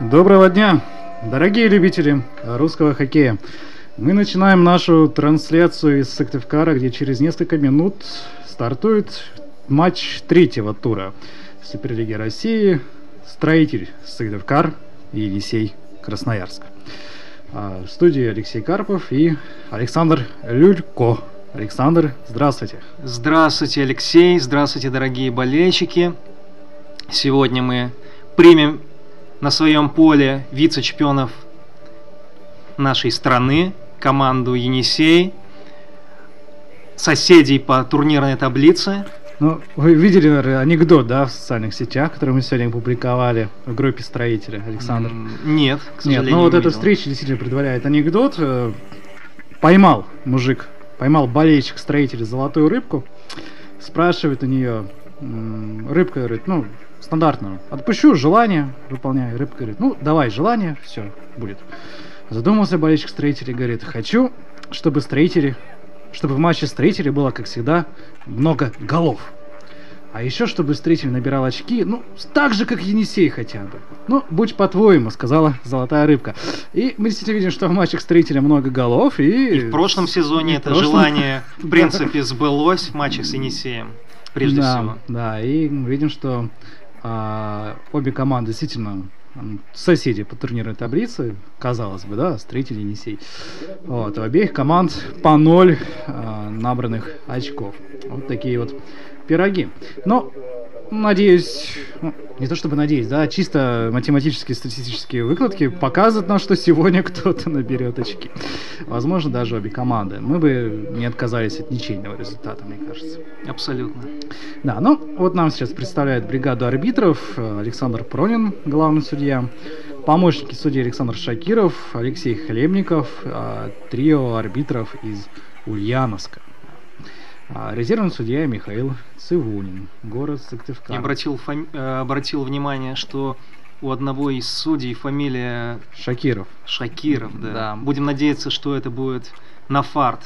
Доброго дня, дорогие любители русского хоккея. Мы начинаем нашу трансляцию из Сыктывкара, где через несколько минут стартует матч третьего тура Суперлиги России. Строитель Сыктывкар и Енисей Красноярск. В студии Алексей Карпов и Александр Люлько. Александр, здравствуйте. Здравствуйте, Алексей. Здравствуйте, дорогие болельщики. Сегодня мы примем на своем поле вице-чемпионов нашей страны, команду Енисей, соседей по турнирной таблице. Ну, вы видели, наверное, анекдот, да, в социальных сетях, который мы сегодня публиковали в группе строителя, Александр? Нет, к сожалению, Нет, ну вот не эта видел. встреча действительно предваряет анекдот. Поймал болельщик строителя золотую рыбку, спрашивает у нее, рыбка говорит, ну, стандартно, отпущу, желание выполняю. Рыбка говорит, ну, давай желание, все, будет. Задумался болельщик строителя и говорит, хочу, чтобы в матче строителей было, как всегда, много голов. А еще, чтобы строитель набирал очки, ну, так же, как Енисей хотя бы. Ну, будь по-твоему, сказала золотая рыбка. И мы действительно видим, что в матчах строителя много голов. И в прошлом сезоне это желание, в принципе, сбылось в матчах с Енисеем, прежде всего. Да, и мы видим, что обе команды действительно соседи по турнирной таблице, казалось бы, да, строитель и Енисей. Вот, у обеих команд по 0 набранных очков. Вот такие вот пироги. Но, надеюсь, не то чтобы надеюсь, да, чисто математические, статистические выкладки показывают нам, что сегодня кто-то наберет очки. Возможно, даже обе команды. Мы бы не отказались от ничейного результата, мне кажется. Абсолютно. Да, ну вот нам сейчас представляет бригаду арбитров Александр Пронин, главный судья, помощники судьи Александр Шакиров, Алексей Хлебников, трио арбитров из Ульяновска. Резервный судья Михаил Цивунин, город Сыктывкар. Я обратил внимание, что у одного из судей фамилия Шакиров. Да. Будем надеяться, что это будет на фарт.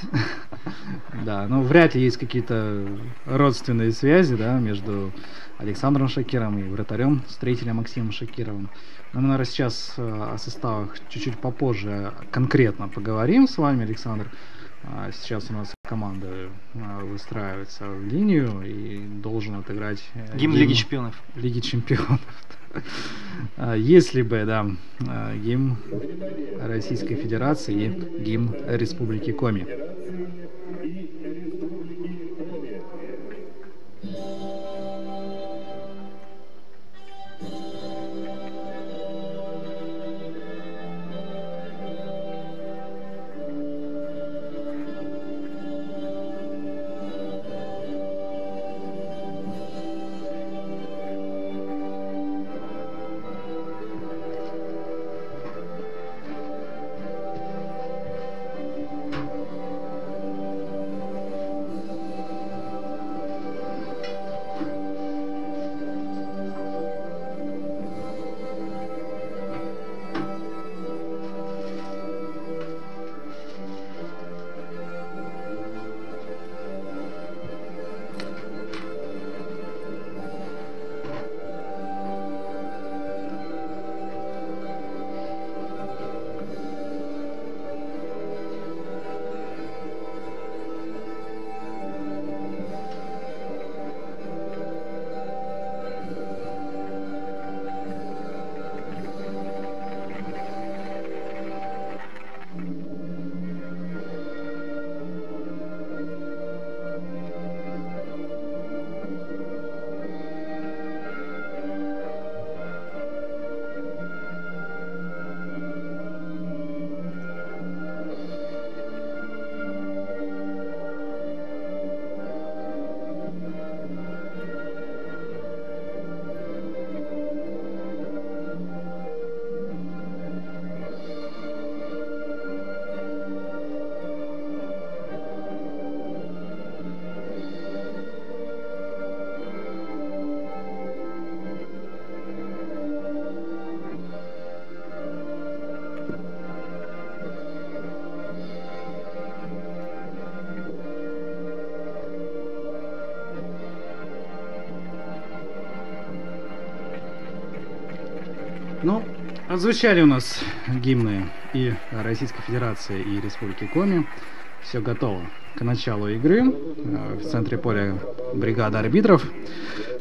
Да, ну вряд ли есть какие-то родственные связи, да, между Александром Шакировым и вратарем, строителем Максимом Шакировым. Но мы, наверное, сейчас о составах чуть-чуть попозже конкретно поговорим с вами, Александр. Сейчас у нас команда выстраивается в линию и должен отыграть гимн Лиги Чемпионов. Лиги Чемпионов. Если бы, да, гимн Российской Федерации и гимн Республики Коми. Ну, Отзвучали у нас гимны и Российской Федерации, и Республики Коми. Все готово к началу игры. В центре поля бригада арбитров,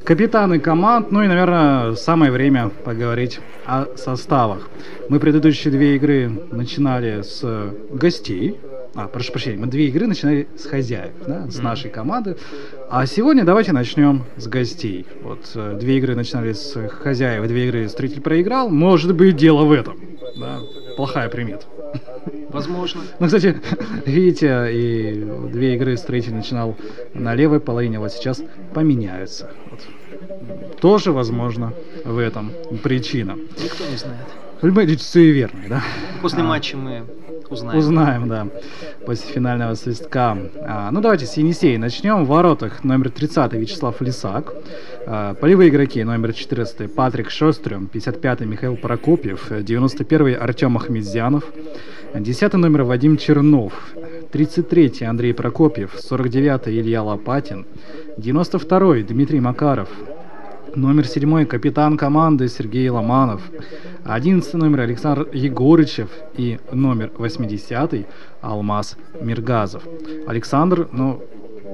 капитаны команд. Ну и, наверное, самое время поговорить о составах. Мы предыдущие две игры начинали с гостей. Прошу прощения, мы две игры начинали с хозяев, да, с нашей команды. А сегодня давайте начнем с гостей. Вот две игры начинали с хозяев, две игры Строитель проиграл. Может быть, дело в этом. Да? Плохая примета. Возможно. Ну, кстати, видите, и две игры Строитель начинал на левой половине, вот сейчас поменяются. Вот. Тоже, возможно, в этом причина. Никто не знает. Люди суеверные, да? После матча мы узнаем. Узнаем, да, после финального свистка. Ну, давайте с Енисея начнем. В воротах номер 30 Вячеслав Лисак. Полевые игроки: номер 14 Патрик Шострюм, 55 Михаил Прокопьев, 91 Артем Ахмедзянов, 10 номер Вадим Чернов, 33 Андрей Прокопьев, 49 Илья Лопатин, 92 Дмитрий Макаров, номер 7 капитан команды Сергей Ломанов, 11 номер Александр Егорычев и номер 80 Алмаз Миргазов. Александр,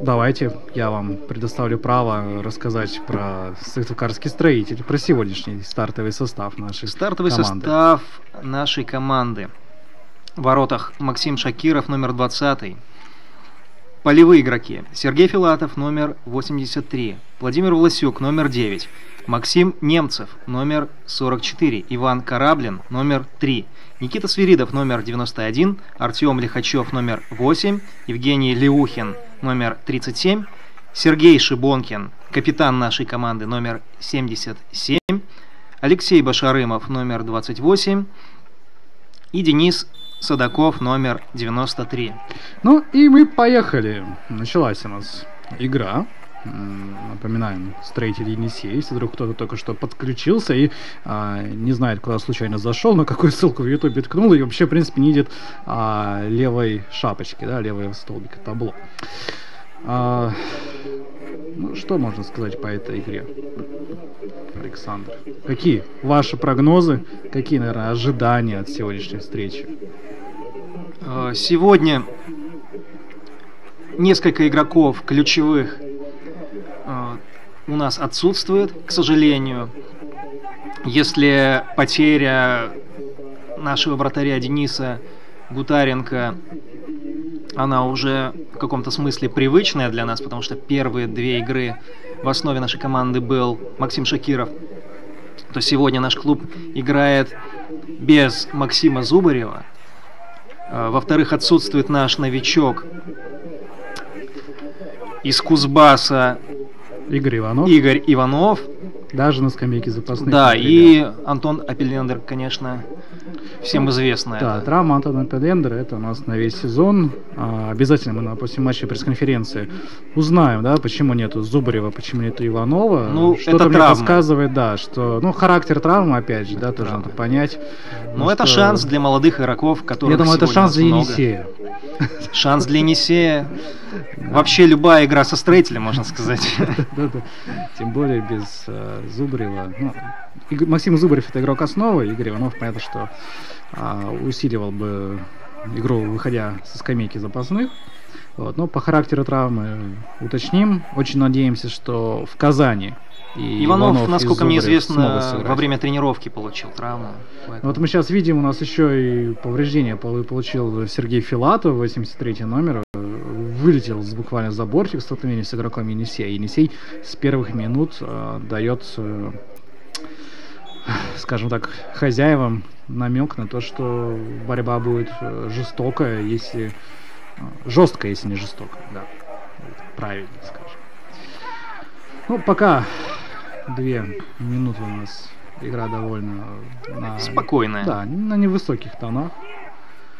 давайте я вам предоставлю право рассказать про Сыктывкарский Строитель, про сегодняшний стартовый состав нашей команды. Состав нашей команды. В воротах Максим Шакиров, номер 20. Полевые игроки: Сергей Филатов, номер 83, Владимир Власюк, номер 9, Максим Немцев, номер 44, Иван Кораблин, номер 3, Никита Свиридов, номер 91, Артем Лихачев, номер 8, Евгений Леухин, номер 37, Сергей Шибонкин, капитан нашей команды, номер 77, Алексей Башарымов, номер 28 и Денис Садаков, номер 93. Ну и мы поехали. Началась у нас игра. Напоминаем, Строитель Енисей. Если вдруг кто-то только что подключился и не знает, куда случайно зашел, на какую ссылку в Ютубе ткнул, и вообще, в принципе, не видит левой шапочки, да, левого столбика табло. Что можно сказать по этой игре, Александр? Какие ваши прогнозы, какие, наверное, ожидания от сегодняшней встречи? Сегодня несколько игроков ключевых у нас отсутствует, к сожалению. Если потеря нашего вратаря Дениса Гутаренко, она уже в каком-то смысле привычная для нас, потому что первые две игры в основе нашей команды был Максим Шакиров, то сегодня наш клуб играет без Максима Зубарева. Во-вторых, отсутствует наш новичок из Кузбасса Игорь Иванов. Даже на скамейке запасных. Да, и Антон Апелендер, конечно, всем известно. Да, травма Антона Апелендера — это у нас на весь сезон. Обязательно мы после матча пресс-конференции узнаем, да, почему нету Зубарева, почему нету Иванова. Что-то мне подсказывает, да, что, характер травмы, опять же, да, тоже надо понять. Но это шанс для молодых игроков, которых я думаю, это шанс для много. Енисея. Шанс для Енисея. Вообще любая игра со Строителем, можно сказать. Тем более без Зубарева. Максим Зубарев — это игрок основы. Игорь Иванов, понятно, что усиливал бы игру, выходя со скамейки запасных. Но по характеру травмы уточним. Очень надеемся, что в Казани Иванов, насколько мне известно, во время тренировки получил травму. Вот мы сейчас видим, у нас еще и повреждение получил Сергей Филатов, 83 номер. Вылетел буквально за бортик в столкновении с игроком Енисея. Енисей с первых минут дает, скажем так, хозяевам намек на то, что борьба будет жестокая, если не жестокая, да, правильно скажем. Пока 2 минуты у нас игра довольно спокойная. Да, на невысоких тонах.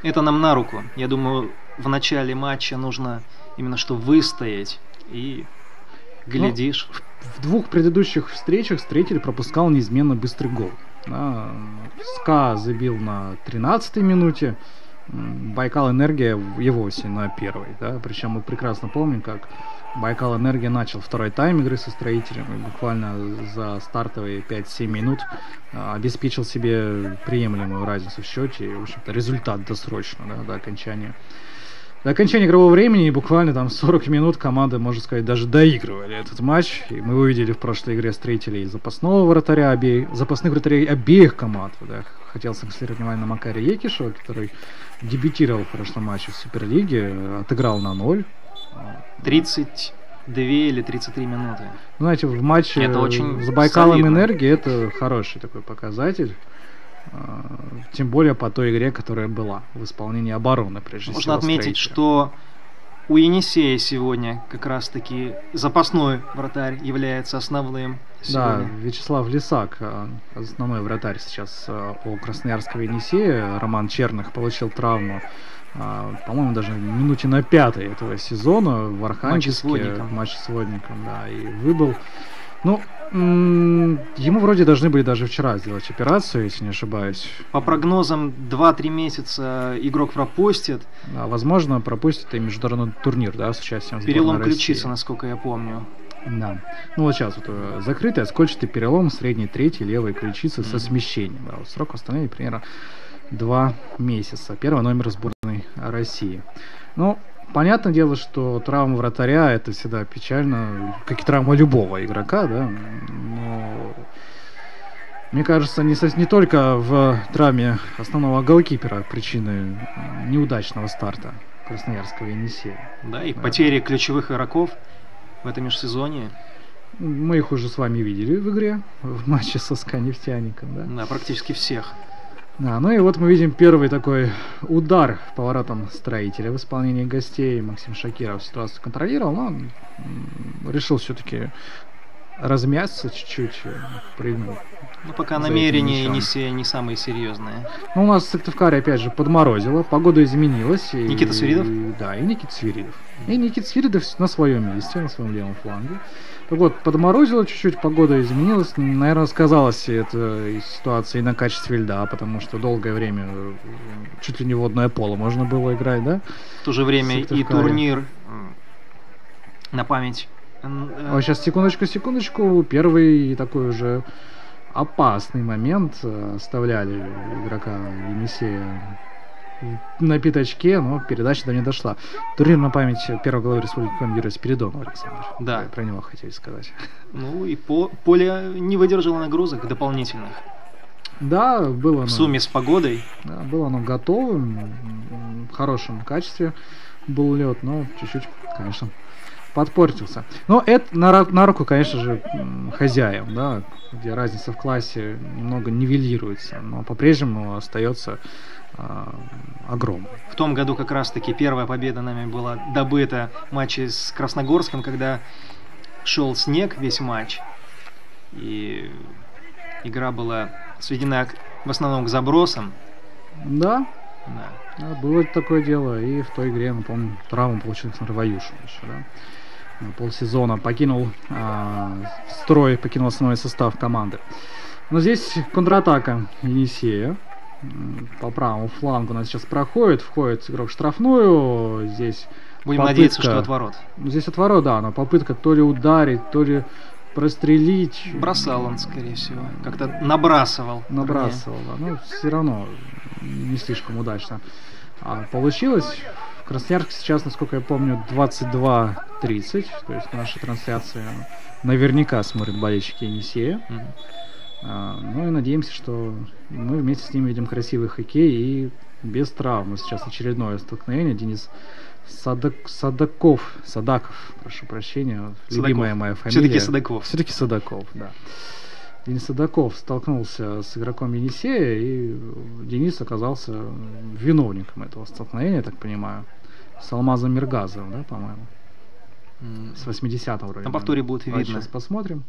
Это нам на руку. Я думаю, в начале матча нужно именно что выстоять, и глядишь. В двух предыдущих встречах Строитель пропускал неизменно быстрый гол. СКА забил на 13-й минуте, Байкал Энергия его осень на первой, да, причем мы прекрасно помним, как Байкал Энергия начал второй тайм игры со Строителем и буквально за стартовые 5-7 минут обеспечил себе приемлемую разницу в счете и, в общем-то, результат досрочно, да, до окончания игрового времени, и буквально там 40 минут команды, можно сказать, даже доигрывали этот матч. И мы увидели в прошлой игре Строителей запасных вратарей обеих команд. Да. Хотел сакцентировать внимание на Макаре Екишева, который дебютировал в прошлом матче в Суперлиге, отыграл на 0. 32 или 33 минуты. Знаете, в матче это очень с Байкалом солидно. Энергии это хороший такой показатель. Тем более по той игре, которая была в исполнении обороны, прежде всего. Можно отметить, Строителя. что у Енисея сегодня как раз-таки запасной вратарь является основным. Да, Сегодня. Вячеслав Лисак, основной вратарь сейчас у Красноярского Енисея. Роман Черных получил травму, по-моему, даже минуте на 5-й этого сезона в Архангельске. Матч с Водником, да, и выбыл. Ну, ему вроде должны были даже вчера сделать операцию, если не ошибаюсь. По прогнозам, 2-3 месяца игрок пропустит. Да, возможно, пропустит и международный турнир, да, с участием сборной Перелом России. ключицы, насколько я помню. Да. Ну вот сейчас вот закрытый оскольчатый перелом средней трети левой ключицы со смещением. Да, вот срок восстановления примерно 2 месяца. Первый номер сборной России. Ну, понятное дело, что травма вратаря это всегда печально, как и травма любого игрока, да. Но мне кажется, не только в травме основного голкипера причины неудачного старта Красноярского Енисея. Да, и потери ключевых игроков в этом межсезонье. Мы их уже с вами видели в игре, в матче со СКА Нефтяником, да? Да, практически всех. Да, ну и вот мы видим первый такой удар по воротам Строителя в исполнении гостей. Максим Шакиров ситуацию контролировал, но он решил все-таки размяться чуть-чуть, прыгнул. Ну, пока за намерения этим мячом. Енисея не самые серьезные. Ну, у нас в Сыктывкаре опять же подморозило, погода изменилась. Никита Свиридов? Да, и Никита Свиридов. И Никита Свиридов на своем месте, на своем левом фланге. Так вот, подморозило чуть-чуть, погода изменилась. Наверное, сказалась эта ситуация и на качестве льда, потому что долгое время чуть ли не водное поло можно было играть, да? В то же время и Сыктывкаре. турнир на память. А сейчас, секундочку, первый такой уже опасный момент оставляли игрока Енисея на пятачке, но передача до не дошла. Турнир на память первого главы республики командира Спиридонова Александр. Да. Про него хотели сказать. Ну и поле не выдержало нагрузок дополнительных. Да, было В сумме с погодой. Да, было оно готовым, в хорошем качестве был лед, но чуть-чуть, конечно, подпортился. Но это на руку, конечно же, хозяев, да, где разница в классе немного нивелируется, но по-прежнему остается огромной. В том году как раз-таки первая победа нами была добыта в матче с Красногорском, когда шел снег весь матч, и игра была сведена в основном к забросам. Да, Да. да, было такое дело, и в той игре, напомню, травму получил Александр Ваюшин еще, да. На полсезона покинул строй, покинул основной состав команды. Но здесь контратака Енисея. По правому флангу у нас сейчас входит игрок в штрафную. Здесь Будем попытка, надеяться, что от ворот. Здесь от ворот, да, но попытка то ли ударить, то ли прострелить. Бросал он, скорее всего. Как-то набрасывал. Набрасывал, да. Но все равно не слишком удачно получилось. В Красноярске сейчас, насколько я помню, 22:30. То есть наши трансляции наверняка смотрят болельщики Енисея. Ну и надеемся, что мы вместе с ними видим красивый хоккей и без травмы. Сейчас очередное столкновение. Денис Садаков, прошу прощения, любимая моя фамилия. Все-таки Садаков, да. Денис Садаков столкнулся с игроком Енисея, и Денис оказался виновником этого столкновения, я так понимаю, с Алмазом Миргазовым, да, по-моему. С 80-м вроде. На повторе будет видно. Сейчас посмотрим.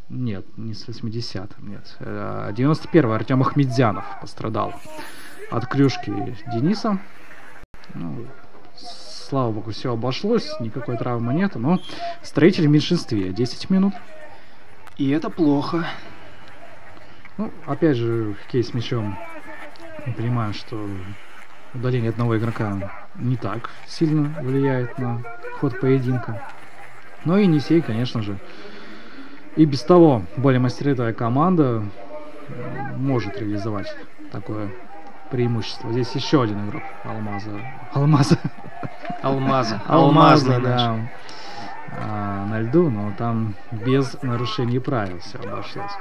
Нет, не с 80-м, нет. 91-й Артем Ахмедзянов пострадал от клюшки Дениса. Ну, слава богу, все обошлось, никакой травмы нет, но Строитель в меньшинстве. 10 минут. И это плохо. Ну, опять же, хоккей с мячом. Мы понимаем, что удаление одного игрока не так сильно влияет на ход поединка. Но и Енисей, конечно же, и без того более мастеровитая команда может реализовать такое преимущество. Здесь еще один игрок Алмазный, да. На льду, но там без нарушений правил все обошлось.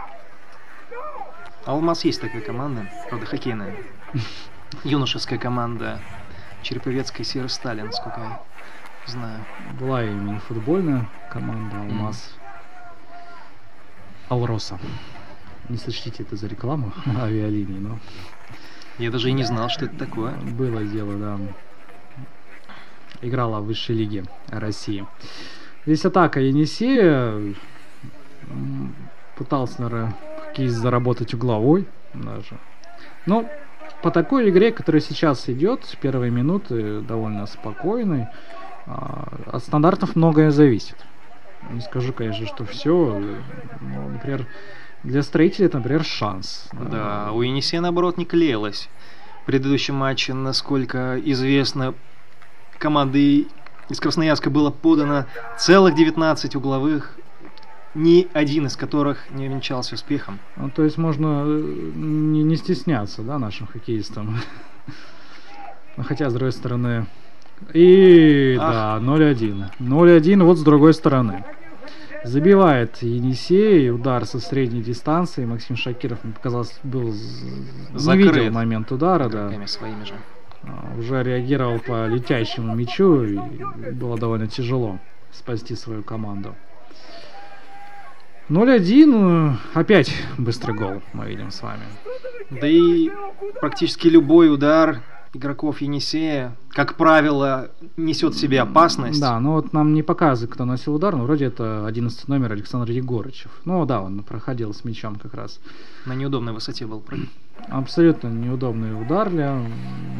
Алмаз есть такая команда, правда хоккейная. Юношеская команда Череповецкой Серый Сталин, сколько я знаю. Была и мини-футбольная команда Алмаз. Алроса. Не сочтите это за рекламу авиалиний, но... Я даже и не знал, что это такое. Было дело, да. Играла в высшей лиге России. Здесь атака Енисея. Пытался, наверное, хоккеист заработать угловой даже. Но по такой игре, которая сейчас идет, с первой минуты довольно спокойной, от стандартов многое зависит. Не скажу, конечно, что все. Но, например, для Строителей это, например, шанс. Да, у Енисея, наоборот, не клеилось. В предыдущем матче, насколько известно, команды из Красноярска было подано целых 19 угловых, ни один из которых не венчался успехом. Ну, то есть можно не стесняться, да, нашим хоккеистам. Хотя, с другой стороны... И, да, 0-1. 0-1 вот с другой стороны. Забивает Енисей, удар со средней дистанции. Максим Шакиров, мне показалось, был закрыт. Не видел момент удара, да. Своими же. Уже реагировал по летящему мячу, и было довольно тяжело спасти свою команду. 0-1, опять быстрый гол мы видим с вами. Да и практически любой удар игроков Енисея, как правило, несет в себе опасность. Да, но вот нам не показывают, кто носил удар, но вроде это 11 номер Александр Егорычев. Ну да, он проходил с мячом как раз. На неудобной высоте был прыгнул. Абсолютно неудобный удар для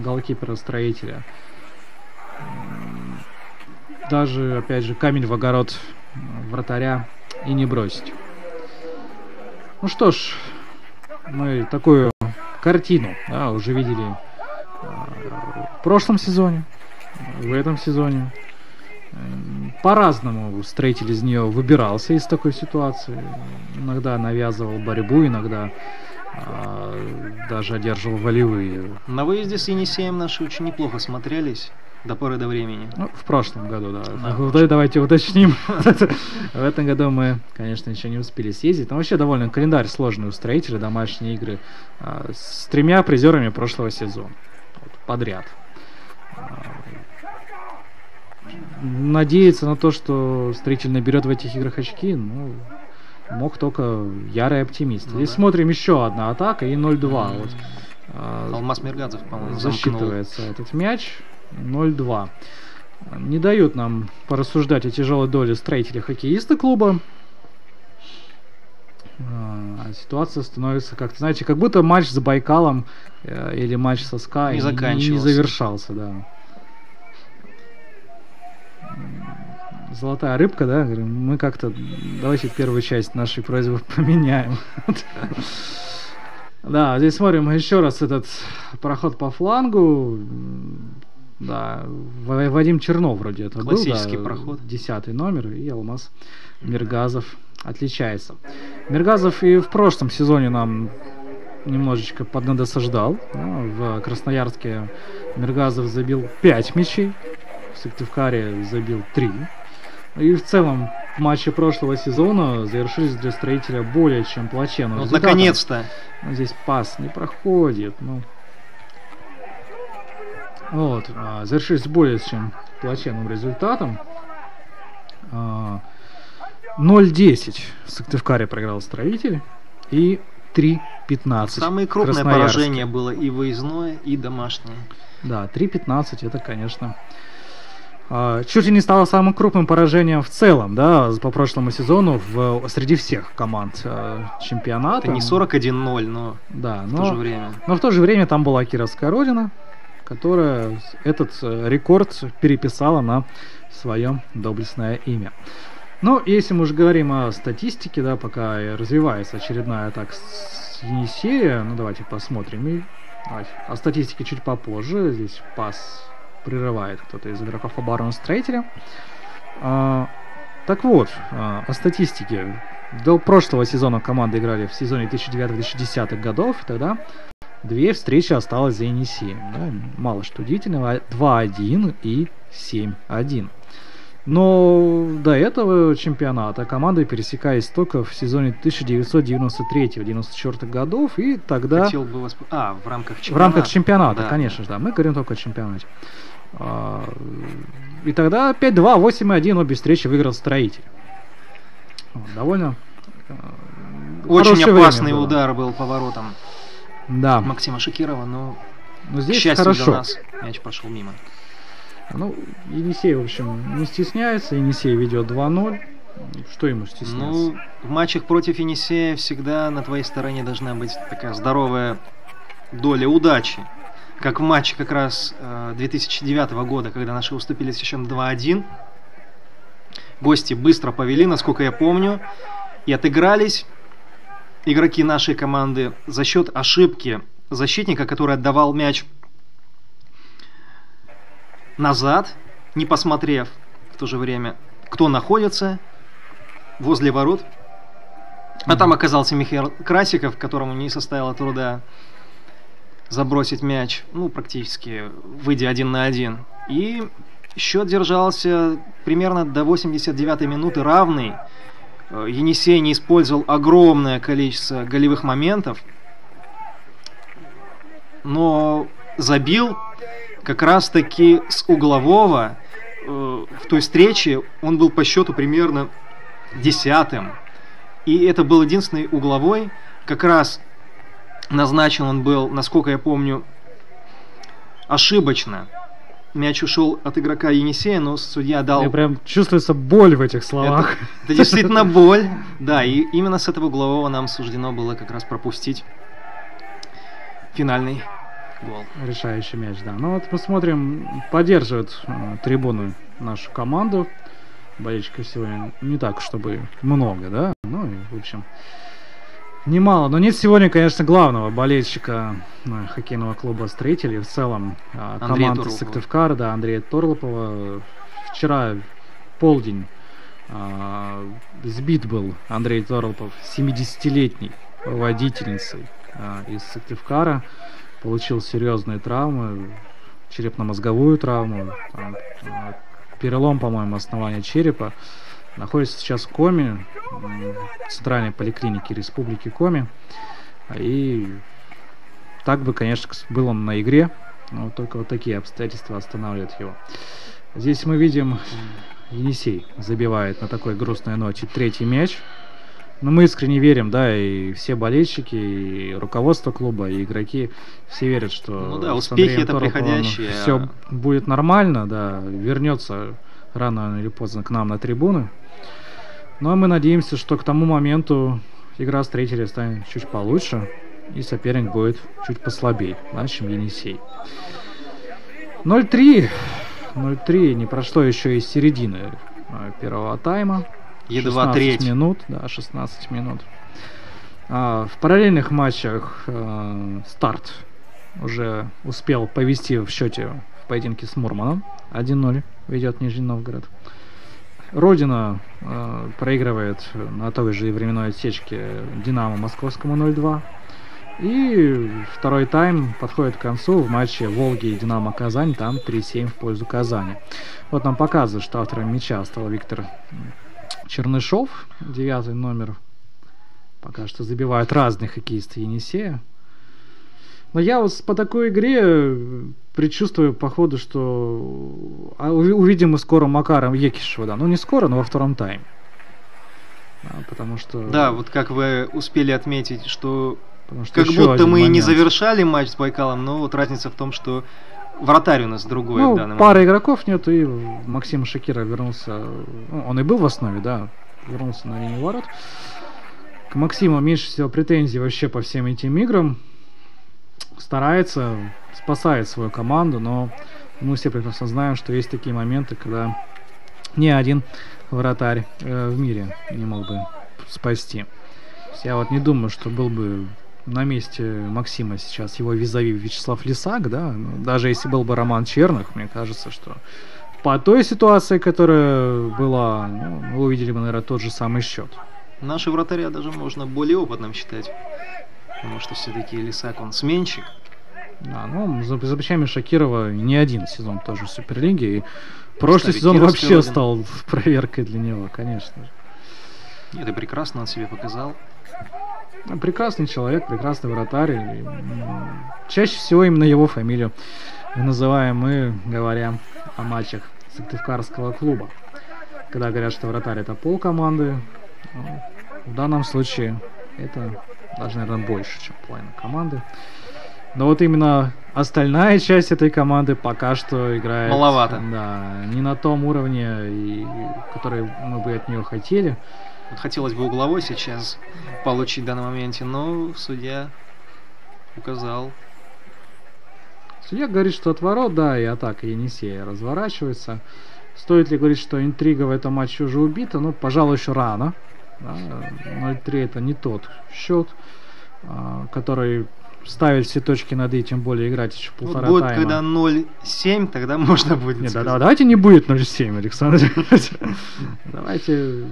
голкипера-строителя. Даже, опять же, камень в огород вратаря и не бросить. Ну что ж, мы такую картину, да, уже видели в прошлом сезоне, в этом сезоне. По-разному Строитель из нее выбирался из такой ситуации. Иногда навязывал борьбу, иногда даже одерживал волевые. На выезде с Енисеем наши очень неплохо смотрелись до поры до времени. Ну, в прошлом году, да. Давайте уточним. В этом году мы, конечно, еще не успели съездить. Но вообще довольно календарь сложный у Строителя, домашние игры с 3 призерами прошлого сезона. Подряд. Надеяться на то, что Строитель наберет в этих играх очки, ну, мог только ярый оптимист. Здесь смотрим еще одна атака и 0-2. Вот, Алмаз Миргазов, по-моему, засчитывается этот мяч. 0-2. Не дают нам порассуждать о тяжелой доле Строителя хоккеиста клуба. Ситуация становится как-то, знаете, как будто матч с Байкалом или матч со СКА не завершался, да. Золотая рыбка, да, говорим, мы как-то давайте первую часть нашей просьбы поменяем. Да, здесь смотрим еще раз этот проход по флангу. Да, Вадим Чернов вроде это был, да, классический проход. 10-й номер, и Алмаз Миргазов отличается. Миргазов и в прошлом сезоне нам немножечко поднадосаждал. Да, в Красноярске Миргазов забил 5 мячей, в Сыктывкаре забил 3. И в целом в матче прошлого сезона завершились для Строителя более чем плачевно. Вот наконец-то. Здесь пас не проходит. Ну. Вот, завершились более чем плачевным результатом. 0-10 в Сыктывкаре проиграл Строитель и 3-15. Самое крупное поражение было и выездное, и домашнее. Да, 3-15 это, конечно, чуть ли не стало самым крупным поражением в целом, да, по прошлому сезону среди всех команд чемпионата. Это не 41-0, но да, в то же время. Но в то же время там была Кировская Родина, которая этот рекорд переписала на свое доблестное имя. Ну, если мы уже говорим о статистике, да, пока развивается очередная атака с Енисея, ну давайте посмотрим. И Ой, о статистике чуть попозже. Здесь пас прерывает кто-то из игроков обороны Строителя. Так вот, о статистике. До прошлого сезона команды играли в сезоне 2009-2010 годов, и тогда 2 встречи осталось за Енисеем. Да? Мало что удивительного. 2-1 и 7-1. Но до этого чемпионата команды пересекались только в сезоне 1993-1994 годов, и тогда... Хотел бы вас... в рамках чемпионата. В рамках чемпионата, да. конечно же, да. Мы говорим только о чемпионате. И тогда 5-2, 8-1 обе встречи выиграл Строитель. Довольно очень опасный удар был по воротам Максима Шакирова, но здесь к счастью хорошо. для нас мяч пошел мимо. Енисей, в общем, не стесняется. Енисей ведет 2-0. Что ему стесняться? В матчах против Енисея всегда на твоей стороне должна быть такая здоровая доля удачи. Как в матче как раз 2009 года, когда наши уступили с счетом 2-1. Гости быстро повели, насколько я помню, и отыгрались игроки нашей команды за счет ошибки защитника, который отдавал мяч назад, не посмотрев в то же время, кто находится возле ворот. А там оказался Михаил Красиков, которому не составило труда забросить мяч, практически выйдя 1-1. И счет держался примерно до 89-й минуты равный. Енисей не использовал огромное количество голевых моментов, но забил как раз-таки с углового. В той встрече он был по счету примерно 10-м. И это был единственный угловой. Как раз назначен он был, насколько я помню, ошибочно. Мяч ушел от игрока Енисея, но судья дал... Прям чувствуется боль в этих словах. Это действительно боль. Да, и именно с этого углового нам суждено было как раз пропустить финальный гол. Решающий мяч, да. Посмотрим, поддерживают трибуны нашу команду. Болельщиков сегодня не так, чтобы много, да? В общем, немало. Но нет сегодня, конечно, главного болельщика хоккейного клуба «Строители». В целом команды Сыктывкара, да, Андрея Торлопова. Вчера полдень сбит был Андрей Торлопов 70-летней водительницей из Сыктывкара. Получил серьезные травмы, черепно-мозговую травму, перелом, по-моему, основания черепа. Находится сейчас в коме в Центральной поликлинике Республики Коми. И так бы, конечно, был он на игре, но только вот такие обстоятельства останавливают его. Здесь мы видим, Енисей забивает на такой грустной ноте 3-й мяч. Но мы искренне верим, да, и все болельщики, и руководство клуба, и игроки, все верят, что успехи это приходящие. Все будет нормально, да, вернется рано или поздно к нам на трибуны. Но мы надеемся, что к тому моменту игра Строителя станет чуть получше, и соперник будет чуть послабее, да, чем Енисей. 0-3, не прошло еще и середины первого тайма. Едва 16 минут, да, 16 минут. В параллельных матчах Старт уже успел повести в счете в поединке с Мурманом. 1-0 ведет Нижний Новгород. Родина проигрывает на той же временной отсечке Динамо Московскому 0-2. И второй тайм подходит к концу в матче Волги и Динамо Казань. Там 3-7 в пользу Казани. Вот нам показывают, что автором мяча стал Виктор Чернышов, 9-й номер. Пока что забивают разные хоккеисты Енисея. Но я вот по такой игре предчувствую, походу, что увидим мы скоро Макара Екишева. Да. Не скоро, но во втором тайме. Да, потому что... Да, вот как вы успели отметить, что как будто мы и не завершали матч с Байкалом, но вот разница в том, что вратарь у нас другой в данный момент. Пары игроков нет, и Максим Шакиров вернулся, он и был в основе, да, вернулся на линию ворот. К Максиму меньше всего претензий вообще по всем этим играм. Старается, спасает свою команду, но мы все прекрасно знаем, что есть такие моменты, когда ни один вратарь в мире не мог бы спасти. Я вот не думаю, что был бы на месте Максима сейчас его визави Вячеслав Лисак, да, ну, даже если был бы Роман Черных, мне кажется, что по той ситуации, которая была, ну, мы увидели бы, наверное, тот же самый счет. Наши вратаря даже можно более опытным считать, потому что все-таки Лисак, он сменщик. Да, ну, за плечами Шакирова не один сезон тоже в Суперлиге, и прошлый Кстати, сезон Кировский вообще родин. стал проверкой для него, конечно же. Нет, и прекрасно он себе показал. Прекрасный человек, прекрасный вратарь. И, чаще всего именно его фамилию называем мы, говоря о матчах Сыктывкарского клуба. Когда говорят, что вратарь это полкоманды, ну, в данном случае это даже, наверное, больше, чем половина команды. Но вот именно остальная часть этой команды пока что играет... Маловато. Да, не на том уровне, который мы бы от нее хотели. Вот хотелось бы угловой сейчас получить в данном моменте, но судья указал. Судья говорит, что от ворот, да, и атака Енисея разворачивается. Стоит ли говорить, что интрига в этом матче уже убита? Ну, пожалуй, еще рано. Да, 0-3 это не тот счет, который ставит все точки над «и», тем более играть еще полтора Вот будет, тайма. когда 0-7, тогда можно будет Нет, сказать. давайте не будет 0-7, Александр. Давайте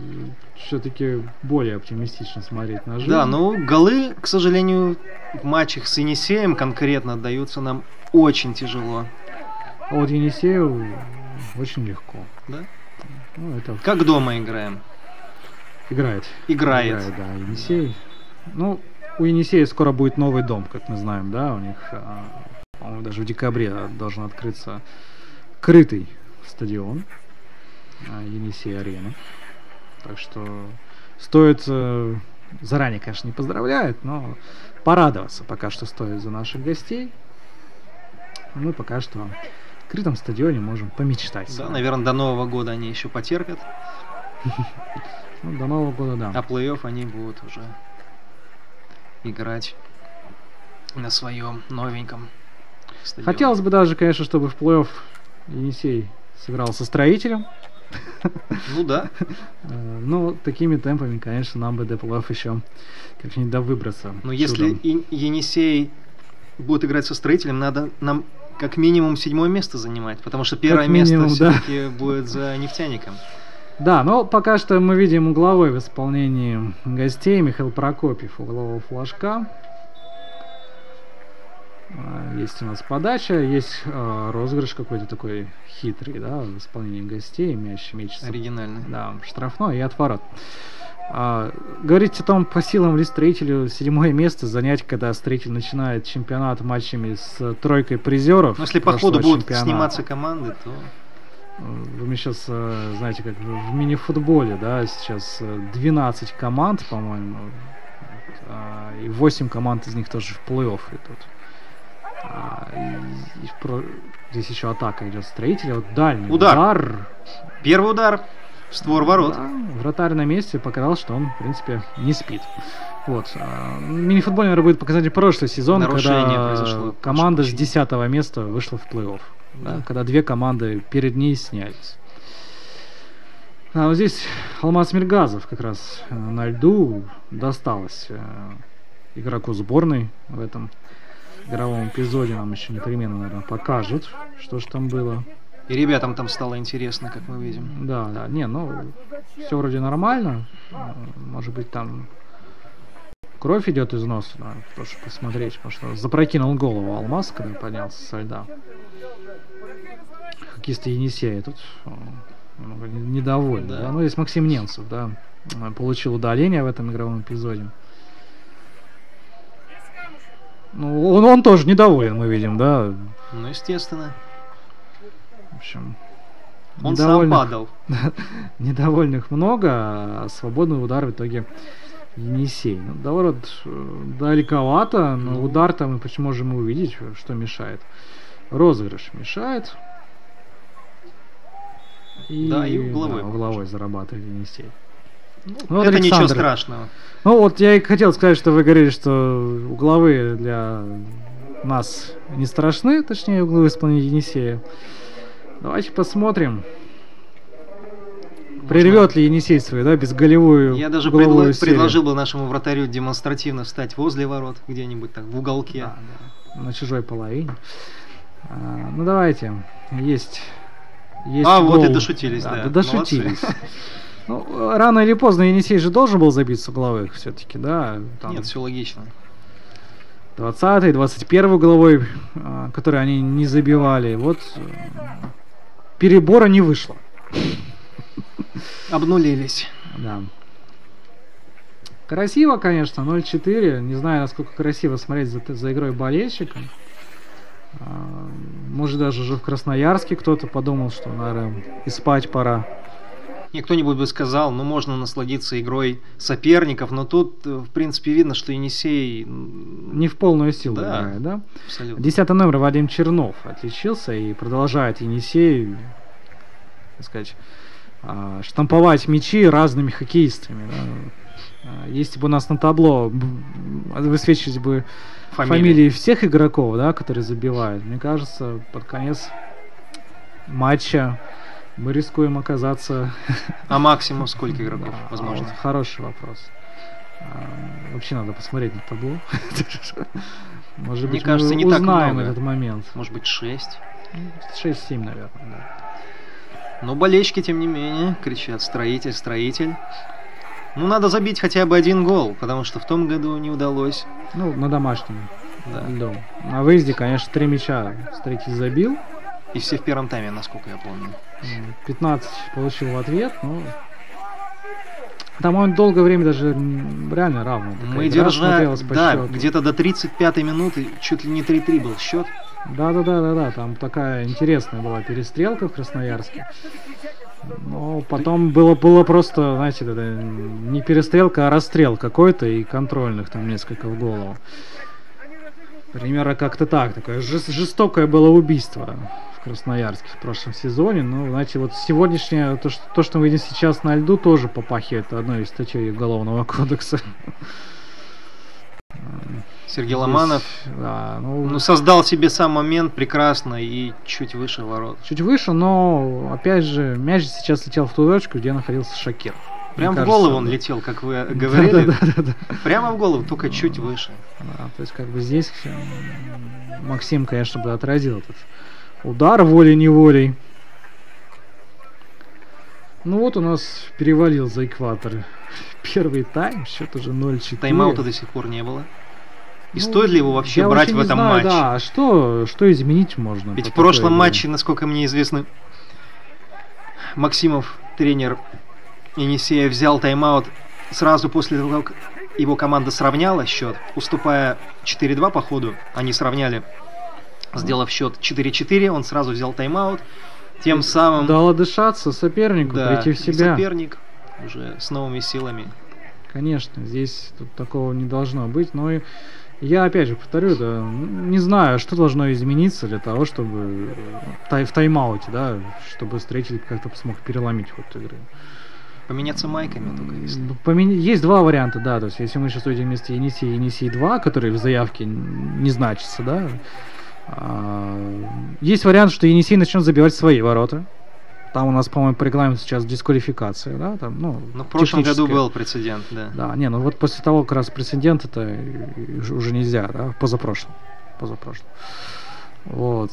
все-таки более оптимистично смотреть на жизнь. Да, но голы, к сожалению, в матчах с Енисеем конкретно даются нам очень тяжело. А вот Енисею очень легко. Да? Ну, это Как дома играем? играет. Играет. Да, Енисей. Ну, у Енисея скоро будет новый дом, как мы знаем, да, у них, по-моему, даже в декабре должен открыться крытый стадион Енисей-арена. Так что стоит, заранее, конечно, не поздравляют, но порадоваться пока что стоит за наших гостей. Мы пока что в крытом стадионе можем помечтать. Да, наверное, до Нового года они еще потерпят, Ну, до Нового года, да. а плей-офф они будут уже играть на своем новеньком стадионе. Хотелось бы даже, конечно, чтобы в плей-офф Енисей сыграл со Строителем. Ну да. Но такими темпами, конечно, нам бы до плей-офф еще как-нибудь выбраться. Но если Енисей будет играть со Строителем, надо нам как минимум 7-е место занимать, потому что первое минимум, место да. все-таки будет за Нефтяником. Да, но пока что мы видим угловой в исполнении гостей. Михаил Прокопьев, углового флажка. Есть у нас подача, есть розыгрыш какой-то такой хитрый, да, в исполнении гостей. Мяч мечется. Оригинальный. Да, штрафной и от ворот. Говорить о том, по силам ли Строителю 7-е место занять, когда Строитель начинает чемпионат матчами с тройкой призеров. Но если по ходу прошлого будут чемпионата. сниматься команды, то... Вы мне сейчас, знаете, как в мини-футболе, да, сейчас 12 команд, по-моему, и 8 команд из них тоже в плей-офф идут. Здесь еще атака идет Строителя, вот дальний удар. Первый удар в створ ворот. Да, вратарь на месте показал, что он, в принципе, не спит. Вот. Мини-футбол, наверное, будет показатель прошлый сезон, Нарушение когда произошло. команда с 10-го места вышла в плей-офф. Да, когда две команды перед ней снялись. Вот здесь Алмаз Миргазов как раз на льду досталось игроку сборной в этом игровом эпизоде. Нам еще непременно, наверное, покажут, что же там было. И ребятам там стало интересно, как мы видим. Да, да, не, ну, все вроде нормально. Может быть, там кровь идет из носа, да, тоже посмотреть, потому что запрокинул голову Алмаз, когда поднялся со льда. Хоккеисты Енисея тут недовольны. Да. Да? Ну, здесь Максим Немцев, да, получил удаление в этом игровом эпизоде. Ну, он тоже недоволен, мы видим, да. Ну, естественно. В общем, Он сам падал. Недовольных много, а свободный удар в итоге Енисей. Ну, доворот далековато, но удар там мы можем увидеть, что мешает. Розыгрыш мешает. Да, и угловой. Да, угловой зарабатывает Енисей. Ну, вот это ничего Александр. страшного. Ну вот я и хотел сказать, что вы говорили, что угловые для нас не страшны, точнее угловые в исполнении Енисея. Давайте посмотрим. Прервет ли Енисей свою, да, безголевую Я даже головую серию? предложил бы нашему вратарю демонстративно встать возле ворот, где-нибудь так, в уголке. Да, на чужой половине. Ну давайте, есть вот гол. и дошутились, да. Дошутились. Ну, рано или поздно Енисей же должен был забить с угловых все-таки, да? Там Нет, все логично. 20-й, 21-й угловой, который они не забивали. Вот перебора не вышло. Обнулились. Да. Красиво, конечно, 0-4. Не знаю, насколько красиво смотреть за игрой болельщика. Может, даже уже в Красноярске кто-то подумал, что, наверное, и спать пора. И кто-нибудь бы сказал, ну, можно насладиться игрой соперников, но тут, в принципе, видно, что Енисей... Не в полную силу играет, да? Абсолютно. 10-й номер Вадим Чернов отличился и продолжает Енисей, так сказать, штамповать мячи разными хоккеистами. Да? Если бы у нас на табло высвечивались бы фамилии всех игроков, да, которые забивают, мне кажется, под конец матча мы рискуем оказаться... А максимум сколько игроков, возможно? Хороший вопрос. Вообще надо посмотреть на табло. Может быть, мне кажется, мы не так узнаем много. этот момент. Может быть, 6? 6-7, наверное, да. Но болельщики, тем не менее, кричат: строитель, строитель. Ну, надо забить хотя бы один гол, потому что в том году не удалось. Ну, на домашнем льду. Да. На выезде, конечно, 3 мяча строитель забил. И все в первом тайме, насколько я помню. 15 получил в ответ, но... Там он долгое время даже реально равно. Мы держали, да, где-то до 35-й минуты, чуть ли не 3-3 был счет. Да, там такая интересная была перестрелка в Красноярске. Но потом было просто, знаете, это не перестрелка, а расстрел какой-то, и контрольных там несколько в голову. Примерно как-то так, такое жестокое было убийство в Красноярске в прошлом сезоне. Ну, знаете, вот сегодняшнее, то, что мы видим сейчас на льду, тоже попахивает одной из статей Уголовного кодекса. Сергей Ломанов создал себе сам момент прекрасно и чуть выше ворот. Чуть выше, но опять же мяч сейчас летел в ту точку, где находился Шакир. Прямо в голову он летел, как вы говорили. Да. Прямо в голову, только чуть выше. Да, то есть как бы здесь Максим, конечно, бы отразил этот удар волей-неволей. Ну вот у нас перевалил за экватор первый тайм, счет уже 0-4. Тайм-аута до сих пор не было. И стоит ли его вообще брать в этом матче? Да, что изменить можно? Ведь в прошлом матче, насколько мне известно, Максимов, тренер Енисея, взял тайм-аут сразу после того, как его команда сравняла счет, уступая 4-2 по ходу. Они сравняли, сделав счет 4-4, он сразу взял тайм-аут. Тем самым... Дал отдышаться сопернику, прийти в себя. Соперник уже с новыми силами. Конечно, здесь тут такого не должно быть, но я опять же повторю, да, не знаю, что должно измениться для того, чтобы в тайм-ауте, да, чтобы строитель как-то смог переломить ход игры. Поменяться майками только если. Есть два варианта, да, то есть если мы сейчас увидим вместе Енисей 2, который в заявке не значится, да, есть вариант, что Енисей начнет забивать свои ворота. Там у нас, по-моему, по регламенту сейчас дисквалификация, да? Там, но в прошлом году был прецедент, да. Да, ну вот после того как раз прецедент это уже нельзя, да, позапрошлым. Вот.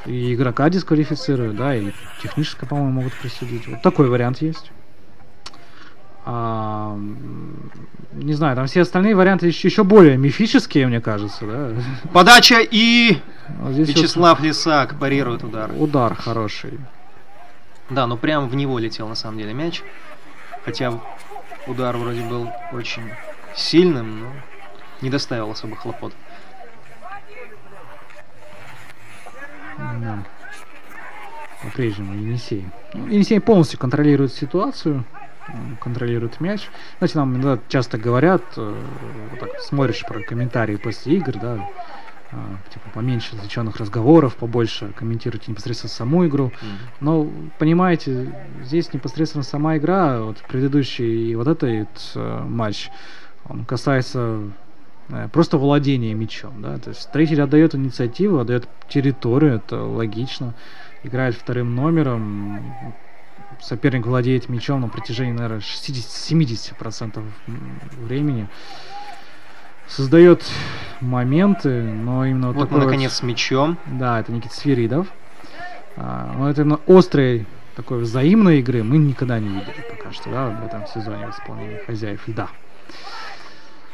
И игрока дисквалифицируют, да, и технически, по-моему, могут присудить. Вот такой вариант есть. Не знаю, там все остальные варианты еще более мифические, мне кажется, да. Подача и Вячеслав Лисак парирует удар. Удар хороший. Да, но прям в него летел на самом деле мяч. Хотя удар вроде был очень сильным, но не доставил особых хлопот. Да. По-прежнему Енисей. Енисей полностью контролирует ситуацию. Контролирует мяч. Знаете, нам часто говорят, вот так смотришь про комментарии после игр, да, типа поменьше отвлеченных разговоров, побольше комментируйте непосредственно саму игру. Но понимаете, здесь непосредственно сама игра, вот предыдущий и вот этот матч, он касается просто владения мячом, да, то есть строитель отдает инициативу, отдает территорию, это логично, играет вторым номером. соперник владеет мячом на протяжении, наверное, 60-70% времени. Создает моменты, но именно вот мы, наконец, с мячом. Да, это Никита Свиридов. Но это именно острой такой взаимной игры мы никогда не видели пока что, да, в этом сезоне в исполнении хозяев льда.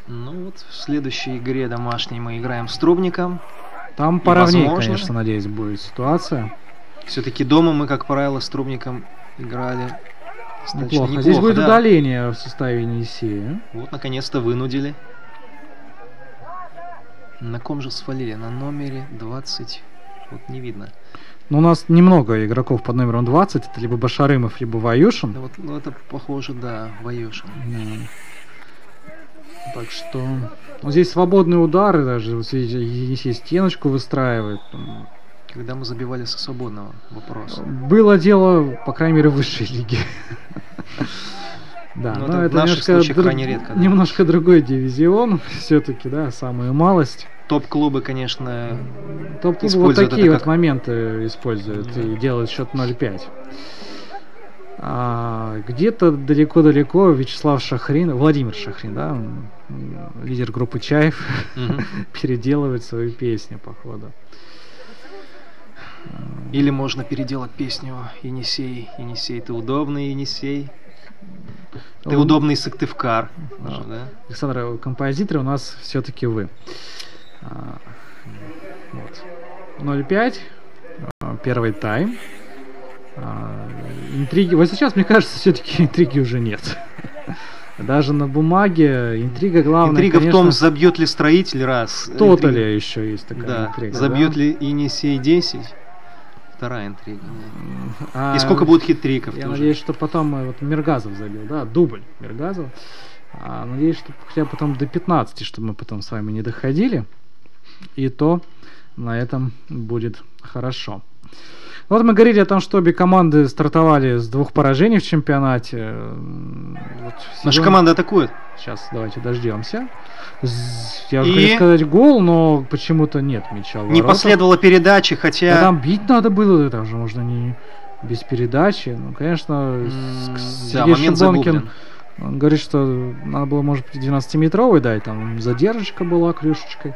Ну вот, в следующей игре домашней мы играем с Трубником. Там поровнее, конечно, надеюсь, будет ситуация. Все-таки дома мы, как правило, с Трубником играли неплохо. Здесь будет удаление в составе Енисея. Вот, наконец-то вынудили. На ком же свалили? На номере 20. Вот не видно. Ну, у нас немного игроков под номером 20. Это либо Башарымов, либо Ваюшин. Да, вот, ну, это похоже, да, Ваюшин. Так что... Ну, здесь свободные удары даже. Вот, Енисей стеночку выстраивает. Когда мы забивали со свободного вопроса. Было дело, по крайней мере, в высшей лиге. Да, но это в наших случаях крайне редко. Немножко другой дивизион, все-таки, да, самую малость. Топ-клубы, конечно, топ-клубы вот такие вот моменты используют и делают счет 0-5. Где-то далеко-далеко Вячеслав Шахрин, Владимир Шахрин, да, лидер группы Чаев, переделывает свою песню, походу. Или можно переделать песню «Енисей, Енисей, ты удобный, Енисей». Ты удобный Сыктывкар. Да. Александр, композиторы у нас все-таки вы. Вот. 0-5. Первый тайм. Интриги. Вот сейчас, мне кажется, все-таки интриги уже нет. Даже на бумаге интрига главная. Интрига, конечно, в том, забьет ли строитель раз. Тотали еще есть такая интрига. Забьет ли Енисей 10. Вторая интрига. И сколько будет хит-триков? Я надеюсь, что потом вот Миргазов забил, да, дубль Миргазов. Надеюсь, что хотя бы потом до 15, чтобы мы потом с вами не доходили. И то на этом будет хорошо. Вот мы говорили о том, что обе команды стартовали с 2 поражений в чемпионате. Вот наша команда атакует. Сейчас давайте дождемся. Я уже хотел сказать гол, но почему-то нет мяча в воротах. Не последовало передачи, хотя... Да, там бить надо было, там же можно не без передачи. Ну, конечно, Сергей Шибонкин говорит, что надо было, может быть, 12-метровый дать, там задержка была клюшечкой.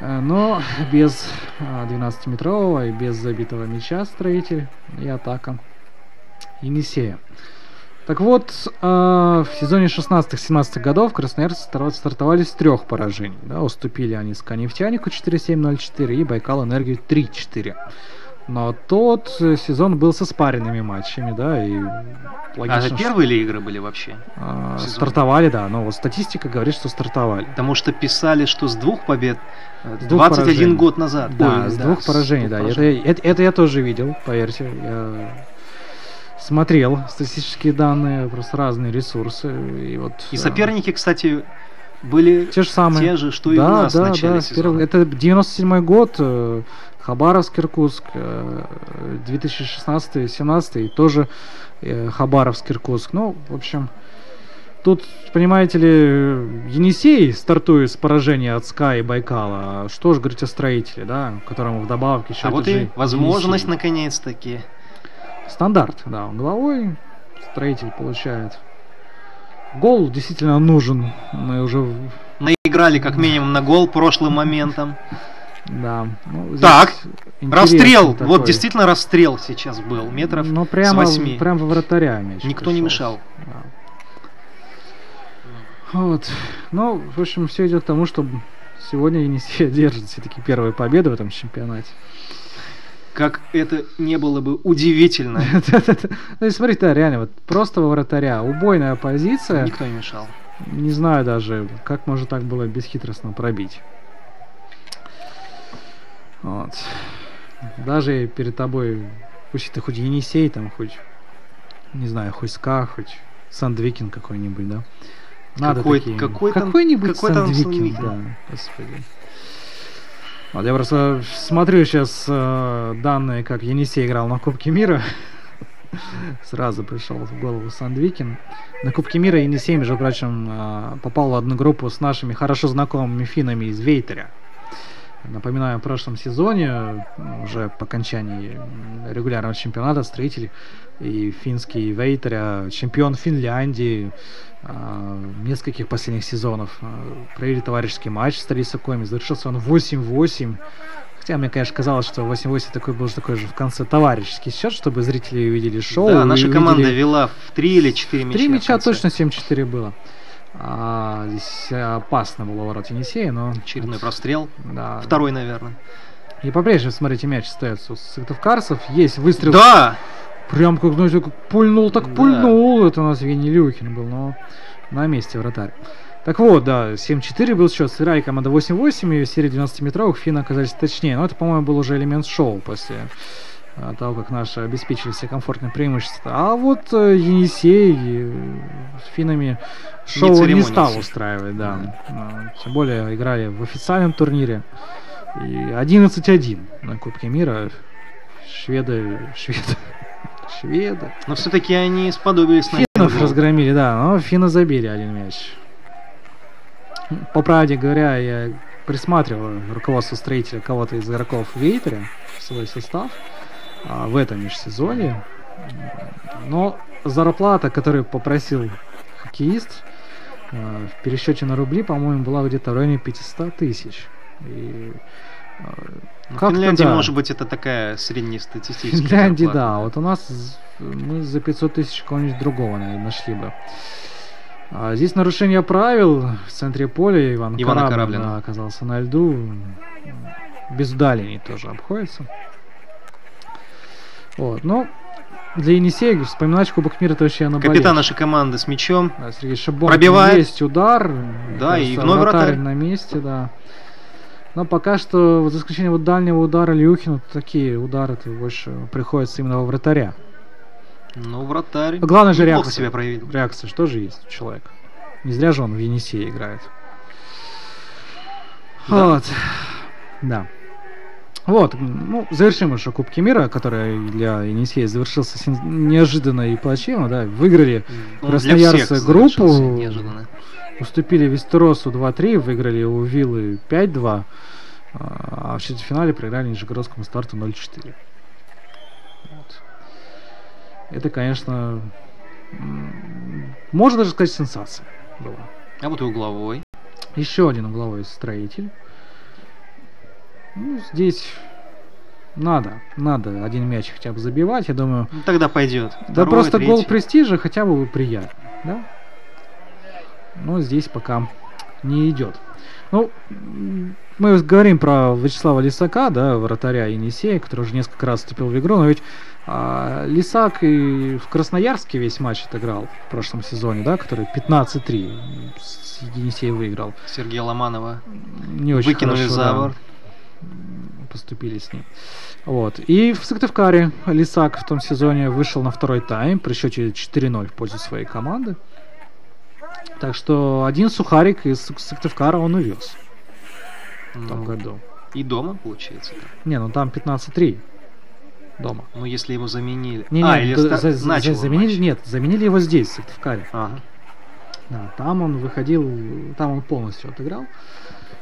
Но без 12-метрового и без забитого мяча строитель и атака Енисея. Так вот, в сезоне 16-17 годов красноярцы стартовали с 3 поражений. Да, уступили они Сканефтянику 4-7-0-4 и Байкал Энергию 3-4. Но тот сезон был со спаренными матчами, да, и логично. Это первые ли игры были вообще? Стартовали, да, но вот статистика говорит, что стартовали. Потому что писали, что с 2 побед 21 год назад. Да, с 2 поражений, да. Это я тоже видел, поверьте. Я смотрел статистические данные, просто разные ресурсы. И соперники, кстати, были те же, что и у нас в начале сезона. Это 97-й год, Хабаровск, Иркутск, 2016-17 тоже Хабаровск, Иркутск. Ну, в общем, тут, понимаете ли, Енисей стартует с поражения от СКА и Байкала. А что же говорить о строителе, да, которому вдобавок еще... А вот и возможность, наконец-таки. Стандарт, да, головой строитель получает. Гол действительно нужен. Мы уже наиграли как минимум на гол прошлым моментом. Да. Так, расстрел. Такой. Вот действительно расстрел сейчас был. Метров с 8. Прямо во вратаря мяч. Никто пришел. Не мешал. Да. Вот. Ну, в общем, все идет к тому, что сегодня Енисей держит все-таки первую победу в этом чемпионате. Как это не было бы удивительно. Ну, смотрите, да, реально, вот просто во вратаря. Убойная позиция. Никто не мешал. Не знаю даже, как можно так было бесхитростно пробить. Вот. Даже перед тобой, пусть ты хоть Енисей, там, хоть, не знаю, хоть СКА, хоть Сандвикин какой-нибудь, да? Надо какой-нибудь Сандвикин, да, господи. Вот я просто смотрю сейчас данные, как Енисей играл на Кубке мира. Сразу пришел в голову Сандвикин. На Кубке мира Енисей, между прочим, попал в одну группу с нашими хорошо знакомыми финнами из Вейтеря. Напоминаю, в прошлом сезоне, уже по окончании регулярного чемпионата, Строитель и финский Вейтеря, чемпион Финляндии нескольких последних сезонов, провели товарищеский матч с Старицей Коми. Завершился он 8-8. Хотя мне, конечно, казалось, что 8-8 был такой же в конце товарищеский счет, чтобы зрители увидели шоу. Да, наша команда вела в 3 или 4 мяча. 3 мяча точно, 7-4 было. Здесь опасно было ворот Енисея, но... Очередной прострел. Да. Второй, наверное. И по-прежнему, смотрите, мяч остается у сыктывкарцев. Есть выстрел. Да! Прям как, ну, как пульнул, так пульнул. Это у нас Евгений Люхин был, но на месте вратарь. Так вот, да, 7-4 был счет. Сыграли команда 8-8, и в серии 12-метровых финны оказались точнее. Но это, по-моему, был уже элемент шоу после того, как наши обеспечили себе комфортное преимущество. А вот Енисей с финнами шоу не стал устраивать, да. Тем более играли в официальном турнире. И 11-1 на Кубке мира. Шведы. Но все-таки они сподобились на финнов разгромили, да, но финны забили один мяч. По правде говоря, я присматривал руководство Строителя кого-то из игроков Вейтеря в свой состав в этом межсезонье. Но зарплата, которую попросил хоккеист в пересчете на рубли, по-моему, была где-то в районе 500 тысяч. И в Финляндии, да, может быть, это такая среднестатистическая. В Финляндии, да. Вот у нас мы за 500 тысяч кого-нибудь другого, наверное, нашли бы. Здесь нарушение правил в центре поля. Ивана Кораблина, да, оказался на льду. Без удалений тоже обходится. Вот. Но для Енисея вспоминать Кубок мира это вообще наболевшее. Капитан нашей команды с мячом. Да, Сергей Шабон. Пробивает. Есть удар. Да, и вновь вратарь на месте, да. Но пока что, за исключением вот дальнего удара Люхина, такие удары больше приходятся именно во вратаря. Ну, вратарь. Главное же реакция. Себя проявил. Реакция что же есть у человека. Не зря же он в Енисее играет. Да. Вот. Да. Вот, ну, завершим еще Кубки мира, который для Енисея завершился неожиданно и плачевно, да. Выиграли красноярцы группу. Неожиданно. Уступили Вестеросу 2-3, выиграли у Виллы 5-2, а в четвертьфинале проиграли Нижегородскому Старту 0-4. Вот. Это, конечно, можно даже сказать, сенсация была. А вот и угловой. Еще один угловой Строитель. Ну, здесь надо один мяч хотя бы забивать, я думаю. Ну, тогда пойдет. Да, второй, просто третий. Гол престижа хотя бы приятно, да? Но здесь пока не идет. Ну, мы говорим про Вячеслава Лисака, да, вратаря Енисея, который уже несколько раз вступил в игру, но ведь Лисак и в Красноярске весь матч отыграл в прошлом сезоне, да, который 15-3 с Енисей выиграл. Сергея Ломанова не очень выкинули хорошо, за борт. Да, поступили с ним. Вот. И в Сыктывкаре Лисак в том сезоне вышел на второй тайм при счете 4-0 в пользу своей команды. Так что один сухарик из Сыктывкара он увез в том году. И дома, получается? Не, ну там 15-3 дома. Ну, если его заменили... заменили его здесь, в Сыктывкаре. Ага. Да, там он выходил, там он полностью отыграл.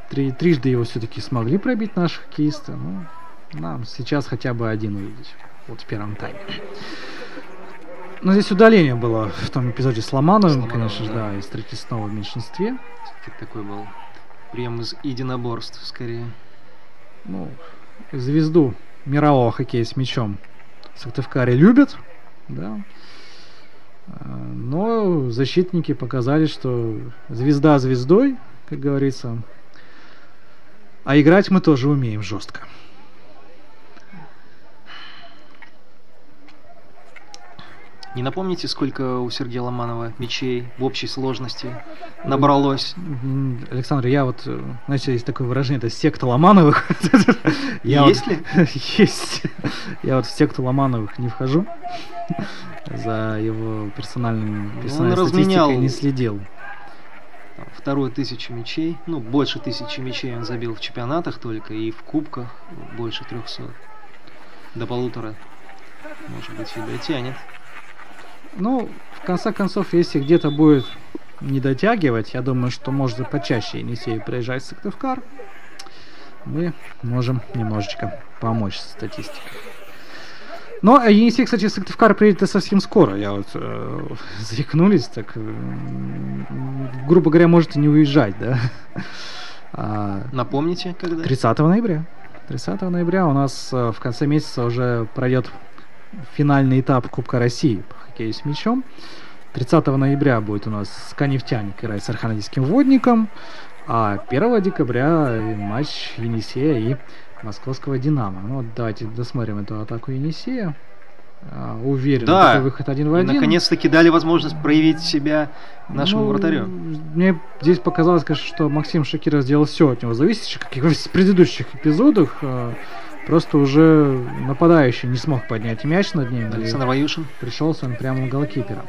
Трижды его все-таки смогли пробить наши хоккеисты. Ну, нам сейчас хотя бы один увидеть. Вот в первом тайме. Но здесь удаление было в том эпизоде с Ломановым, конечно же, да, и Строитель снова в меньшинстве. Такой был прием из единоборств, скорее. Ну, звезду мирового хоккея с мячом в Сыктывкаре любят, да. Но защитники показали, что звезда звездой, как говорится. А играть мы тоже умеем жестко. Не напомните, сколько у Сергея Ломанова мячей в общей сложности набралось? Александр, я вот, знаете, есть такое выражение, это секта Ломановых. Есть ли? Есть. Я вот в секту Ломановых не вхожу. За его персональной статистикой не следил. Вторую 1000 мячей, ну, больше 1000 мячей он забил в чемпионатах только, и в кубках больше 300. До 1500. Может быть, и дотянет. Ну, в конце концов, если где-то будет не дотягивать, я думаю, что может почаще Енисей приезжать в Сыктывкар. мы можем немножечко помочь с статистикой. Но Енисей, кстати, в Сыктывкар приедет совсем скоро. Я вот заикнулись, так, грубо говоря, можете не уезжать, да? Напомните, когда? 30 ноября. 30 ноября у нас в конце месяца уже пройдет финальный этап Кубка России по хоккею с мячом. 30 ноября будет у нас «СКА-Нефтяник» играть с Архангельским «Водником», а 1 декабря матч Енисея и Московского «Динамо». Ну, вот давайте досмотрим эту атаку Енисея. Уверен, да, это выход 1 в 1. И наконец-таки дали возможность проявить себя нашему вратарю. Мне здесь показалось, конечно, что Максим Шакиров сделал все от него зависящее, как и в предыдущих эпизодах. Просто уже нападающий не смог поднять мяч над ним. Александр Ваюшин. Пришелся он прямо у голкипера.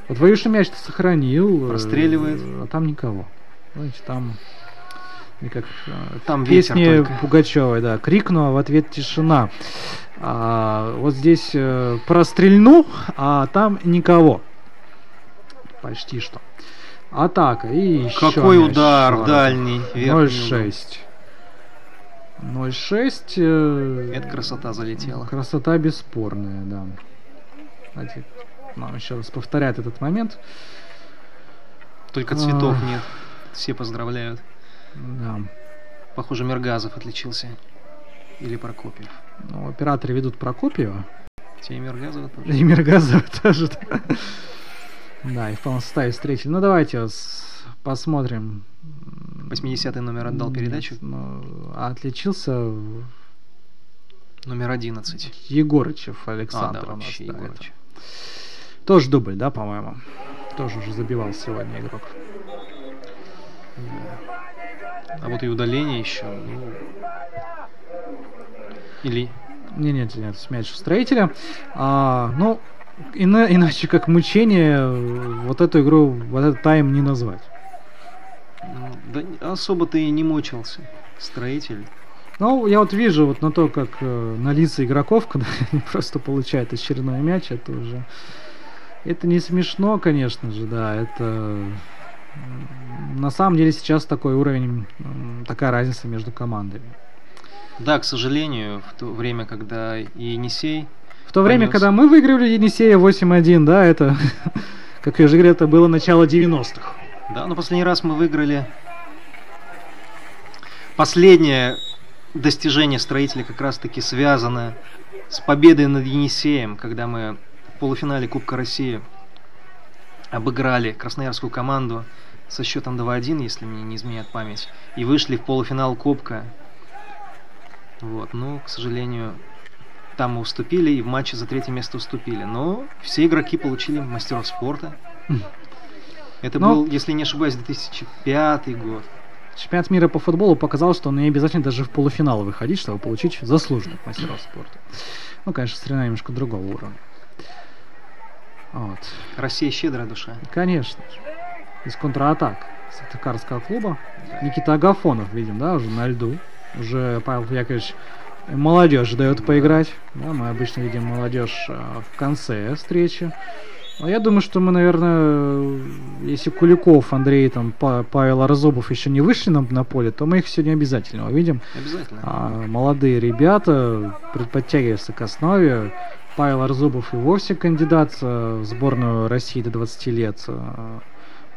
Вот Ваюшин мяч-то сохранил. Простреливает. А там никого. Знаете, там... Как там песни Пугачевой, да, крикну, а в ответ тишина. Вот здесь прострельну, а там никого. Почти что. Атака. И какой еще удар в дальний. 0-6. 0-6. Это красота залетела. Красота бесспорная, да. Знаете, нам еще раз повторяет этот момент. Только цветов нет. Все поздравляют. Да. Похоже, Миргазов отличился. Или Прокопьев. Ну, операторы ведут Прокопьева. И Миргазова тоже. И Миргазова тоже. Да, и в полном составе встретили. Ну, давайте посмотрим. 80-й номер отдал передачу. Отличился номер 11. Егорычев Александр. Да, вообще Егорыч. Тоже дубль, да, по-моему? Тоже уже забивал сегодня игрок. А вот и удаление еще. Или... Нет, мяч у Строителя. Ну, иначе как мучение вот эту игру, вот этот тайм не назвать. Да особо-то и не мучился Строитель. Ну, я вот вижу вот на то, как на лица игроков, когда они просто получают очередной мяч, это уже... Это не смешно, конечно же, да, это... На самом деле сейчас такой уровень, такая разница между командами. Да, к сожалению, в то время, когда и Енисей... В то время, когда мы выиграли Енисея 8-1, да, это, как я уже говорил, это было начало 90-х. Да, но последний раз мы выиграли... Последнее достижение Строителя как раз-таки связано с победой над Енисеем, когда мы в полуфинале Кубка России обыграли красноярскую команду со счетом 2-1, если мне не изменяет память, и вышли в полуфинал Кубка. Вот, ну, к сожалению, там мы уступили, и в матче за 3-е место уступили. Но все игроки получили мастеров спорта. Это был, если не ошибаюсь, 2005 год. Чемпионат мира по футболу показал, что не обязательно даже в полуфинал выходить, чтобы получить заслуженных мастеров спорта. Ну, конечно, соревнования немножко другого уровня. Вот. Россия щедрая душа. Конечно. Из контратак Сыктывкарского клуба. Никита Агафонов, видим, да, уже на льду. Уже Павел Яковлевич молодежь дает поиграть. Да, мы обычно видим молодежь в конце встречи. Но я думаю, что мы, наверное, если Куликов, Андрей, там, Павел Арзобов еще не вышли на поле, то мы их сегодня обязательно увидим. Обязательно. Молодые ребята подтягиваются к основе. Павел Арзубов и вовсе кандидат в сборную России до 20 лет.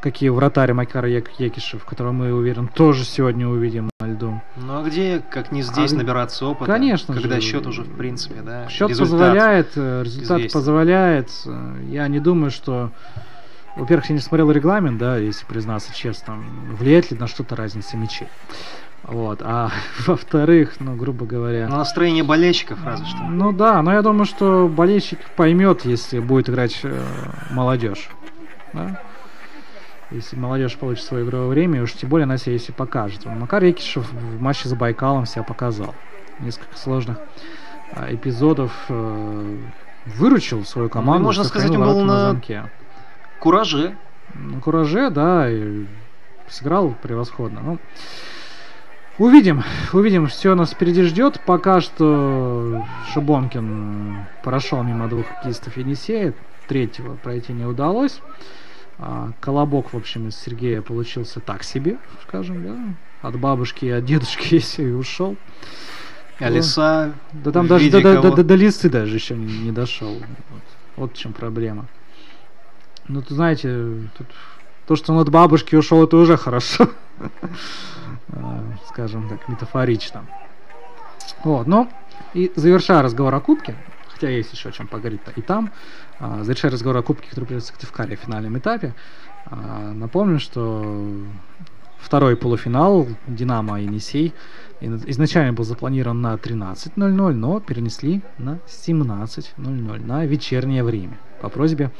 Как и вратарь Макар Якишев, которого мы, уверен, тоже сегодня увидим на льду. Ну а где, как не здесь, набираться опыта? Конечно. Когда счет уже, в принципе, да. Счет позволяет, результат позволяет. Я не думаю, что... Во-первых, я не смотрел регламент, да, если признаться честно. Влияет ли на что-то разница мячей? Вот, а во-вторых, ну, грубо говоря... На настроение болельщиков разве что. Ну да, но я думаю, что болельщик поймет, если будет играть молодежь. Да? Если молодежь получит свое игровое время, уж тем более она себя если покажет. Макар Якишев в матче с Байкалом себя показал. Несколько сложных эпизодов выручил свою команду. Ну, можно сказать, он был на кураже. На кураже, да, и сыграл превосходно. Ну, увидим, все нас впереди ждет. Пока что Шибонкин прошел мимо двух хоккеистов Енисея. Третьего пройти не удалось. Колобок, в общем, из Сергея получился так себе, скажем, да. От бабушки и от дедушки и ушел. А лиса... Да там даже до лисы даже еще не дошел. Вот в чем проблема. Ну, тут, знаете, то, что он от бабушки ушел, это уже хорошо. Скажем так, метафорично. Вот, ну, и завершая разговор о кубке, хотя есть еще о чем поговорить и там, завершая разговор о кубке, который придется в Сыктывкаре в финальном этапе, напомню, что второй полуфинал «Динамо» и «Енисей» изначально был запланирован на 13:00, но перенесли на 17:00, на вечернее время, по просьбе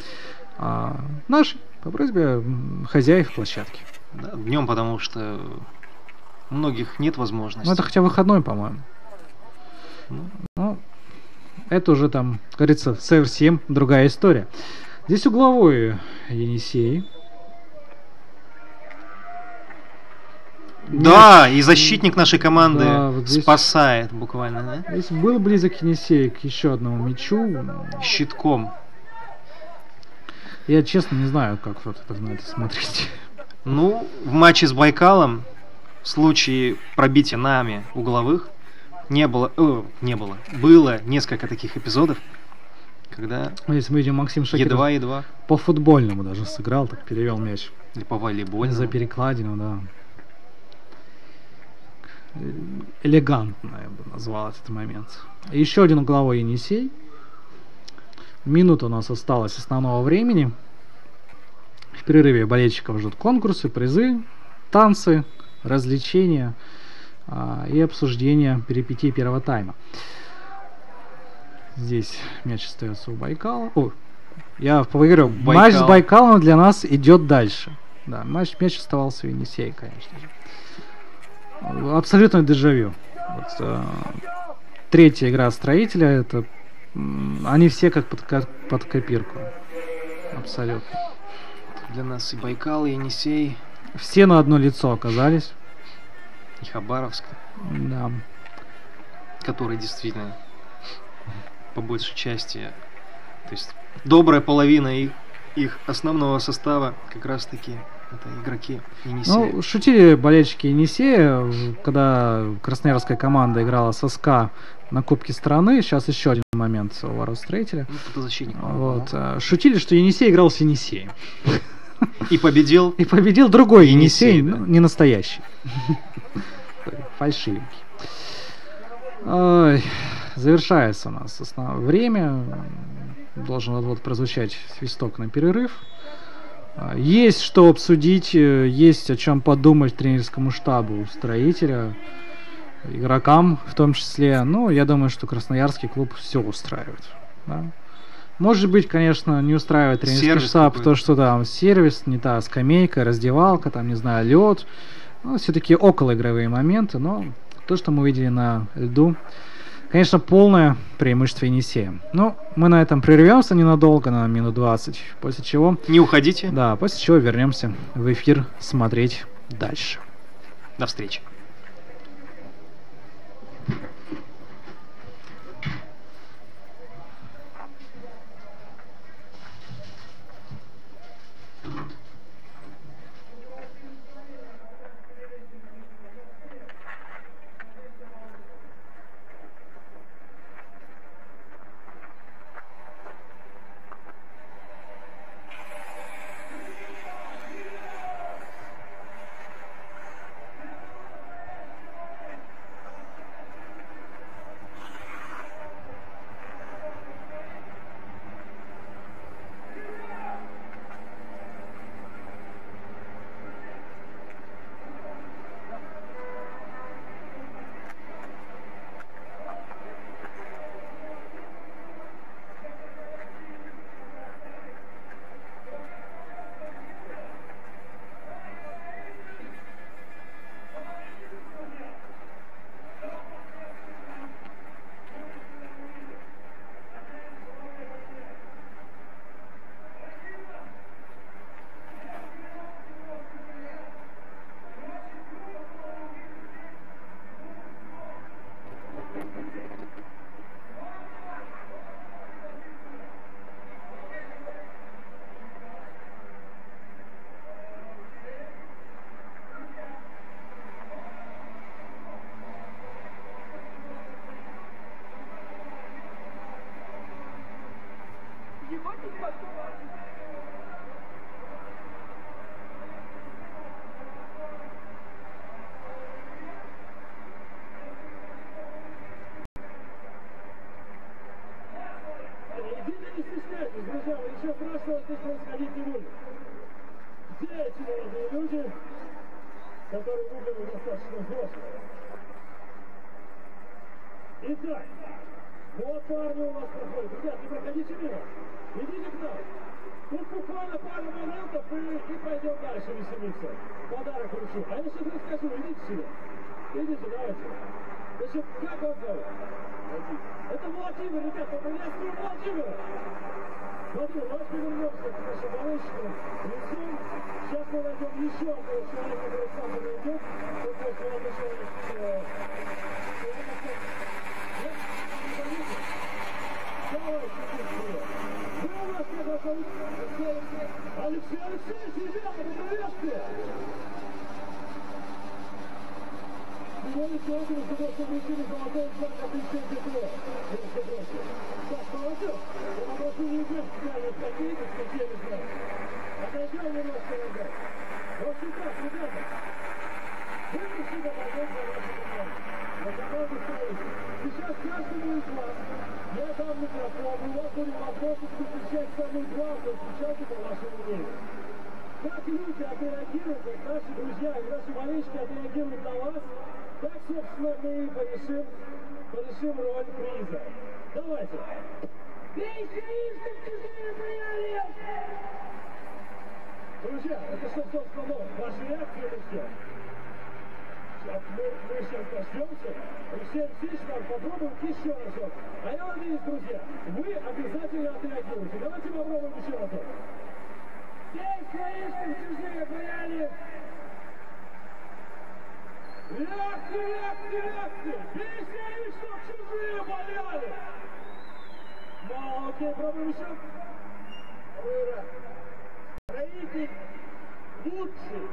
по просьбе хозяев площадки. Да, днем, потому что у многих нет возможности. Ну, это хотя выходной, по-моему. Ну, это уже там, как говорится, совсем другая история. Здесь угловой Енисей. Да, и защитник нашей команды вот здесь спасает буквально, да? Здесь был близок Енисей к еще одному мячу. Щитком. Я, честно, не знаю, как вот это на это смотреть. Ну, в матче с Байкалом, в случае пробития нами угловых, было несколько таких эпизодов, когда здесь мы видим, Максим Шакиров едва по футбольному даже сыграл, так перевел мяч. Или по волейбольному. За перекладину, да. Элегантно я бы назвал этот момент. Еще один угловой Енисей. Минута у нас осталась основного времени. В перерыве болельщиков ждут конкурсы, призы, танцы, развлечения и обсуждение перипетий первого тайма. Здесь мяч остается у Байкала. Я говорю, матч с Байкалом для нас идет дальше. Да, мяч оставался у Енисея, конечно же. Абсолютно дежавю. Вот, третья игра Строителя, это они все как под копирку. Абсолютно. Для нас и Байкал, и Енисей. Все на одно лицо оказались. И Хабаровск. Да. Который действительно по большей части, то есть добрая половина их основного состава как раз таки это игроки Енисея. Ну, шутили болельщики Енисея, когда красноярская команда играла со СКА на Кубке страны. Сейчас еще один момент у ворот Строителя. Ну, защитник. Вот. Шутили, что Енисей играл с Енисеем. И победил. И победил другой Енисей, да? не настоящий. Фальшивенький. Завершается у нас время. Должен вот прозвучать свисток на перерыв. Есть что обсудить, есть о чем подумать тренерскому штабу Строителя, игрокам в том числе. Ну, я думаю, что красноярский клуб все устраивает. Да? Может быть, конечно, не устраивает тренерский штаб то, что там сервис, не та скамейка, раздевалка, там, не знаю, лед. Ну, все-таки околоигровые моменты, но то, что мы видели на льду, конечно, полное преимущество Енисея. Ну, мы на этом прервемся ненадолго, на минут 20, после чего... Не уходите. Да, после чего вернемся в эфир смотреть дальше. До встречи. который выглядел достаточно взрослым. Итак, вот парни у нас проходят. Ребят, не проходите мимо. Идите к нам. Тут буквально пару моментов и пойдем дальше веселиться. Подарок вручу. А я сейчас расскажу. Идите сюда. Идите, давайте. Значит, как вас зовут? Это Владимир, ребята, приветствую Владимира. Смотри, давайте повернемся к нашим болельщикам лицом. Сейчас мы найдем еще одного человека, который сам подойдет. Тут будет молодой человек. Давайте, вы у нас как вас зовут? Алексей Алексеевич, ребята, приветствую! Сегодня человеку с того, что вручили золотой знак отличия ГТО. Так, молодежь, я попрошу не играть специально в хоккей, как я не знаю. Отойдем немножко назад. В общем так, ребята, вы пришли помогать за вашу команду. За команду строите. Сейчас каждому из вас я дам микрофон, у вас будет возможность посвящать самую главную встречалку по вашему мнению. Как люди отреагируют, как наши друзья и наши болельщики отреагируют на вас, так, собственно, мы и порешим роль приза. Давайте. Друзья, это что, собственно, ваши реакции на все? Мы сейчас дождемся. Алексей Алексеевич, нам попробуем еще разок. А я надеюсь, друзья, вы обязательно отреагируете. Давайте попробуем еще разок. Здесь своишь, чужие боялись. Реакции! Бейся, чтоб чужие боляли! Мало, окей, пробуем еще. Ура! Строитель лучший!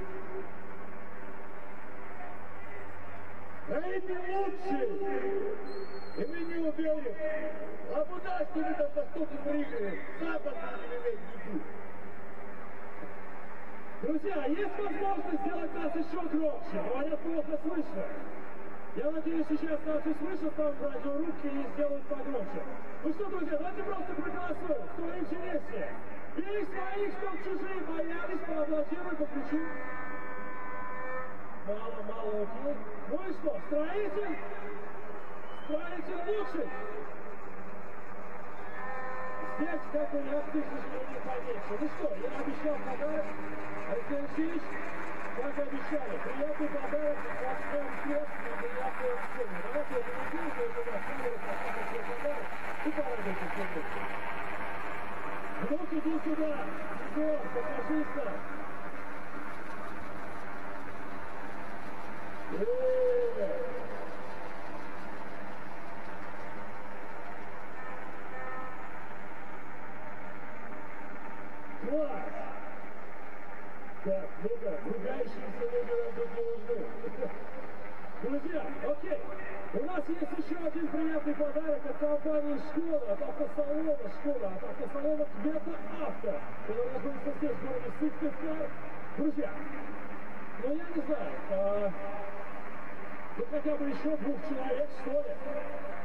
Строитель лучший! И мы не убили! А куда что мы там за что-то прыгаем? Запад не иметь в виду! Друзья, есть возможность сделать нас еще громче. Говорят, плохо слышно. Я надеюсь, сейчас нас услышат там в радиорубке и сделают погромче. Ну что, друзья, давайте просто проголосуем. Кто интереснее? Бей своих, чтоб чужие боялись, поаплодируй, покричу. Мало, окей. Ну и что, строитель? Строитель лучший. Здесь, как бы, реакции, к сожалению, поменьше. Ну что, я обещал подарок. Алексей Алексеевич, как и обещали, приятный подарок, возьмем свет и приятную сцену. Давайте это не делайте, это наш камера, посмотрим свой подарок и порадуйте все вместе. Внук, иди сюда, Егор, покажись нам. Класс! Так, ну-ка, ругающиеся люди нам тут не нужны. Друзья, окей, у нас есть еще один приятный подарок от компании «Шкода», от автосалона «Шкода», от автосалона «Квета Авто», который находится здесь, в городе Сыктывкар. Друзья, ну я не знаю, ну хотя бы еще 2 человек, что ли.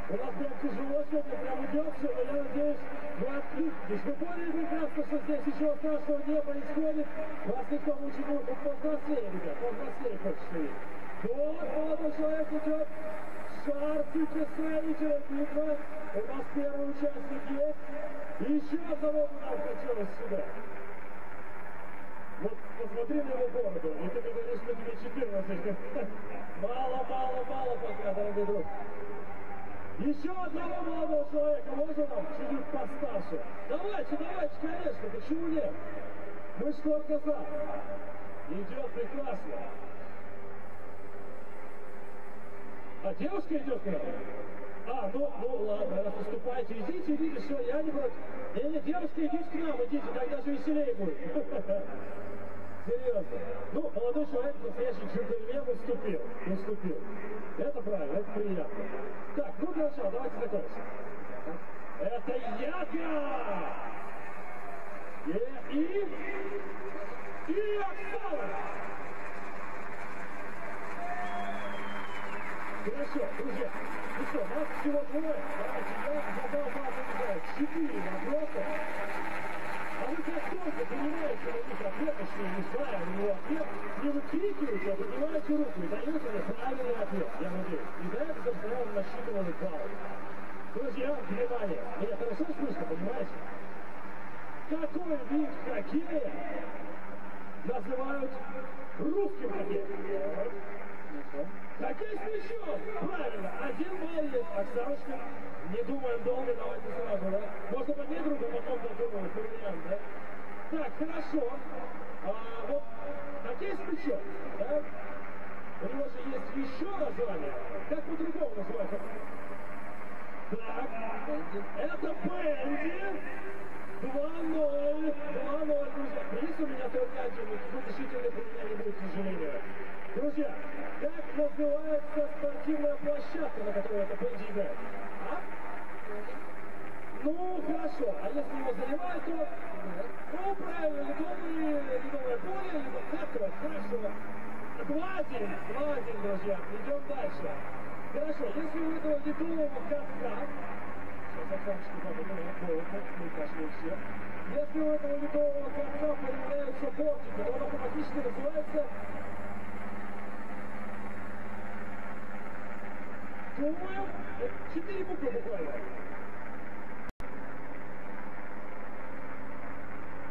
У нас прям тяжело сегодня, прям идет все, но я надеюсь, вы откликнетесь. Вы поняли прекрасно, что здесь ничего страшного не происходит. Вас никто лучше не будет повзрослее, ребят, повзрослее хочется видеть. Вот, молодой человек идет. Шарфики строителя, видно. У нас первый участник есть. И еще одного нам хотелось сюда. Вот посмотри на его бороду, и ты говоришь, что тебе 14. Мало пока, дорогой друг. Еще одного молодого человека, можно нам чуть-чуть постарше? Давайте, конечно, почему нет? Мы ж только за. Идет прекрасно. А девушка идет к нам? Ну ладно, раз уступайте, идите, все, я не против. Не, девушка, идите к нам, идите, так даже веселее будет. Серьезно. Ну, молодой человек, настоящий джентльмен, уступил. Это правильно, это приятно. Так, ну хорошо, давайте знакомимся. Это Яга! И Оксана! Хорошо, друзья, ну что, нас всего 2. Давайте, я задал вам, 4 вопроса. А вы как только понимаете на них ответочные места, на него ответ, не выкрикиваете, а поднимаете руку и даете мне правильный ответ, я надеюсь. И за это, собственно, он насчитывал балл. Друзья, внимание, меня хорошо слышно, понимаете? Какой вид хоккея называют русским хоккеем? Хоккей с мячом! Правильно, 1 балл есть. Оксаночка, не думаем долго, давайте сразу, да? Можно поднять руку, потом додумывать, вариант, да? Так, хорошо. Вот хоккей с мячом, да? У него же есть еще название. Как по-другому называется? Так, это бенди. 2-0, друзья. Приз у меня только один, разрешительный при меня не будет, к сожалению. Друзья, как называется спортивная площадка, на которой это бенди играет? А? Ну, хорошо. А если его заливают, то... Ну, правильно, ледовое поле, либо катковое. Хорошо. 2-1, друзья. Идем дальше. Хорошо, если у этого ледового катка... Если у этого ледового катка появляются бортики, то он автоматически называется... Думаю, 4 буквы буквально.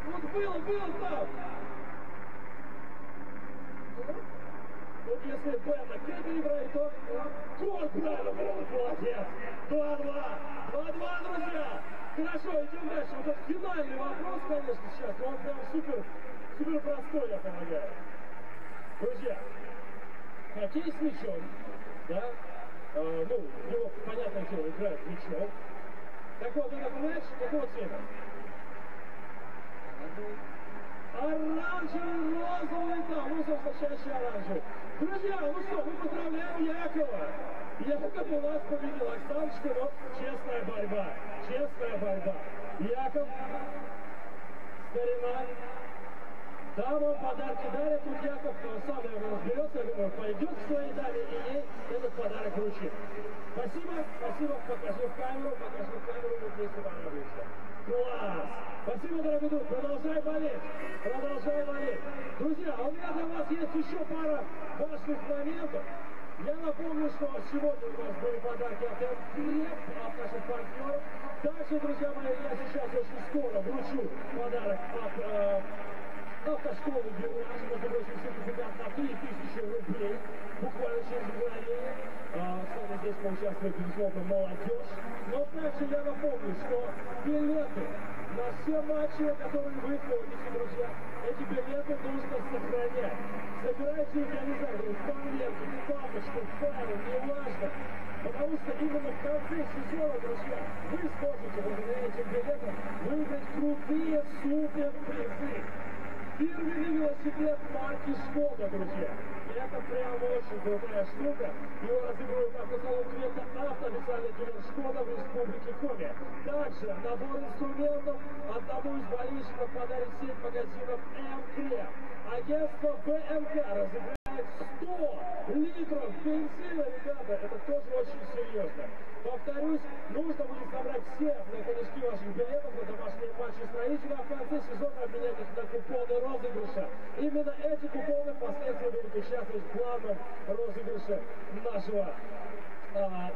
Вот было там. Вот если Б на К перебрать, то Кот правильно был, молодец. 2-2, друзья. Хорошо, идем дальше. Вот этот финальный вопрос, конечно, сейчас, но он прям супер простой, я полагаю. Друзья, хоккей с мячом, да? Ну, в него, понятное дело, играют мячом. Так вот, этот мяч какого цвета? Оранжевый, розовый, да, ну, собственно, чаще оранжевый. Друзья, ну что, мы поздравляем Якова. Яков у нас победил. Оксаночка, но честная борьба. Яков, старина. Там он подарки дарит, тут Яков сам, наверное, разберется, я думаю, пойдет к своей даме и ей этот подарок вручит. Спасибо, покажи в камеру, вот вместе порадуемся. Класс! Спасибо, дорогой друг, продолжай болеть. Друзья, у меня для вас есть еще пара важных моментов. Я напомню, что сегодня у нас были подарки от МКРЕП, от наших партнеров. Также, друзья мои, я сейчас очень скоро вручу подарок от автошколы «Гермаш», между прочим, сертификат на 3000 рублей, буквально через мгновение. Кстати, здесь поучаствует, безусловно, молодежь. Но также я напомню, что билеты на все матчи, которые вы ходите, друзья, эти билеты нужно сохранять. Собирайте их, я не знаю, в конверте, в папочку, в файле, неважно. Потому что именно в конце сезона, друзья, вы сможете благодаря этим билетам выиграть крутые супер-призы. Фирменный велосипед марки Шкода, друзья. И это прям очень крутая штука. Его разыгрывают автосалон Квета Авто, официальный дилер Шкода в Республике Коми. Также набор инструментов одному из болельщиков подарит сеть магазинов МКРЕП. Агентство БМК разыграет 100 литров бензина, ребята. Это тоже очень серьезно. Повторюсь, нужно будет собрать все корешки ваших билетов на домашние матчи строителя, а в конце сезона обменять их на купоны розыгрыша. Именно эти купоны впоследствии будут участвовать в главном розыгрыше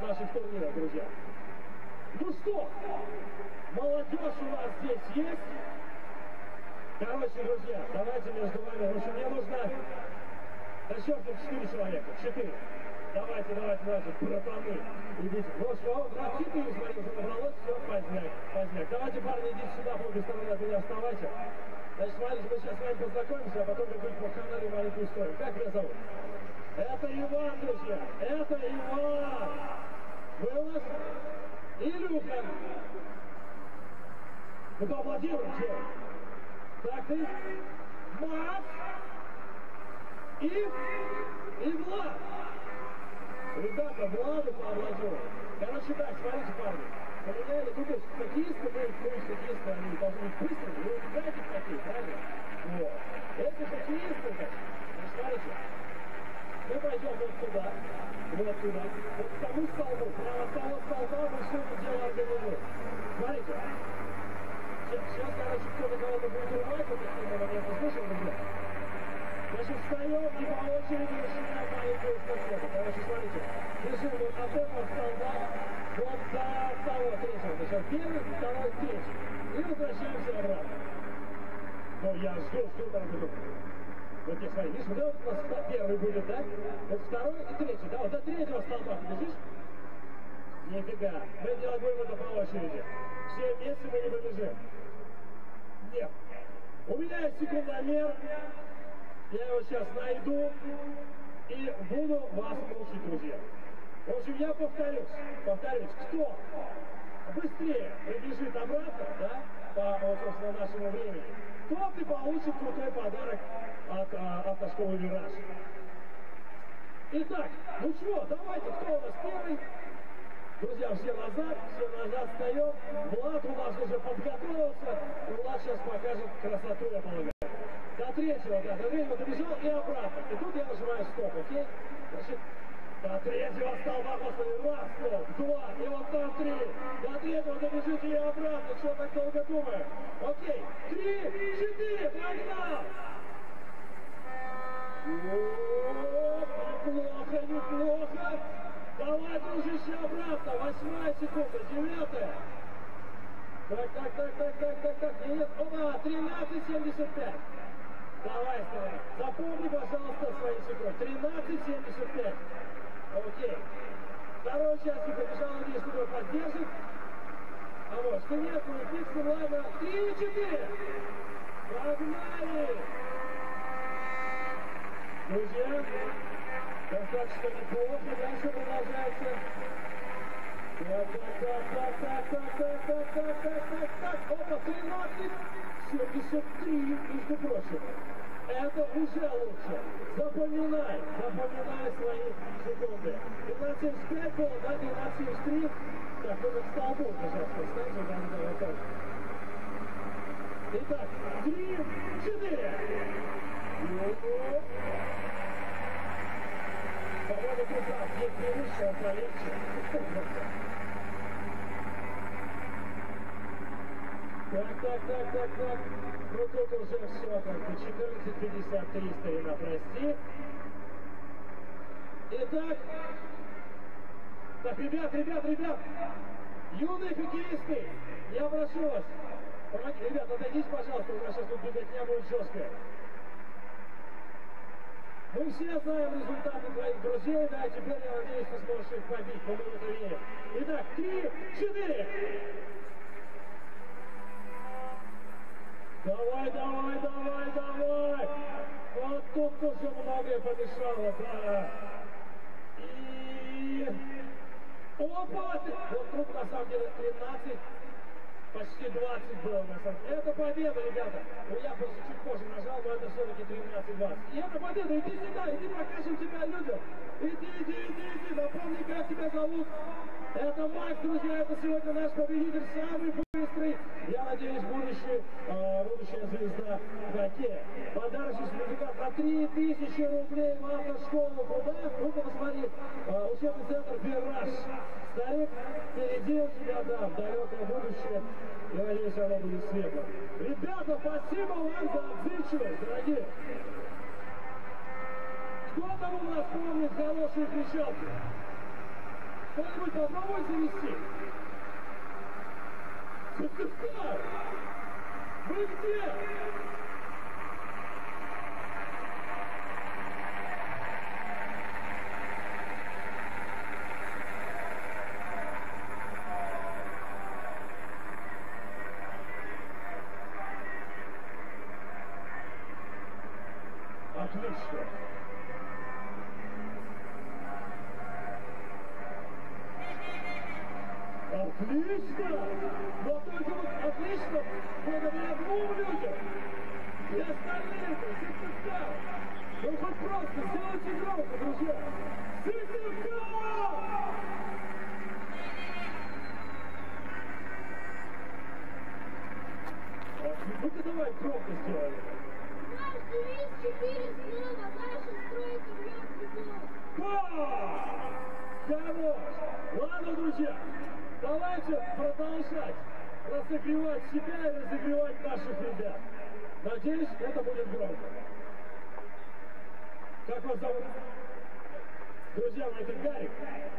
наших турниров, друзья. Ну что, молодежь у нас здесь есть. Короче, друзья, давайте между вами, в общем, мне нужно... Да черт, 4 человека, 4. Давайте, братаны, идите. Вот что, брат, 4, смотри, уже набралось, все, поздняк. Давайте, парни, идите сюда, по обе стороны от меня вставайте. Значит, смотрите, мы сейчас с вами познакомимся, а потом как-нибудь по канале маленькую историю. Как меня зовут? Это Иван, друзья, это Иван. Вы у нас Илюха. Ну, поаплодируем, че? Так, ты Макс и Влад. Ребята, Владу поаплодируем. Короче, так, смотрите, парни. Поменяли, тут хоккеисты, хоккеисты, они должны быть быстрыми, вы играете в хоккей, правильно? Вот. Эти хоккеисты, смотрите, мы пойдем вот туда, вот к тому столбу, прямо с того столба мы все это дело организуем. Смотрите, Сейчас, короче, кто-то кого-то будет урвать, вот такие моменты, слышал, друзья? Значит, встаем и по очереди начинаем маленькую эстафету. Короче, смотрите, бежим вот от этого столба вот до того, третьего. Значит, первый, второй, третий. И возвращаемся обратно. Ну, я жду, там буду. Вот здесь, смотри, видишь, вот это у нас первый будет, да? Вот второй и третий, да? Вот до третьего столба ты бежишь? Нифига. Мы делать будем это по очереди. Все вместе мы не побежим. Нет. У меня есть секундомер. Я его сейчас найду и буду вас мучить, друзья. В общем, я повторюсь, кто быстрее прибежит обратно, да, по, вот, собственно, нашему времени, тот и получит крутой подарок от автошколы «Вираж». Итак, ну что, давайте, кто у нас первый? Друзья, все назад встаем. Влад у нас уже подготовился. И Влад сейчас покажет красоту, я полагаю. До третьего добежал и обратно. И тут я нажимаю стоп, окей? Значит, до третьего столба, господи, раз, стоп, два, и вот там три. До третьего добежите и обратно. Что так долго думаю? Окей, 3, 4, погнал! Неплохо. Давай, дружище, обратно. 8 секунда, 9. Так. Нет, опа, 13:75. Давай, запомни, пожалуйста, свои секунды. 13:75. Окей. Второй участник побежал, надеюсь, что его поддержит. А вот, что нет, ну и фиксим, ладно. 3, 4. Погнали! Друзья, достаточно неплохо, дальше продолжается. Так, опа, 13:73, между прочим. Это уже лучше. Запоминай свои секунды. 13:75 было, да, 13:73. Так, ну как столбу, пожалуйста, станьте, да, вот так. Итак, 3, 4. По-моему, туда, где превыше, он полегче. Так. Ну тут уже все как бы 14:53, старина, прости. Итак. Так, ребят. Юные хоккеисты, я прошу вас. Помогите, ребят, отойдите, пожалуйста, у нас сейчас тут беготня будет жесткая. Мы все знаем результаты твоих друзей, да, и теперь, я надеюсь, ты сможешь их побить, но мы в это верим. Итак, 3, 4. Давай. Вот тут уже многое помешало, да. И... Опа! Вот тут, на самом деле, 13. Почти 20 было на самом деле. Это победа, ребята. Ну я просто чуть позже нажал, но это все-таки 13-20. И это победа. Иди сюда, иди покажем тебя людям. Иди. Напомни, как тебя зовут. Это Макс, друзья. Это сегодня наш победитель, самый быстрый. Я надеюсь, будущая звезда хоккея. Подарочный сертификат на 3000 рублей в автошколу. Куда? Ну-ка посмотри. Учебный центр «Вираж». Старик, впереди у тебя, да, в далекое будущее. Я надеюсь, оно будет светло. Ребята, спасибо вам за отзывчивость, дорогие. Кто там у нас помнит хорошие кричалки? Кто-нибудь попробует завести? Сыктывкар! Вы где? Отлично. Но только вот отлично благодаря 2 людям. И остальные-то Сыктывкар. Ну хоть просто сделайте громко, друзья. Сыктывкар! Ну-ка давай громко сделаем. Наш девиз 4 слова, наша стройка вместе Хорош! Ладно, друзья, давайте продолжать. разогревать себя и разогревать наших ребят. Надеюсь, это будет громко. Как вас зовут? Друзья мои, это Гарик.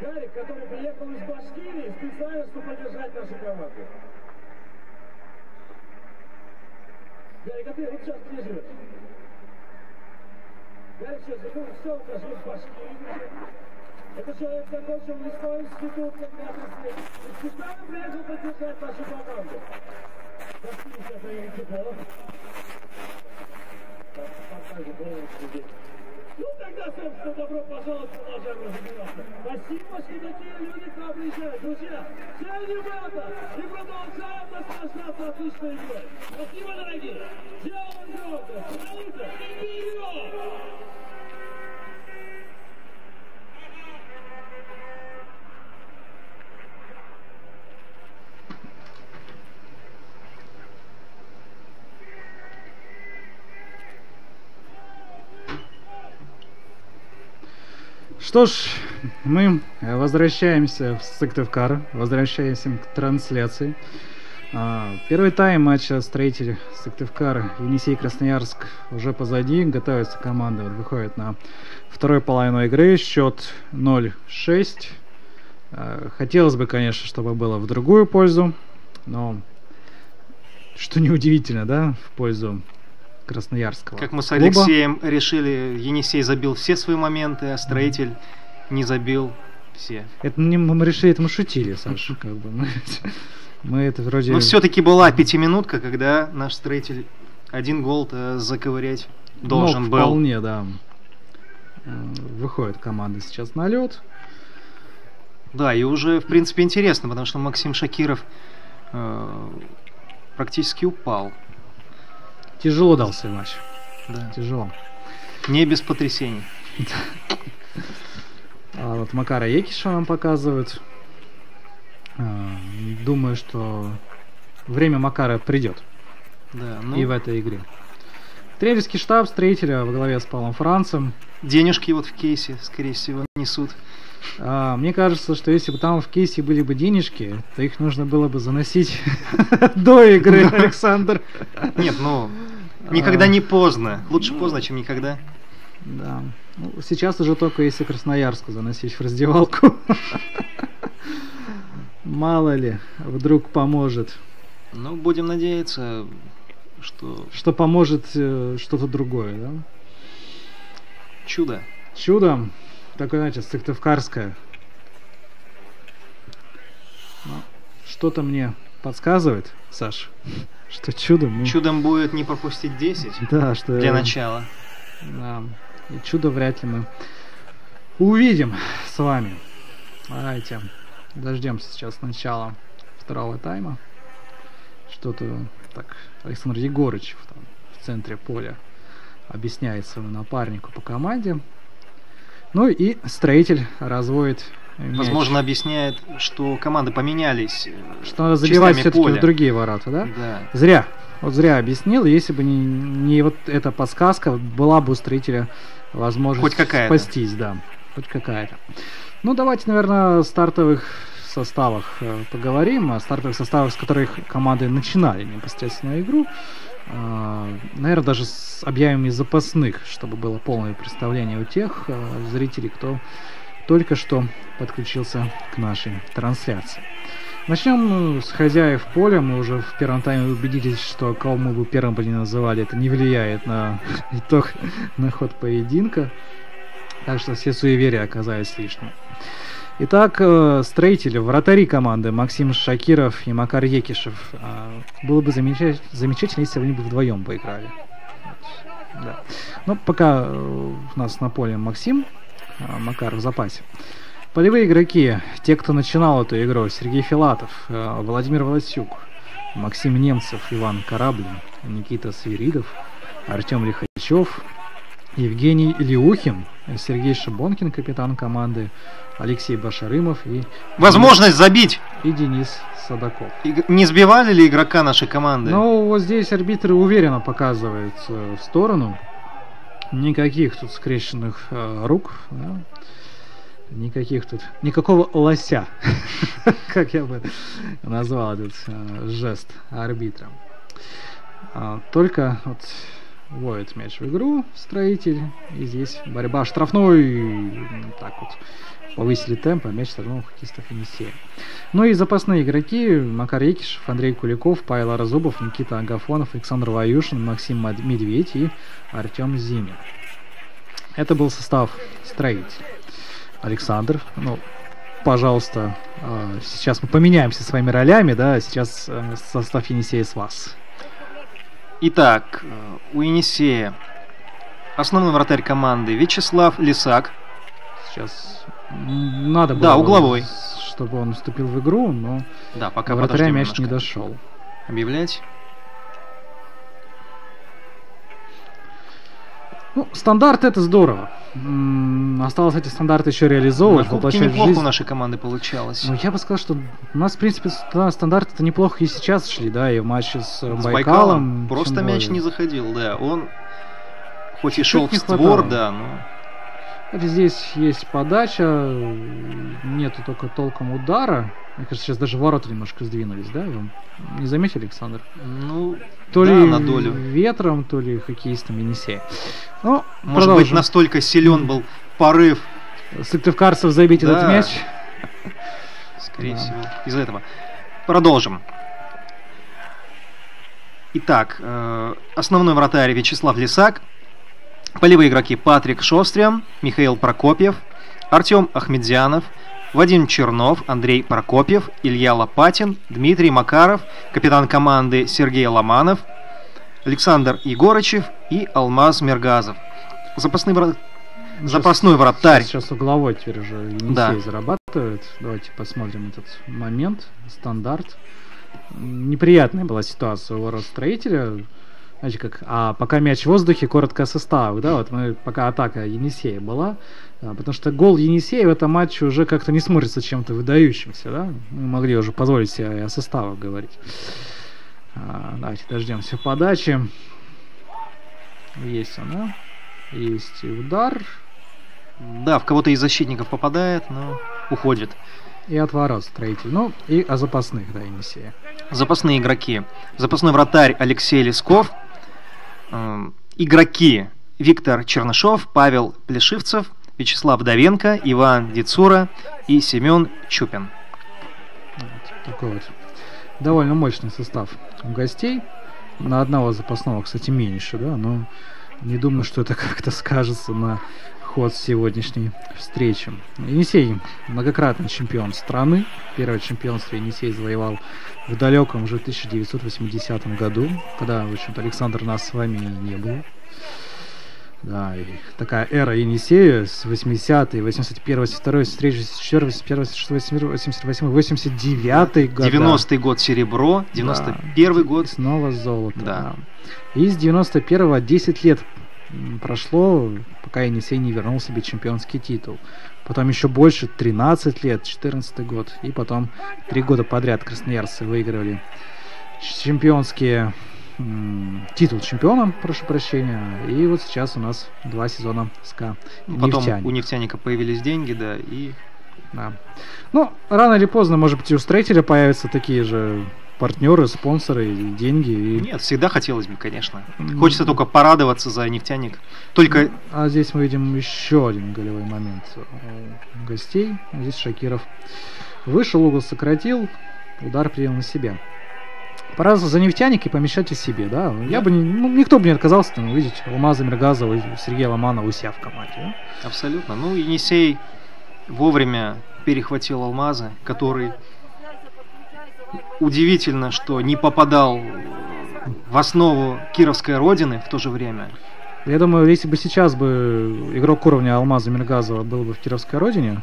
Гарик, который приехал из Башкирии специально, чтобы поддержать нашу команду. Гарик, а ты вот сейчас где живешь? Гарик сейчас живет, все, он живет в Башкирии. Это человек закончил лесной институт как раз и специально приехал поддержать нашу команду. Башкирии сейчас наверное тепло. Покажем полностью здесь. Ну тогда, собственно, добро пожаловать, продолжаем разбираться. Спасибо, что такие люди к нам приезжают. Друзья, ценим это и продолжаем наслаждаться отличной игрой. Спасибо, дорогие. Делаем громко. Смотрите, вперед! Что ж, мы возвращаемся в Сыктывкар, возвращаемся к трансляции. Первый тайм матча «Строитель Сыктывкар» Енисей Красноярск уже позади. Готовится команда, выходит на вторую половину игры. Счет 0-6. Хотелось бы, конечно, чтобы было в другую пользу, но что неудивительно, да, в пользу Красноярского Как мы с клуба. Алексеем решили, Енисей забил все свои моменты, а Строитель не забил все. Это не мы решили, это мы шутили, Саша, как бы мы это вроде. Но все-таки была пятиминутка, когда наш Строитель один гол-то заковырять должен был. Вполне, да. Выходит команда сейчас на лед. Да, и уже, в принципе, интересно, потому что Максим Шакиров практически упал. Тяжело дался матч. Да. Тяжело. Не без потрясений. А вот Макара Екиша нам показывают. Думаю, что время Макара придет. Да, И в этой игре. Тренерский штаб Строителя во главе с Павлом Францем. денежки вот в кейсе, скорее всего, несут. Мне кажется, что если бы там в кейсе были бы денежки, то их нужно было бы заносить до игры, Александр. Нет, ну, никогда не поздно. Лучше поздно, чем никогда. Да. Ну, сейчас уже только если Красноярску заносить в раздевалку. Мало ли, вдруг поможет. Ну, будем надеяться, что... Что поможет что-то другое, да? Чудо. Чудо. Такое, знаете, сыктывкарское. Но что-то мне подсказывает, Саш, что чудо мы... Чудом будет не пропустить 10 Да, что... для начала. Да. И чудо вряд ли мы увидим с вами. Давайте дождемся сейчас начала второго тайма. Что-то так Александр Егорычев там в центре поля объясняет своему напарнику по команде. Ну и Строитель разводит мяч. Возможно, объясняет, что команды поменялись. Что надо забивать частями все-таки поля. в другие ворота, да? Да. Зря. Вот зря объяснил. Если бы не вот эта подсказка, была бы у Строителя возможность Хоть какая-то. спастись, да. Хоть какая-то. Ну, давайте, наверное, о стартовых составах поговорим. О стартовых составах, с которых команды начинали непосредственно игру. Наверное, даже объявим и запасных, чтобы было полное представление у тех зрителей, кто только что подключился к нашей трансляции. Начнем с хозяев поля. Мы уже в первом тайме убедились, что кого мы бы первым бы не называли, это не влияет на итог, на ход поединка. Так что все суеверия оказались лишними. Итак, Строители, вратари команды Максим Шакиров и Макар Екишев. Было бы замечательно, если бы они бы вдвоем поиграли. Вот. Да. Но пока у нас на поле Максим, Макар в запасе. Полевые игроки, те, кто начинал эту игру: Сергей Филатов, Владимир Волосюк, Максим Немцев, Иван Кораблин, Никита Свиридов, Артем Лихачев, Евгений Илиухин, Сергей Шибонкин, капитан команды, Алексей Башарымов и Возможность забить. Денис Садаков. Не сбивали ли игрока нашей команды? Ну, вот здесь арбитры уверенно показывают в сторону. Никаких тут скрещенных рук. Да. Никаких тут, никакого лося, как я бы назвал этот жест арбитра. Только вот вводит мяч в игру строитель, и здесь борьба штрафной, так вот повысили темп, а мяч сорвал хоккеистов Енисея. Ну и запасные игроки: Макар Екишев, Андрей Куликов, Павел Разубов, Никита Агафонов, Александр Ваюшин, Максим Медведь и Артем Зимин. Это был состав строителей. Александр, ну, пожалуйста, сейчас мы поменяемся своими ролями, да, сейчас состав Енисея с вас. Итак, у Енисея основной вратарь команды Вячеслав Лисак. Сейчас надо было, да, угловой, чтобы он вступил в игру, но да, пока вратаря мяч немножко. не дошел. Объявлять. Ну, стандарт — это здорово. Осталось эти стандарты еще реализовывать, На кубке воплощать в неплохо жизнь. у нашей команды получалось. Ну, я бы сказал, что у нас, в принципе, стандарты-то неплохо и сейчас шли, да, и в матче с С Байкалом. просто тем мяч более. не заходил, да. Он хоть и Чуть-чуть шел в не створ, хватало. да, но... Кстати, здесь есть подача, нету только толком удара. Мне кажется, сейчас даже ворота немножко сдвинулись, да? Вы не заметили, Александр? Ну, То да, ли на долю. ветром, то ли хоккеистом Енисея. Ну, Может быть, продолжим. настолько силен был порыв. Сыктывкарцев забить Да. этот мяч. Скорее Да. всего, из-за этого. Продолжим. Итак, основной вратарь Вячеслав Лисак. Полевые игроки: Патрик Шострян, Михаил Прокопьев, Артем Ахмедзянов, Вадим Чернов, Андрей Прокопьев, Илья Лопатин, Дмитрий Макаров, капитан команды Сергей Ломанов, Александр Егорычев и Алмаз Мергазов. Запасной вратарь. Сейчас угловой теперь уже Енисей Да. зарабатывает. Давайте посмотрим этот момент. Стандарт. Неприятная была ситуация у ворот строителя. Знаете как, пока мяч в воздухе, коротко о составах, да, вот мы, пока атака Енисея была, потому что гол Енисея в этом матче уже как-то не смотрится чем-то выдающимся, да, мы могли уже позволить себе и о составах говорить. Давайте дождемся подачи. Есть она, есть и удар, Да, в кого-то из защитников попадает, но уходит. и от ворот строитель, ну и о запасных, да, Енисея. Запасные игроки. Запасной вратарь Алексей Лесков. Игроки: Виктор Чернышов, Павел Плешивцев, Вячеслав Давенко, Иван Дицура и Семен Чупин. Вот такой вот довольно мощный состав у гостей. На одного запасного, кстати, меньше, да, но не думаю, что это как-то скажется на ход сегодняшней встречи. Енисей многократный чемпион страны. Первое чемпионство Енисей завоевал в далеком уже 1980 году, когда, в общем-то, Александр нас с вами не было. Да, и такая эра Енисея с 80-й, 81-й, 82-й, 83-й, 84-й, 85-й, 86-й, 88-й, 89-й год. 90-й год серебро, 91-й год. И снова золото. Да. И с 91-го 10 лет прошло, пока Енисей не вернул себе чемпионский титул. Потом еще больше, 13 лет, 14-й год. И потом 3 года подряд красноярцы выигрывали чемпионские титул чемпиона, прошу прощения. И вот сейчас у нас 2 сезона СКА Потом «Нефтяник». у нефтяника появились деньги, да, и Да. Ну, рано или поздно, может быть, и у строителя появятся такие же партнеры, спонсоры, и деньги. И... нет, всегда хотелось бы, конечно. Хочется только порадоваться за нефтяник. Только А здесь мы видим еще один голевой момент у гостей. Здесь Шакиров вышел, угол сократил, удар принял на себя. Пора за нефтяник и помешать и себе, да? Я бы никто бы не отказался там увидеть Алмаза Мергазова и Сергея Ломанова у себя в команде. Да? абсолютно. Ну, Енисей вовремя перехватил Алмаза, который удивительно, что не попадал в основу кировской родины в то же время. Я думаю, если бы сейчас бы игрок уровня Алмаза Мергазова был бы в Кировской родине,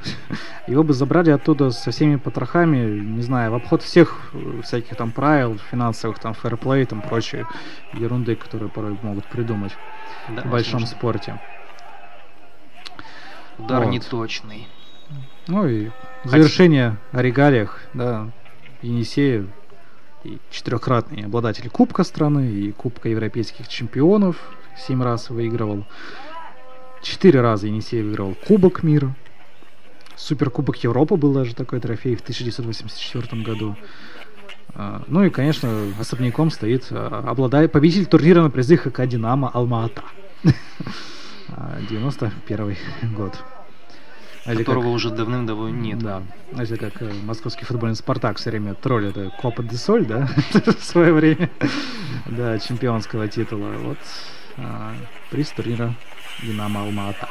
его бы забрали оттуда со всеми потрохами, не знаю, в обход всех всяких там правил, финансовых, там, фэрплей, там, прочей ерунды, которые порой могут придумать Да, в большом возможно. спорте. Удар Вот. неточный. Ну и завершение о регалиях, да, Енисея, и 4-кратный обладатель Кубка страны и Кубка европейских чемпионов, 7 раз выигрывал. 4 раза Енисей выиграл Кубок мира. Суперкубок Европы был даже такой трофей в 1984 году. Ну и, конечно, особняком стоит победитель турнира на призы ХК «Динамо» Алма-Ата. 91 год. Которого уже давным-давно нет. Да. Знаете, как московский футбольный «Спартак» все время троллит Копа де Соль, да, в свое время, да, чемпионского титула. Вот приз турнира «Динамо» Алма-Ата.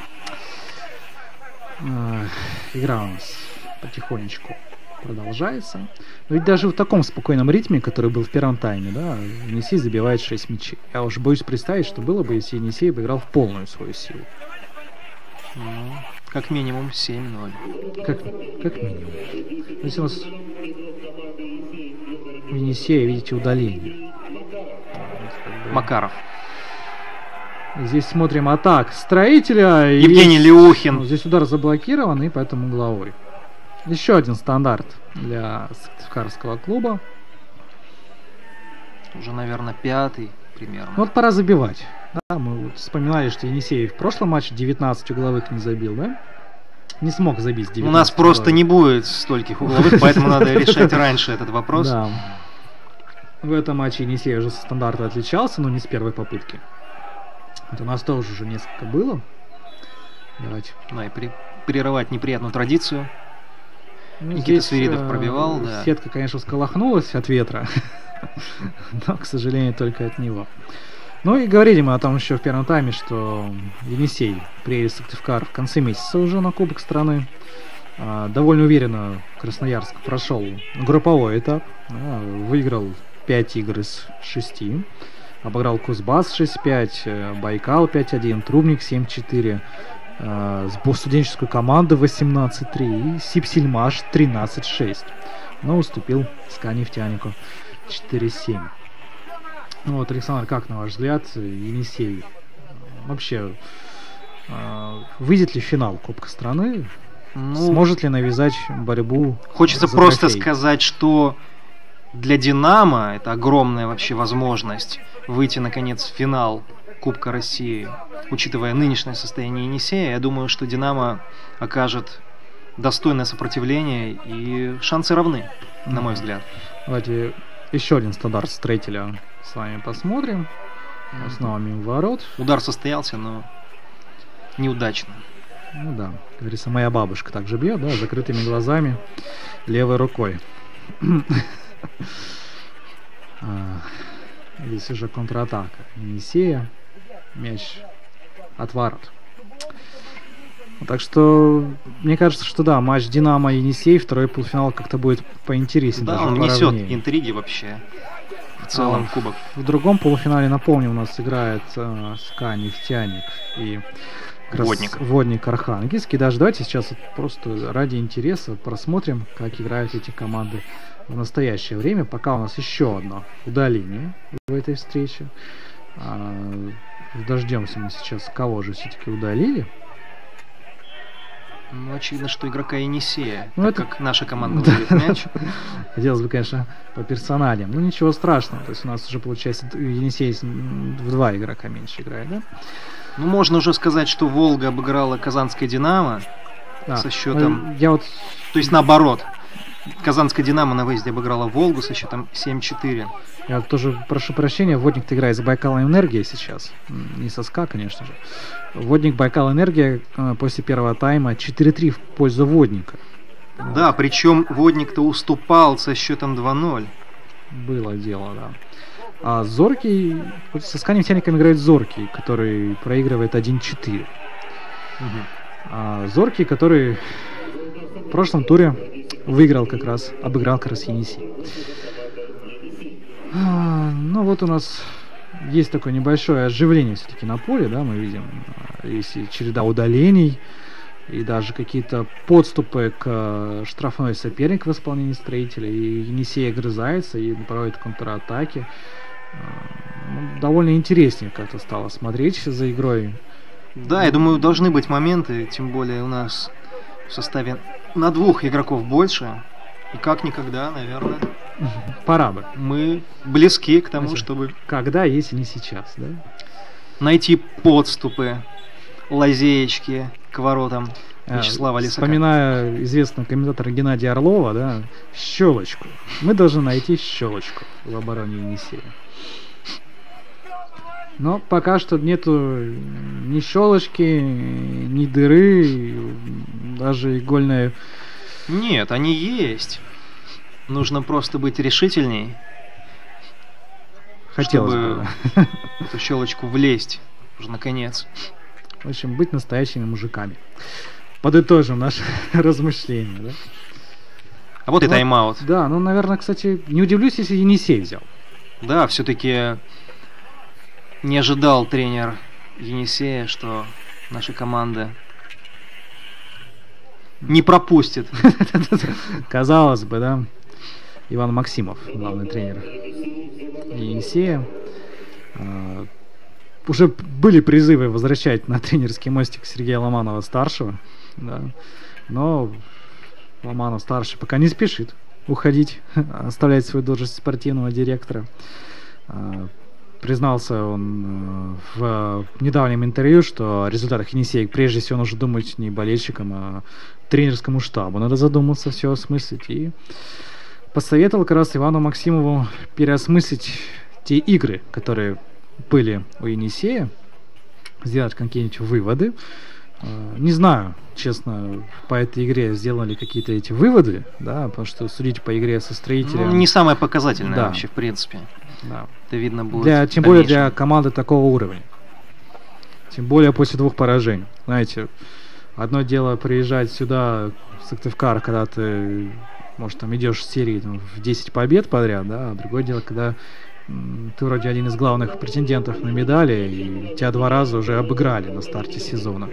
Игра у нас потихонечку продолжается. Но ведь даже в таком спокойном ритме, который был в первом тайме, да, Енисей забивает 6 мячей. Я уже боюсь представить, что было бы, если Енисей бы играл в полную свою силу. Ну, как минимум 7-0. Как минимум. Здесь у нас у Енисея, видите, удаление. Макаров. Здесь смотрим атак Строителя. Евгений Леухин. Ну, здесь удар заблокирован, и поэтому угловой. Еще один стандарт для Сыктывкарского клуба. Уже, наверное, 5-й примерно. Вот пора забивать. Да, мы вот вспоминали, что Енисей в прошлом матче 19 угловых не забил, да? Не смог забить 19 У нас просто не будет стольких угловых, поэтому надо решать раньше этот вопрос. Да. В этом матче Енисей уже со стандарта отличался, но не с первой попытки. Вот у нас тоже уже несколько было. Давайте. Да, и прерывать неприятную традицию. Ну, Никита Свиридов пробивал, да. Сетка, конечно, всколохнулась от ветра, но, к сожалению, только от него. Ну и говорили мы о том еще в первом тайме, что Енисей приедет в Сыктывкар в конце месяца уже на Кубок страны. Довольно уверенно Красноярск прошел групповой этап, выиграл 5 игр из 6, обыграл Кузбасс 6-5, Байкал 5-1, Трубник 7-4, студенческую команду 18-3 и Сипсельмаш 13-6. Но уступил СКА Нефтянику 4-7. Ну вот, Александр, как на ваш взгляд, Енисей вообще выйдет ли в финал Кубка страны? Ну, сможет ли навязать борьбу? Хочется за просто трофей? сказать, что для «Динамо» это огромная вообще возможность выйти, наконец, в финал Кубка России. Учитывая нынешнее состояние Енисея, я думаю, что «Динамо» окажет достойное сопротивление, и шансы равны, на мой взгляд. Давайте еще один стандарт Строителя с вами посмотрим. Снова мимо ворот. Удар состоялся, но неудачно. Ну да, как говорится, моя бабушка также бьет, да, закрытыми глазами, левой рукой. Здесь уже контратака Енисея. Мяч от ворот. Так что, мне кажется, что да, матч Динамо и Енисей, второй полуфинал как-то будет поинтереснее. Да, даже он несет поровнее. Интриги вообще. В целом кубок. В другом полуфинале, напомню, у нас играет СКА Нефтяник и Водник Архангельский. Даже давайте сейчас вот просто ради интереса просмотрим, как играют эти команды в настоящее время. Пока у нас еще одно удаление в этой встрече. Дождемся мы сейчас, кого же все-таки удалили. Ну, очевидно, что игрока Енисея, ну, так это... как наша команда ловит мяч. Хотелось бы, конечно, по персоналиям. Ну, ничего страшного. То есть у нас уже, получается, Енисей в 2 игрока меньше играет, да? Ну, можно уже сказать, что Волга обыграла Казанское «Динамо» со счетом... То есть, наоборот. Казанское «Динамо» на выезде обыграла Волгу со счетом 7-4. Я тоже прошу прощения, Водник-то играет за Байкал Энергия сейчас. Не со СКА, конечно же. Водник Байкал Энергия после первого тайма 4-3 в пользу Водника. Да, причем Водник-то уступал со счетом 2-0. Было дело, да. А Зоркий, со СКА Нефтяником играет Зоркий, который проигрывает 1-4. А Зоркий, который в прошлом туре выиграл обыграл как раз Енисей. Ну вот у нас есть такое небольшое оживление все-таки на поле, да, мы видим, есть и череда удалений, и даже какие-то подступы к штрафной соперник в исполнении Строителя, и Енисей огрызается и проводит контратаки. Довольно интереснее как-то стало смотреть за игрой. Да, я думаю, должны быть моменты, тем более у нас в составе на 2 игроков больше, и как никогда, наверное... Пора бы. Мы близки к тому, чтобы... Когда, если не сейчас, да? Найти подступы, лазеечки к воротам. Вячеслава Лисака. Вспоминая известного комментатора Геннадия Орлова, да, щелочку. Мы должны найти щелочку в обороне Енисея. Но пока что нету ни щелочки, ни дыры, даже игольная. Нет, они есть. Нужно просто быть решительней, Хотелось чтобы бы. в эту щелочку влезть уже наконец. В общем, быть настоящими мужиками. Подытожим наше размышление, да? А вот и Ну, тайм-аут. Да, ну, наверное, кстати, не удивлюсь, если Енисей взял. Да, все-таки не ожидал тренер Енисея, что наша команда не пропустит. Казалось бы, да. Иван Максимов, главный тренер Енисея. Уже были призывы возвращать на тренерский мостик Сергея Ломанова-старшего, да. Но Ломанов-старший пока не спешит уходить, оставлять свою должность спортивного директора. Признался он в недавнем интервью, что о результатах Енисея прежде всего нужно думать не болельщикам, а тренерскому штабу. Надо задуматься, все осмыслить. И посоветовал как раз Ивану Максимову переосмыслить те игры, которые были у Енисея, сделать какие-нибудь выводы. Не знаю, честно, по этой игре сделали какие-то эти выводы, да, потому что судить по игре со Строителем... Ну, не самое показательное Да. вообще, в принципе. Да. Это видно будет Тем в более дальнейшем. для команды такого уровня. Тем более после 2 поражений. Знаете, одно дело приезжать сюда, в Сыктывкар, когда ты, может, там идешь в серии там, в 10 побед подряд, да, а другое дело, когда ты вроде один из главных претендентов на медали, и тебя 2 раза уже обыграли на старте сезона.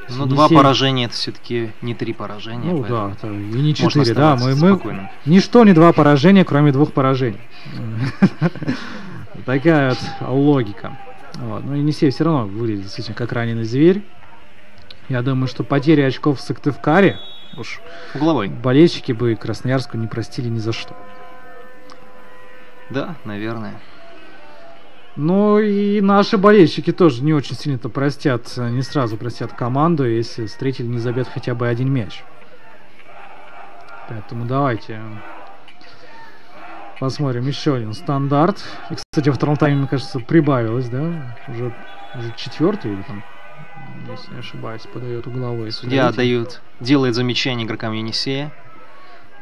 Ну, Енисей- 2 поражения это все-таки не 3 поражения. Ну поэтому да, это и не можно 4, да. оставаться Мы спокойным. ничто не 2 поражения, кроме 2 поражений. Такая вот логика. Вот. Но Енисей все равно выглядит действительно как раненый зверь. Я думаю, что потери очков в Сыктывкаре уж Угловой. болельщики бы Красноярску не простили ни за что. Да, наверное. Ну и наши болельщики тоже не очень сильно-то простят, не сразу простят команду, если Строитель не забьет хотя бы 1 мяч. Поэтому давайте посмотрим еще один стандарт. И, кстати, во втором тайме, мне кажется, прибавилось, да? Уже 4-й или там, если не ошибаюсь, подает угловой. Судья Строитель. делает замечание игрокам Енисея.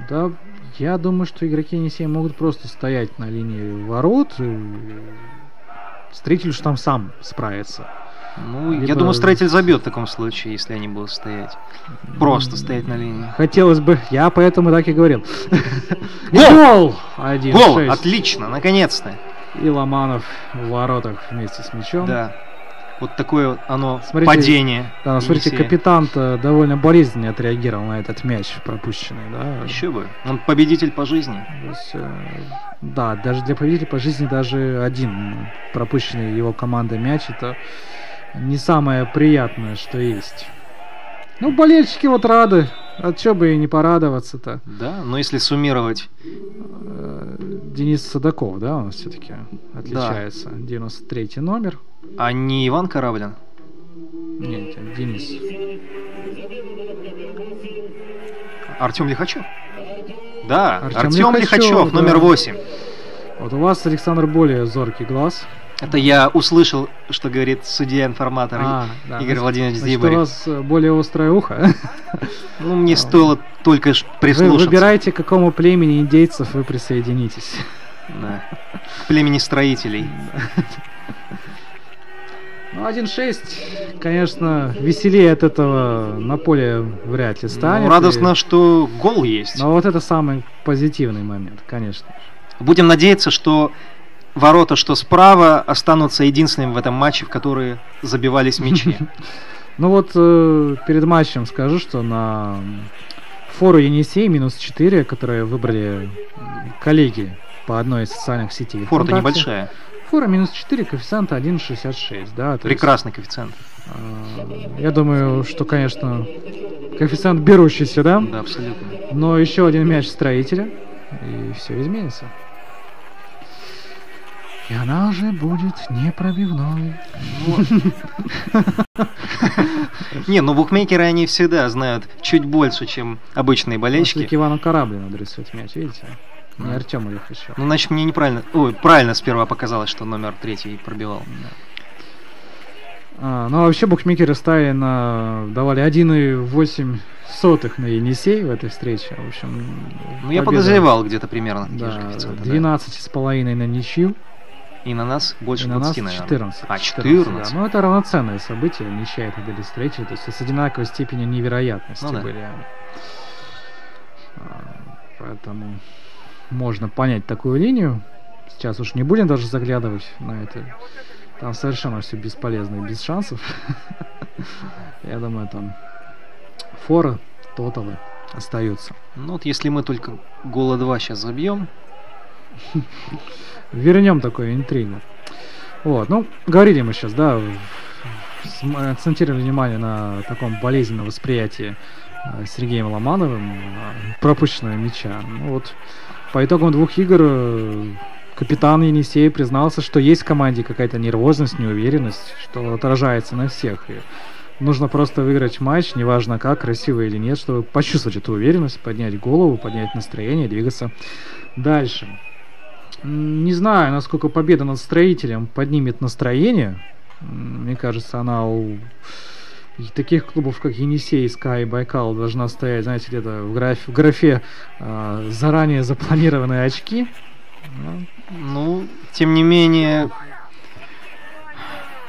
Да, я думаю, что игроки Енисея могут просто стоять на линии ворот. И Строитель уж там сам справится. Ну, я Либо- думаю, Строитель забьет в таком случае, если они будут стоять. Просто стоять на линии. Хотелось бы, я поэтому так и говорил. Гол! Гол! 1-6. Гол! Отлично, наконец-то! И Ломанов в воротах вместе с мячом. Да. Вот такое вот оно Смотрите, падение. Да, смотрите, Енисея. капитан-то довольно болезненно отреагировал на этот мяч пропущенный, да. Еще бы. Он победитель по жизни. То есть, да, даже для победителя по жизни даже один пропущенный его командой мяч это не самое приятное, что есть. Ну, болельщики вот рады. А чё бы и не порадоваться-то. Да, но если суммировать, Денис Садаков, да, у нас все-таки отличается. 93-й номер. а не Иван Кораблин. Нет, Денис. Артем Лихачев. Да, Артём Артем Лихачев, Лихачев, да. номер 8. Вот у вас, Александр, более зоркий глаз. Это я услышал, что говорит судья-информатор Да, Игорь Владимирович значит, у Зибарев. вас более острое ухо. Ну, мне стоило только Вы прислушаться. выбирайте, к какому племени индейцев вы присоединитесь. Да. К племени строителей. Ну, 1-6, конечно, веселее от этого на поле вряд ли станет. Ну, радостно, что гол есть. Но вот это самый позитивный момент, конечно. Будем надеяться, что ворота, что справа, останутся единственными в этом матче, в которые забивались мячи. Ну вот перед матчем скажу, что на фору Енисей -4, которые выбрали коллеги по одной из социальных сетей. Фора-то ВКонтакте. небольшая. Фора -4, коэффициент 1,66. Да, то есть, Прекрасный коэффициент. я думаю, что, конечно, коэффициент берущийся, да? Да, абсолютно. Но еще один мяч Строителя, и все изменится. И она уже будет непробивной. Не, ну букмекеры, они всегда знают чуть больше, чем обычные болельщики. К Ивану Кораблю надо рисовать мяч, видите? Не Артему Лихачеву. Ну, значит, мне неправильно... Ой, правильно сперва показалось, что номер 3 пробивал. Ну, а вообще букмекеры ставили давали 1,8 на Енисей в этой встрече. В общем, Ну, я победа, подозревал где-то примерно такие же да, коэффициенты. 12,5 на ничью. И на нас больше И на нас 20, наверное. 14. А, 14? Да. Ну, это равноценное событие, ничья это были встречи, то есть с одинаковой степенью невероятности Ну да. были. Поэтому можно понять такую линию. Сейчас уж не будем даже заглядывать на это. Там совершенно все бесполезно и без шансов. Я думаю, там форы, тоталы остаются. Ну, вот если мы только гола 2 сейчас забьем... Вернем такую интригу. Вот, ну, говорили мы сейчас, да, акцентировали внимание на таком болезненном восприятии Сергеем Ломановым пропущенного мяча. Ну, вот, по итогам 2 игр капитан Енисея признался, что есть в команде какая-то нервозность, неуверенность, что отражается на всех. И нужно просто выиграть матч, неважно как, красиво или нет, чтобы почувствовать эту уверенность, поднять голову, поднять настроение, двигаться дальше. Не знаю, насколько победа над Строителем поднимет настроение. Мне кажется, она у таких клубов, как Енисей, СКА и Байкал, должна стоять, знаете, где-то в графе заранее запланированные очки. Ну, тем не менее,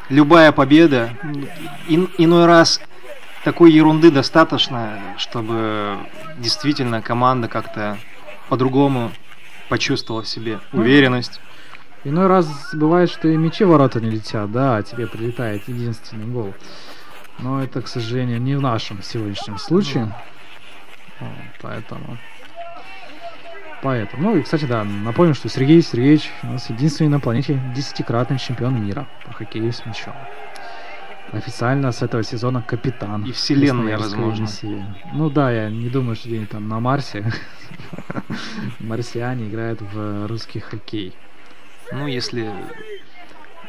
любая победа, иной раз такой ерунды достаточно, чтобы действительно команда как-то по-другому почувствовала в себе уверенность. Иной раз бывает, что и мячи в ворота не летят, да, а тебе прилетает единственный гол. Но это, к сожалению, не в нашем сегодняшнем случае. Поэтому. Ну и, кстати, да, напомню, что Сергей Сергеевич у нас единственный на планете 10-кратный чемпион мира по хоккею с мячом. Официально с этого сезона капитан. И вселенная, Красноярской возможно. Енисея. Ну да, я не думаю, что где-нибудь там на Марсе марсиане играют в русский хоккей. Ну, если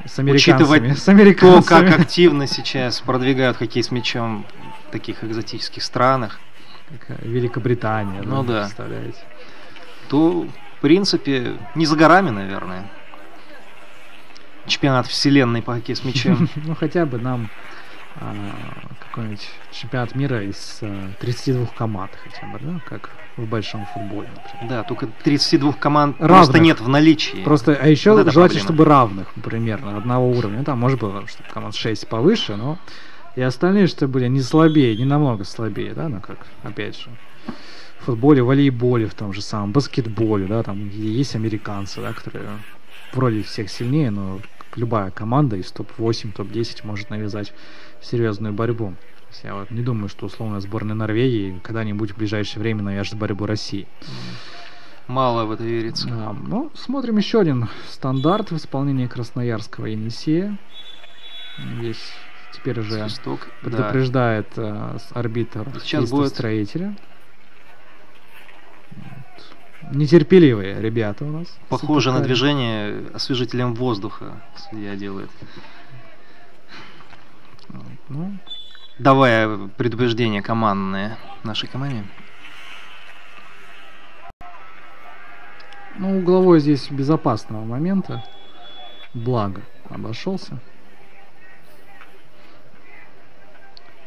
С американцами. учитывать то, как активно сейчас продвигают хоккей с мячом в таких экзотических странах, Как Великобритания, Ну да. представляете. то, в принципе, не за горами, наверное. Чемпионат вселенной по хоккею с мячом. Ну хотя бы нам какой-нибудь чемпионат мира из 32 команд хотя бы, да, как в большом футболе, например. Да, только 32 команд Равных. просто нет в наличии. Просто, а еще Вот это желательно, проблема. чтобы равных примерно, одного уровня. Ну, там может быть, чтобы команд 6 повыше, но и остальные, чтобы были не слабее, не намного слабее, да, ну как, опять же, в футболе, волейболе, в том же самом, баскетболе, да, там есть американцы, да, которые вроде всех сильнее, но любая команда из топ-8, топ-10 может навязать серьезную борьбу. То есть я вот не думаю, что условно сборная Норвегии когда-нибудь в ближайшее время навяжет борьбу России. Мало в это верится. Да, ну, смотрим еще один стандарт в исполнении красноярского Енисея. Здесь теперь уже Свисток, да. предупреждает арбитр Сейчас будет Строителя. Нетерпеливые ребята у нас. Похоже на Сыпухари. движение освежителем воздуха судья делает. Ну, Давая предупреждение командное нашей команде. ну, угловой здесь безопасного момента. Благо обошелся.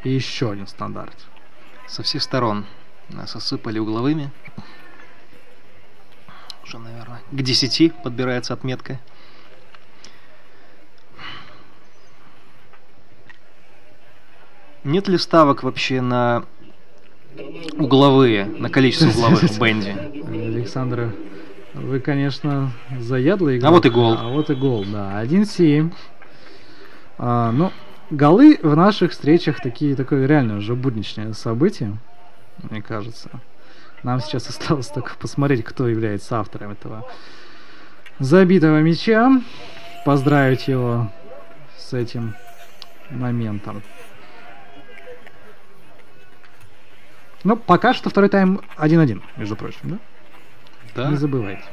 И еще один стандарт. Со всех сторон нас осыпали угловыми. Уже, наверное, к 10 подбирается отметка. Нет ли ставок вообще на угловые, на количество угловых в бенде? Александр, вы, конечно, заядлый игрок. А вот и гол. А вот и гол, да. 1-7. Ну, голы в наших встречах такое реально уже будничное событие, мне кажется. Нам сейчас осталось только посмотреть, кто является автором этого забитого мяча. Поздравить его с этим моментом. Ну, пока что второй тайм 1-1, между прочим, да? Да. Не забывайте.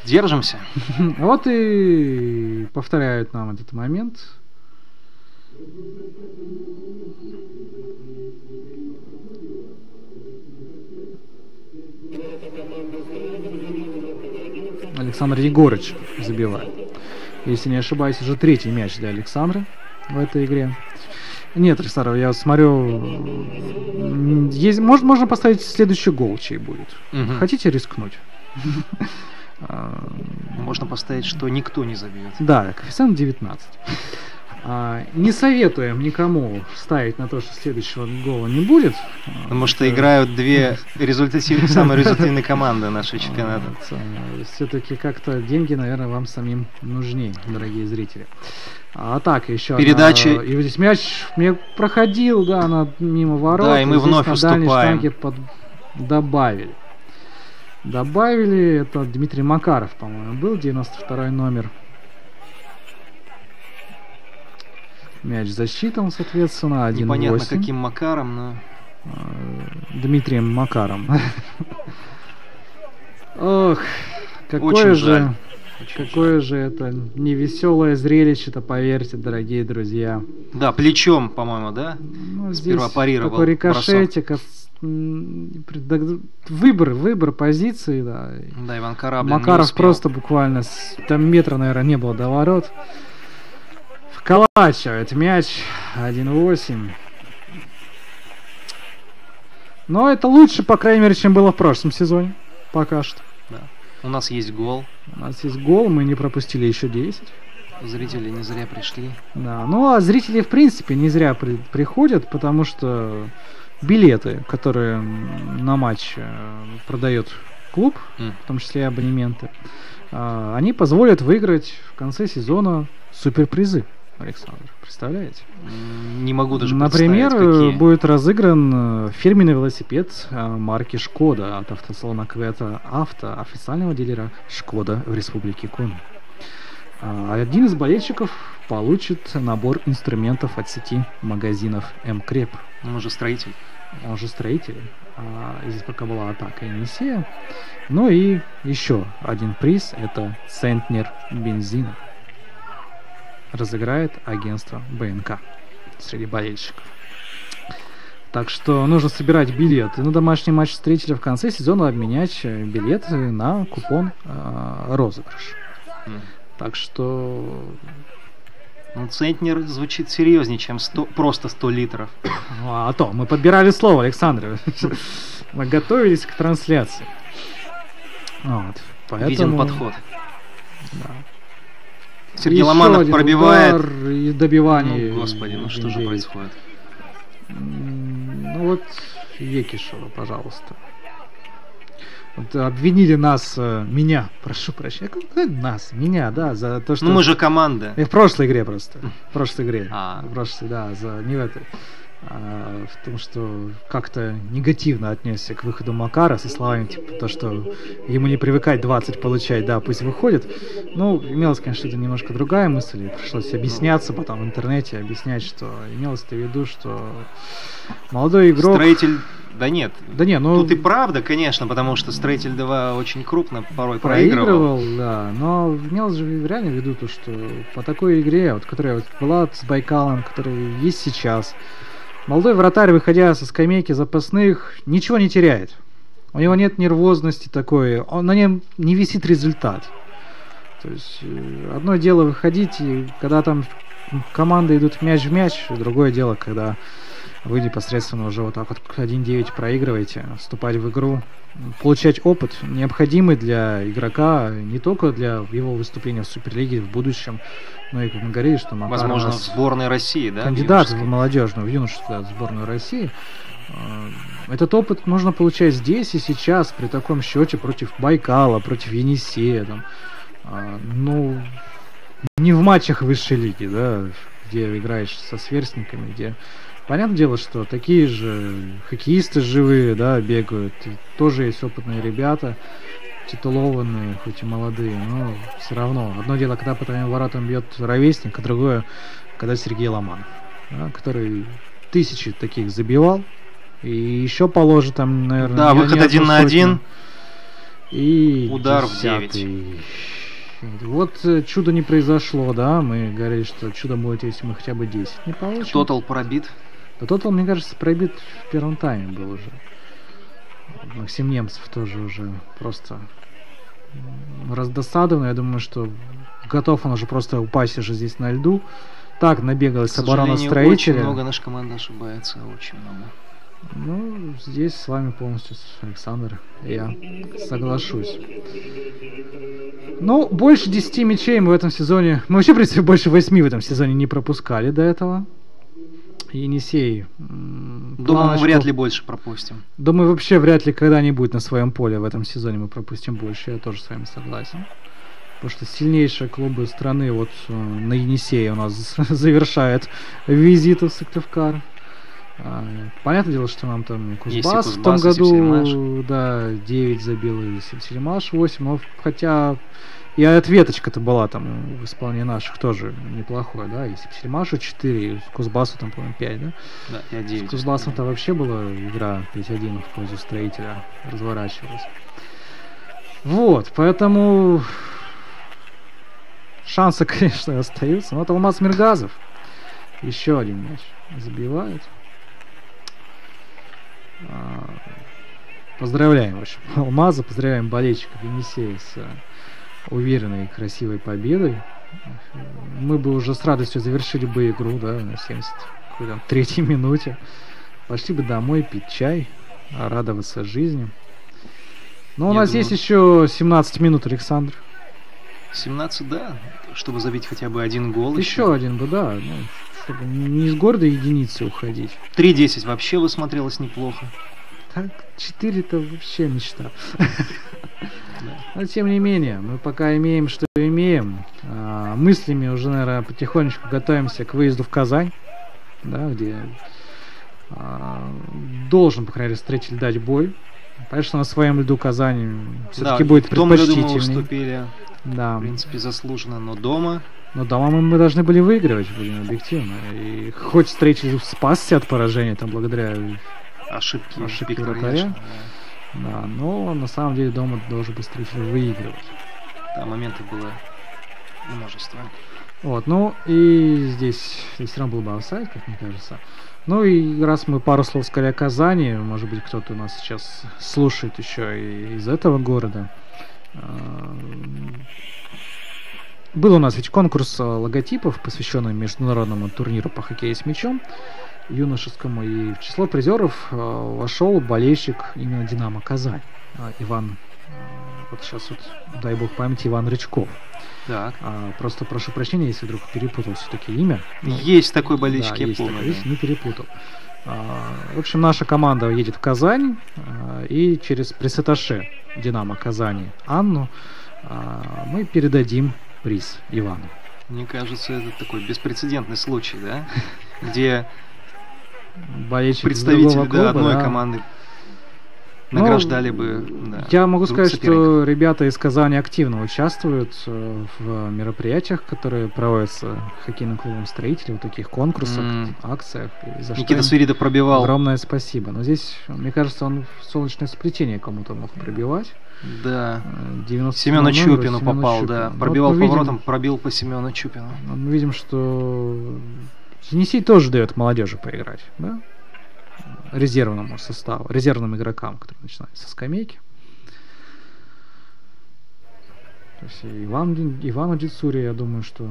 Держимся. Вот и повторяют нам этот момент. Александр Егорыч забивает. Если не ошибаюсь, уже третий мяч для Александра в этой игре. Нет, Александр, я смотрю, можно поставить следующий гол, чей будет. Хотите рискнуть? Можно поставить, что никто не забьет. Да, коэффициент 19. Не советуем никому ставить на то, что следующего гола не будет. Потому что играют две самые результативные команды нашего чемпионата. Все-таки как-то деньги, наверное, вам самим нужнее, дорогие зрители. А так, еще передачи. И здесь мяч мне проходил, да, мимо ворот. Да, и мы вновь уступаем. Добавили. Это Дмитрий Макаров, по-моему, был, 92-й номер. Мяч засчитан, соответственно, 1-8. Непонятно, каким Макаром, но... Дмитрием Макаром. Ох, какое же это невеселое зрелище-то, поверьте, дорогие друзья. Да, плечом, по-моему, да? Ну, сперва парировал. Такой рикошетик. Выбор позиции, да. Да, Иван Кораблин Макаров просто буквально там метра, наверное, не было до ворот. Вколачивает мяч 1-8. Но это лучше, по крайней мере, чем было в прошлом сезоне. Пока что. Да. У нас есть гол. Мы не пропустили еще 10. Зрители не зря пришли. Да, ну а зрители, в принципе, не зря приходят, потому что билеты, которые на матч продает клуб, в том числе и абонементы, они позволят выиграть в конце сезона суперпризы. Александр, представляете? Не могу даже Например, представить, какие. Будет разыгран фирменный велосипед марки Шкода от автосалона Квета Авто, официального дилера Шкода в Республике Коми. Один из болельщиков получит набор инструментов от сети магазинов М-Креп. Он уже строитель. Здесь пока была атака и Енисея. Ну и еще один приз — это центнер бензина. Разыграет агентство БНК среди болельщиков. Так что нужно собирать билеты на домашний матч встретителя, в конце сезона обменять билеты на купон розыгрыш. Так что... Ну, центнер звучит серьезнее, чем просто 100 литров. А то, мы подбирали слово, Александр. Мы готовились к трансляции. Вот, поэтому... Виден подход. Да. Сергей Ломанов пробивает. И добивание. Ну, господи, ну что же происходит? Ну вот, Екишева, пожалуйста. Вот обвинили нас, меня, прошу прощения, меня, да, за то, что... Ну мы же команда. В прошлой игре просто. В прошлой игре. В прошлой, да, не в этой. В том, что как-то негативно отнесся к выходу Макара со словами, типа, то, что ему не привыкать 20 получать, да, пусть выходит. Ну, имелась, конечно, это немножко другая мысль, пришлось объясняться потом в интернете, объяснять, что имелось-то в виду, что молодой игрок... Строитель... Да нет, ну... Тут и правда, конечно, потому что Строитель 2 очень крупно порой проигрывал. Да, но имелось же реально в виду то, что по такой игре, вот, которая вот была с Байкалом, которая есть сейчас, молодой вратарь, выходя со скамейки запасных, ничего не теряет. У него нет нервозности такой, на нем не висит результат. То есть одно дело выходить, и когда там команды идут мяч в мяч, другое дело, когда вы непосредственно уже вот так вот 1-9 проигрываете, вступать в игру, получать опыт, необходимый для игрока, не только для его выступления в Суперлиге в будущем, но и, как мы говорили, что Макар возможно, в сборной России, да? Кандидат в молодежную, в юношескую, в сборную России. Этот опыт нужно получать здесь и сейчас, при таком счете против Байкала, против Енисея, там, ну, не в матчах высшей лиги, да, где играешь со сверстниками, где... Понятное дело, что такие же хоккеисты живые, да, бегают. И тоже есть опытные ребята, титулованные, хоть и молодые, но все равно. Одно дело, когда по твоим воротам бьет ровесник, а другое, когда Сергей Ломанов, да, который тысячи таких забивал. И еще положит там, наверное... Да, выход 1 на 1. И Удар в 10-й. Вот чудо не произошло, да? Мы говорили, что чудо будет, если мы хотя бы 10 не получим. Тотал пробит. Да тотал, мне кажется, пробит в первом тайме был уже. Максим Немцев тоже уже просто раздосадован. Я думаю, что готов он уже просто упасть уже здесь на льду. Так, набегалась оборона Очень строителя. много наша команда ошибается, очень много. Ну, здесь с вами полностью, Александр, я соглашусь. Ну, больше 10 мячей мы в этом сезоне... Мы вообще, в принципе, больше 8 в этом сезоне не пропускали до этого. Енисей... Думаю, мы вряд ли больше пропустим. Думаю, вообще вряд ли когда-нибудь на своем поле в этом сезоне мы пропустим больше. Я тоже с вами согласен. Потому что сильнейшие клубы страны вот на Енисее у нас завершает визит в Сыктывкар. Понятное дело, что нам там Кузбасс в том году, да, 9 забил, и Сельмаш 8, но хотя и ответочка-то была там в исполнении наших тоже неплохой, да, и Сельмашу 4, и Кузбассу там, по-моему, 5, да? Да, 5-9. С Кузбассом-то вообще была игра 5-1 в пользу строителя, разворачивалась. Вот, поэтому шансы, конечно, остаются, но это Алмаз Миргазов. Еще один мяч забивает. Поздравляем, в общем, Алмаза, поздравляем болельщиков Енисея с уверенной и красивой победой. Мы бы уже с радостью завершили бы игру, да, на 73-й минуте. Пошли бы домой пить чай, радоваться жизни. Но у нас есть еще 17 минут, Александр. 17, да, чтобы забить хотя бы один гол. Еще один бы, да, ну, чтобы не с гордой единицы уходить. 3-10 вообще высмотрелось неплохо. Так, 4-то вообще мечта. Но тем не менее, мы пока имеем, что имеем. Мыслями уже, наверное, потихонечку готовимся к выезду в Казань, да, где должен, по крайней мере, строитель дать бой. Понятно, что на своем льду Казань все-таки будет предпочтительней. В том году мы уступили, да. В принципе, заслуженно, но дома... Но дома мы должны были выигрывать, будем объективно. И хоть строитель спасся от поражения, там, благодаря ошибки вратаря. Да, но на самом деле дома должен быть строитель выигрывать. Да, моментов было множество. Вот, ну и здесь все равно был бы офсайд, как мне кажется. Ну и раз мы пару слов сказали о Казани, может быть, кто-то у нас сейчас слушает еще и из этого города. Был у нас ведь конкурс логотипов, посвященный международному турниру по хоккею с мячом юношескому, и в число призеров вошел болельщик именно «Динамо Казань» Иван, вот сейчас вот, дай бог памяти, Иван Рычков. Так. Просто прошу прощения, если вдруг перепутал все-таки имя. Есть такой болельщик, да, я есть помню. Такой, да. Не перепутал. В общем, наша команда едет в Казань, и через пресс-атташе «Динамо Казани» Анну мы передадим приз Ивану. Мне кажется, это такой беспрецедентный случай, да? Где представители клуба, одной команды награждали бы. Да, я могу сказать, что ребята из Казани активно участвуют в мероприятиях, которые проводятся хоккейным клубом «Строители», в таких конкурсах, акциях. Никита Свиридов пробивал. Огромное спасибо. Но здесь, мне кажется, он в солнечное сплетение кому-то мог пробивать. Да. Семену Чупину попал, Чупину. да. Пробивал вот поворотом, пробил по Семену Чупину. Мы видим, что Енисей тоже дает молодежи поиграть, да? Резервному составу, резервным игрокам, которые начинают со скамейки. То есть Ивану Дицуре, я думаю, что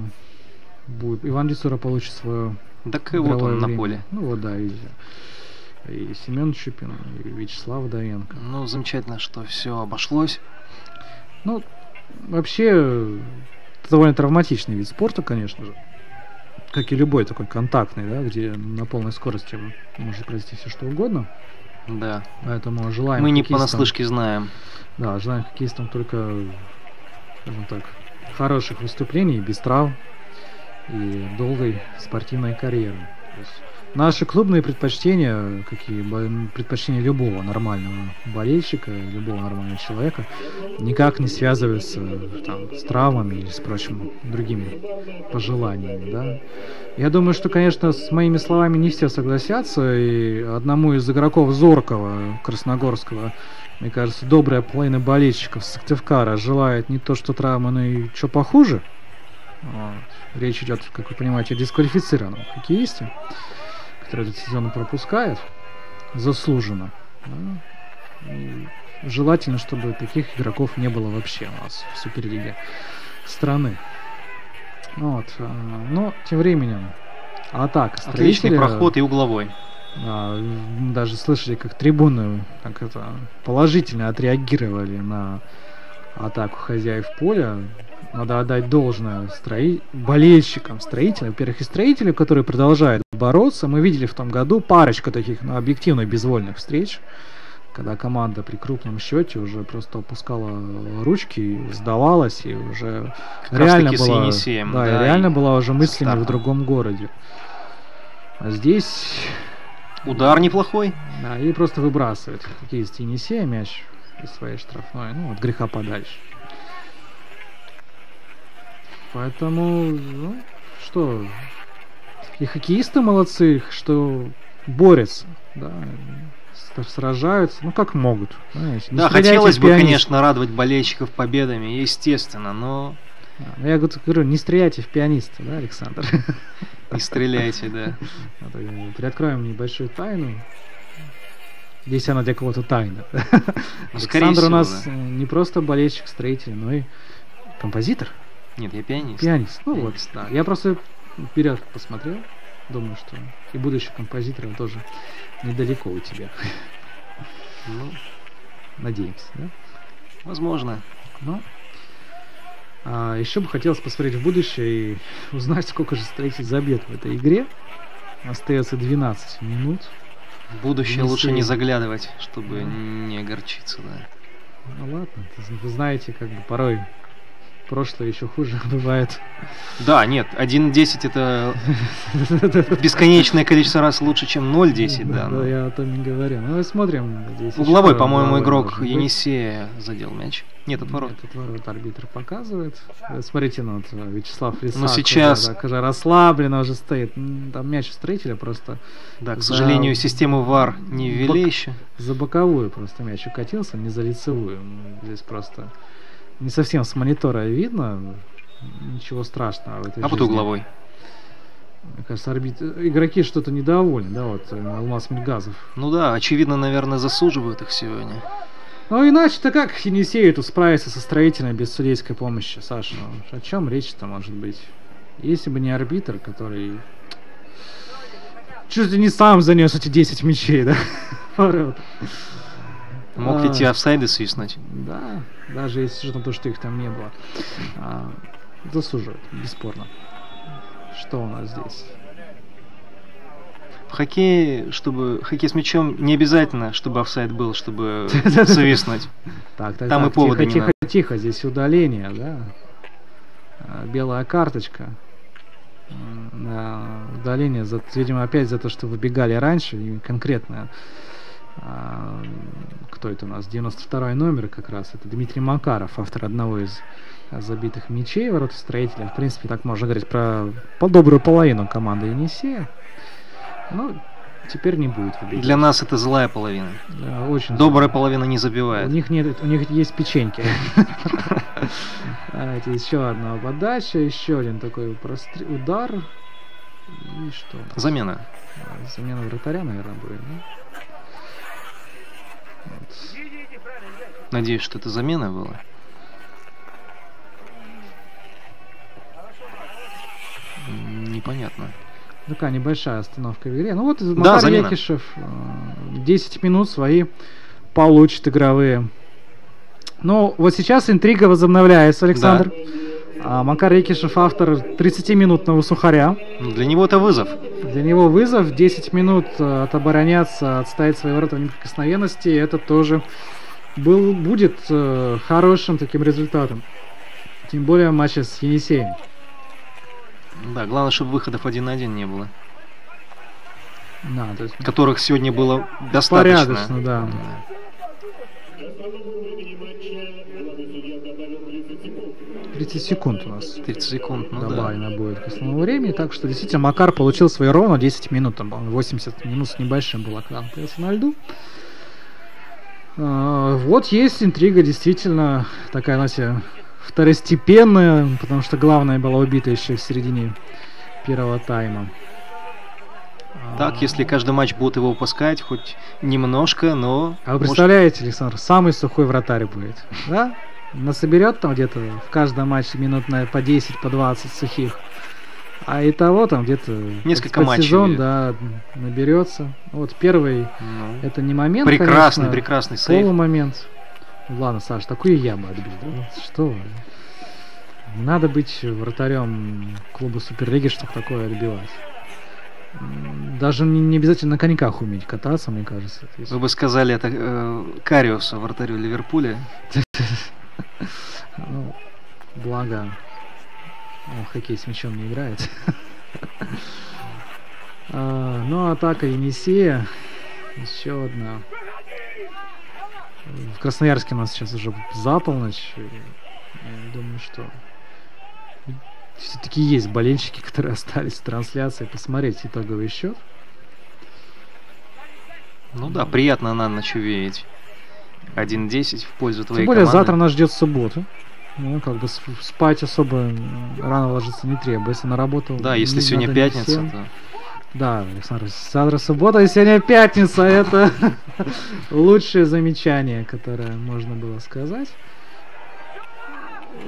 будет. Иван Дицура получит свое. Так и вот он на поле. Ну вот, да, видите. И Семен Чупин, и Вячеслав Вдовенко. Ну, замечательно, что все обошлось. Ну, вообще, это довольно травматичный вид спорта, конечно же. Как и любой такой контактный, да, где на полной скорости может произойти все что угодно. Да. Поэтому желаем. Мы не понаслышке знаем. Да, желаем хоккеистам только, скажем так, хороших выступлений, без травм и долгой спортивной карьеры. То есть Наши клубные предпочтения, предпочтения любого нормального болельщика, любого нормального человека, никак не связываются там, с травмами или с прочими другими пожеланиями. Да? Я думаю, что, конечно, с моими словами не все согласятся, и одному из игроков Зоркова, Красногорского, мне кажется, добрая половина болельщиков Сыктывкара желает не то что травмы, но и что похуже. Вот. Речь идет, как вы понимаете, о дисквалифицированном хоккеисте, который этот сезон пропускает заслуженно. Да? И желательно, чтобы таких игроков не было вообще у нас в Суперлиге страны. Вот. Но тем временем атака Отличный Строителя, проход и угловой. даже слышали, как трибуны положительно отреагировали на атаку хозяев поля. Надо отдать должное болельщикам Строителя. Во-первых, и Строителю, которые продолжают бороться. Мы видели в том году парочку таких объективно безвольных встреч, когда команда при крупном счете уже просто опускала ручки, сдавалась и уже Как реально раз таки с была, Енисеем, да, и да, реально и была уже мыслями в Стартом. другом городе. А здесь Удар неплохой. да, и просто выбрасывает такие из Енисея мяч из своей штрафной, ну, от греха подальше. Поэтому, ну, что, и хоккеисты молодцы, что борются, да, сражаются, ну, как могут. Знаете, не Да, стреляйте хотелось в бы, пианиста. конечно, радовать болельщиков победами, естественно, но Да, я говорю, не стреляйте в пианиста, да, Александр? не стреляйте, да. А то приоткроем небольшую тайну. Здесь она для кого-то тайна. Ну, скорее Александр у всего, нас да. не просто болельщик Строителя, но и композитор. Нет, я пианист. Пианист. Ну вот, Пианист. да. Я просто вперед посмотрел. Думаю, что и будущий композитор тоже недалеко у тебя. Ну, Надеемся, да? возможно. Ну, еще бы хотелось посмотреть в будущее и узнать, сколько же Строитель забьет в этой игре. Остается 12 минут. В будущее Енисей. лучше не заглядывать, чтобы не огорчиться, да. Ну ладно, вы знаете, как бы порой прошлое еще хуже бывает. Да, нет, 1.10 это бесконечное количество раз лучше, чем 0.10, да. Да, но- я о том и говорю. Ну, смотрим. Здесь Угловой, еще по-моему, угловой игрок может быть. Енисея задел мяч. Нет, отворот. Нет, отворот арбитр показывает. Смотрите, ну, вот Вячеслав Лисак. Но сейчас- уже, так уже расслабленно уже стоит. Там мяч у Строителя просто Да, к за- сожалению, систему ВАР не ввели Бок- еще. за боковую просто мяч укатился, не за лицевую. Здесь просто не совсем с монитора видно. Ничего страшного в этой А вот жизни. угловой. Мне кажется, игроки что-то недовольны, да, вот Алмаз Мильгазов. Ну да, очевидно, наверное, засуживают их сегодня. Ну иначе-то как Енисею тут справиться со Строителем без судейской помощи, Саша? Ну, о чем речь-то может быть? Если бы не арбитр, который чуть ли не сам занес эти 10 мячей, да? в ворота. Мог ведь и офсайды свистнуть. Да, даже если с учетом того, что их там не было. Заслуживает, бесспорно. Что у нас здесь? В хоккее, хоккей с мячом не обязательно, чтобы офсайд был, чтобы свистнуть. Так, Там и повода не тихо, надо. тихо, здесь удаление, да? Белая карточка. Удаление, видимо, опять за то, что выбегали раньше, и конкретно кто это у нас? 92-й номер как раз, это Дмитрий Макаров, автор одного из забитых мячей ворота Строителя. В принципе, так можно говорить про добрую половину команды Енисея. Ну, теперь не будет выбегать. Для нас это злая половина. Да, очень Добрая половина не У забивает. них нет, у них есть печеньки. Давайте еще одна подача, еще один такой удар. И что? Замена. Замена вратаря, наверное, будет, да? Вот. Надеюсь, что это замена была. Непонятно. Такая небольшая остановка в игре. Ну вот Макар замена. Якишев 10 минут свои получит игровые. Ну, вот сейчас интрига возобновляется, Александр. Макар Якишев автор 30-минутного сухаря. Для него это вызов. Для него вызов 10 минут отобороняться, отставить свои ворота в неприкосновенности. Это тоже будет хорошим таким результатом. Тем более в матче с Енисеем. Да, главное, чтобы выходов 1 на 1 не было. Да, то есть которых сегодня было достаточно. порядочно, да. Основному времени матча главный судья добавил 30 секунд. 30 секунд у нас 30 секунд, ну да. добавлено будет к основному времени, так что действительно Макар получил свои ровно 10 минут, там, по-моему, 80 минут с небольшим было, когда он появился на льду. Вот есть интрига, действительно, такая, знаете, второстепенная, потому что главная была убита еще в середине первого тайма. Так, если каждый матч будут его выпускать, хоть немножко, но... А вы представляете, Александр, самый сухой вратарь будет, да? Насоберет там где-то в каждом матче минут на по 10, по 20 сухих. А и того там где-то несколько под матчей, сезон, да, наберется. Вот первый, Ну, это не момент, прекрасный, конечно, прекрасный сейв. полумомент. Ладно, Саш, такую я бы отбил. Да? Что вы? Надо быть вратарем клуба Суперлиги, чтобы такое отбивать. Даже не обязательно на коньках уметь кататься, мне кажется. То есть- Вы бы сказали это Кариусу, вратарю Ливерпуля. Ну, благо, он в хоккей с мячом не играет. Ну, атака Енисея. Еще одна. В Красноярске у нас сейчас уже за полночь. Я думаю, что все-таки есть болельщики, которые остались в трансляции, посмотреть итоговый счет. Ну да, приятно на ночь увидеть. 1-10 в пользу твоей Тем более команды. завтра нас ждет суббота. Ну, как бы спать особо рано ложиться не требуется. На работу. Да, если не сегодня надо не пятница, всем. то... Да, Александр, завтра суббота, и сегодня пятница. Это лучшее замечание, которое можно было сказать.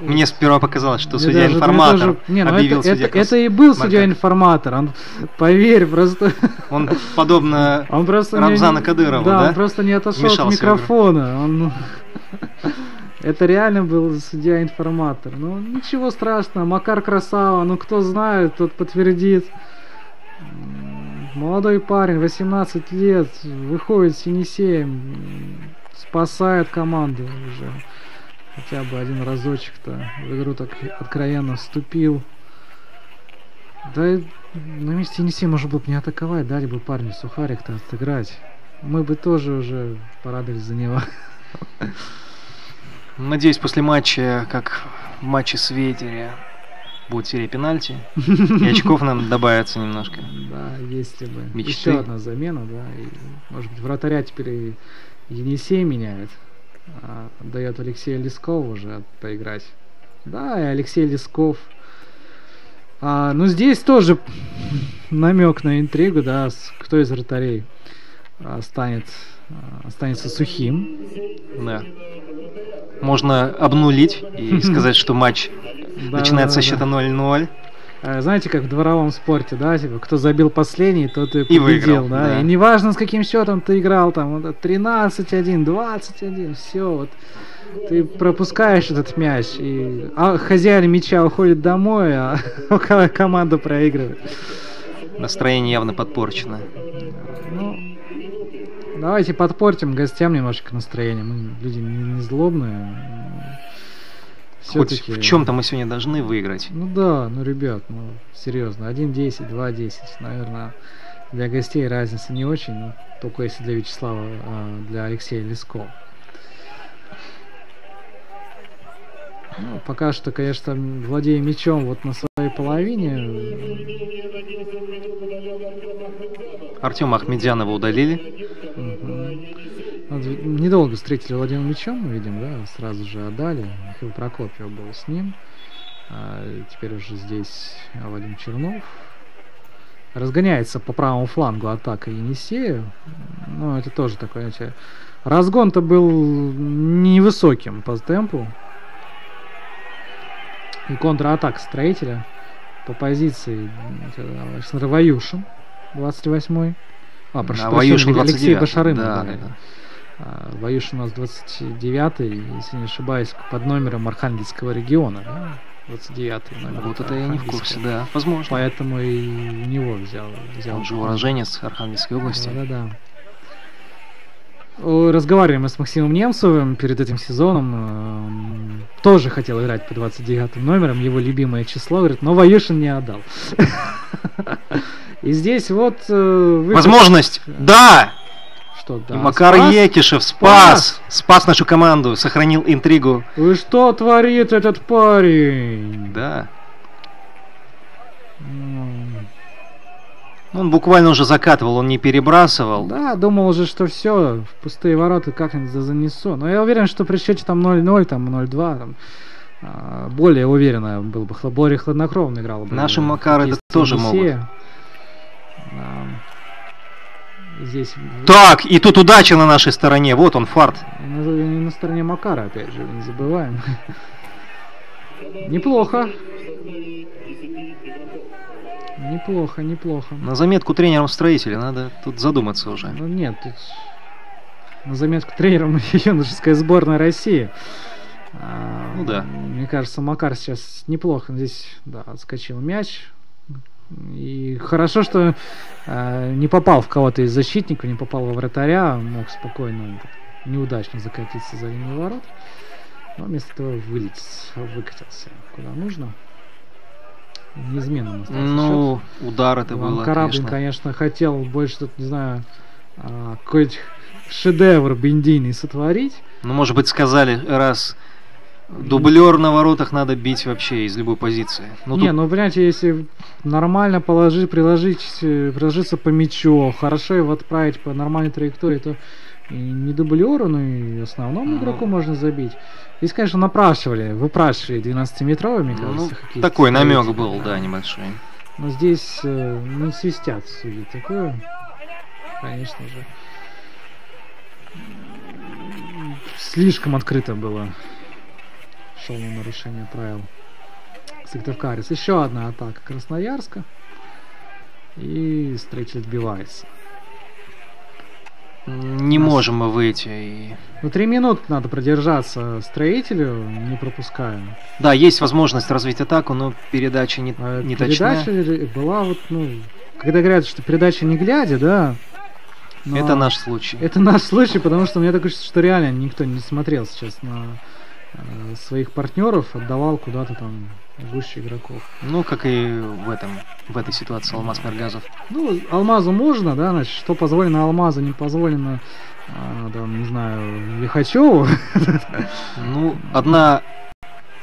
Мне сперва показалось, что Мне судья-информатор тоже- не, ну объявил это, судья это и был Марка. судья-информатор. Он, поверь, просто... Он подобно Он просто Рамзана не, Кадырова, да, да? он просто не отошел Вмешался от в игру. микрофона. Он... Это реально был судья-информатор. Ну, ничего страшного. Макар красава. Ну, кто знает, тот подтвердит. Молодой парень, 18 лет, выходит с Енисеем, спасает команду уже. Хотя бы один разочек-то в игру так откровенно вступил. Да и на месте Енисея можно было бы не атаковать, дали бы парню сухарик-то отыграть. Мы бы тоже уже порадовались за него. Надеюсь, после матча, как в матче с Ветере, будет серия пенальти, и очков нам добавится немножко. Да, если бы. Мечты. Еще одна замена, да. И, может быть, вратаря теперь и Енисей меняет. Дает Алексею Лескову уже поиграть. Да, и Алексей Лесков. Ну, здесь тоже намек на интригу, да, кто из вратарей останется сухим. Да. Можно обнулить и сказать, что матч начинается со счета 0-0. Знаете, как в дворовом спорте, да, типа, кто забил последний, тот и И победил, выиграл, да? да. И неважно, с каким счетом ты играл, там, вот, 13-1, 21, все, вот, ты пропускаешь этот мяч, и хозяин мяча уходит домой, а команда проигрывает. Настроение явно подпорчено. Ну, давайте подпортим гостям немножко настроение, мы люди не злобные. Хоть Всё-таки- в чем-то мы сегодня должны выиграть. Ну да, ну ребят, ну серьезно, 1-10, 2-10, наверное, для гостей разница не очень, ну, только если для Вячеслава, для Алексея Лескова. Ну, пока что, конечно, владея мячом вот на своей половине. Артема Ахмедзянова удалили. Вот недолго встретили Владимир мячом, мы видим, да, сразу же отдали. Михаил Прокопьев был с ним. Теперь уже здесь Вадим Чернов. Разгоняется по правому флангу атака Енисея. Ну, это тоже такой, знаете, разгон-то был невысоким по темпу. И контратака Строителя по позиции Александр Ваюшин, 28-й. Прошу Ваюшин прощения, Алексей 29-й. Башарым. Да, да. да. Ваюшин у нас 29-й, если не ошибаюсь, под номером Архангельского региона. Да? 29-й номер. Вот это я не в курсе, да. Возможно. Поэтому и у него взял. Он же уроженец Архангельской области. Да. Разговариваем мы с Максимом Немцевым перед этим сезоном. Тоже хотел играть по 29 номерам, его любимое число, говорит, но Ваюшин не отдал. И И здесь вот... Возможность! Да! Что, да? И Макар Спас? Екишев спас нашу команду, сохранил интригу. И что творит этот парень? Да. М, Он буквально уже закатывал, он не перебрасывал. Да, думал уже, что все, в пустые ворота как-нибудь занесу. Но я уверен, что при счете там 0-0, там 0-2, там, более уверенно был бы, более хладнокровно играл бы. Наши Макары это хоккеисты тоже Енисея. Здесь Так, и тут удача на нашей стороне, вот он, фарт. на стороне Макара, опять же, не забываем. Неплохо. Неплохо, неплохо. На заметку тренерам строителя, надо тут задуматься уже. Ну нет, тут на заметку тренером юношеской сборной России. Ну да. Мне кажется, Макар сейчас неплохо здесь, да, отскочил мяч. И хорошо, что не попал в кого-то из защитников, не попал во вратаря, мог спокойно, неудачно закатиться за линию ворот. Но вместо этого выкатился куда нужно. Неизменным остался Ну, удар это было, Карабин, конечно, хотел больше, тут, не знаю, какой-то шедевр бендийный сотворить. Ну, может быть, сказали, раз дублер на воротах, надо бить вообще из любой позиции. Ну, Не, тут ну, понимаете, если нормально приложиться по мячу, хорошо его отправить по нормальной траектории, то и не дублеру, но и основному игроку можно забить. Здесь, конечно, выпрашивали 12-метровый, мне кажется, ну, хоккеисты такой намек строители. был, да, небольшой. Но здесь не свистят судьи такое, конечно же. Слишком открыто было. Шел на нарушение правил Сыктывкарец. Еще одна атака Красноярска. И строитель отбивается. Не можем мы выйти. И... Ну, 3 минуты надо продержаться строителю, не пропуская. Да, есть возможность развить атаку, но передача не точная. Передача была вот, ну, когда говорят, что передача не глядя, да. но Это наш случай. Это наш случай, потому что мне такое чувство, что реально никто не смотрел сейчас на своих партнеров, отдавал куда-то там гуще игроков. Ну, как и в этой ситуации Алмаз Мергазов. Ну, Алмазу можно, да, значит, что позволено Алмазу, не позволено, там, не знаю, Лихачеву. Ну, одна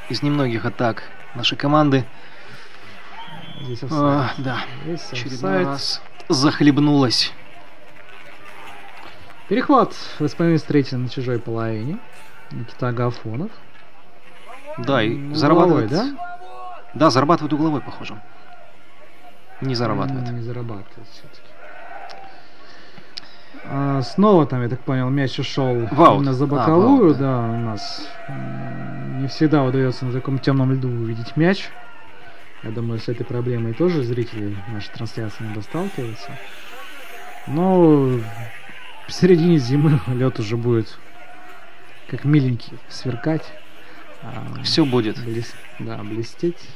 из немногих атак нашей команды, Здесь офсайд. да, Здесь очередной офсайд. раз захлебнулась. Перехват в исполнении строителя на чужой половине. Никита Агафонов. Да, и Угловой, зарабатывает. да? Да, зарабатывает угловой, похоже. Не зарабатывает. Не зарабатывает все-таки. Снова там, я так понял, мяч ушел В аут. именно за В боковую. аут, да, у нас не всегда удается на таком темном льду увидеть мяч. Я думаю, с этой проблемой тоже зрители нашей трансляции надо сталкиваться. Но в середине зимы лед уже будет как миленький сверкать. Все будет. Блестеть.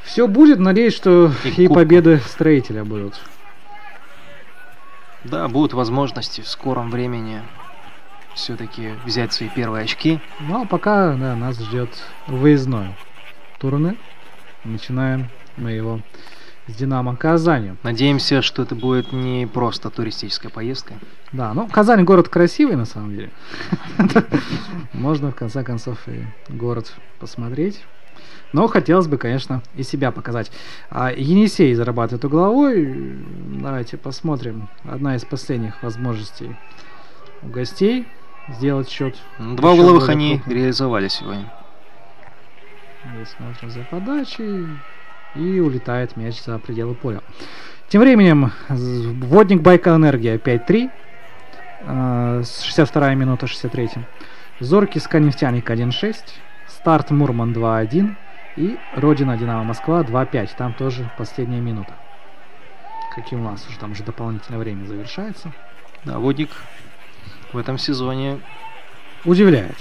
Все будет, надеюсь, что и кубка. победы строителя будут. Да, будут возможности в скором времени все-таки взять свои первые очки. Ну, а пока, да, нас ждет выездной турнир. Начинаем мы его с Динамо Казани. Надеемся, что это будет не просто туристическая поездка. Да, ну, Казань город красивый, на самом деле. Можно, в конце концов, и город посмотреть. Но хотелось бы, конечно, и себя показать. Енисей зарабатывает угловой. Давайте посмотрим. Одна из последних возможностей у гостей сделать счет. 2 еще угловых более они крупным. реализовали сегодня. Здесь смотрим за подачей. И улетает мяч за пределы поля. Тем временем Водник Байкал-Энергия 5-3. 62-я минута, 63-м. Зоркий Сканефтяник 1-6. Старт Мурман 2-1. И Родина Динамо Москва 2-5. Там тоже последняя минута. Как и у нас, уже там уже дополнительное время завершается. Да, Водник в этом сезоне Удивляет.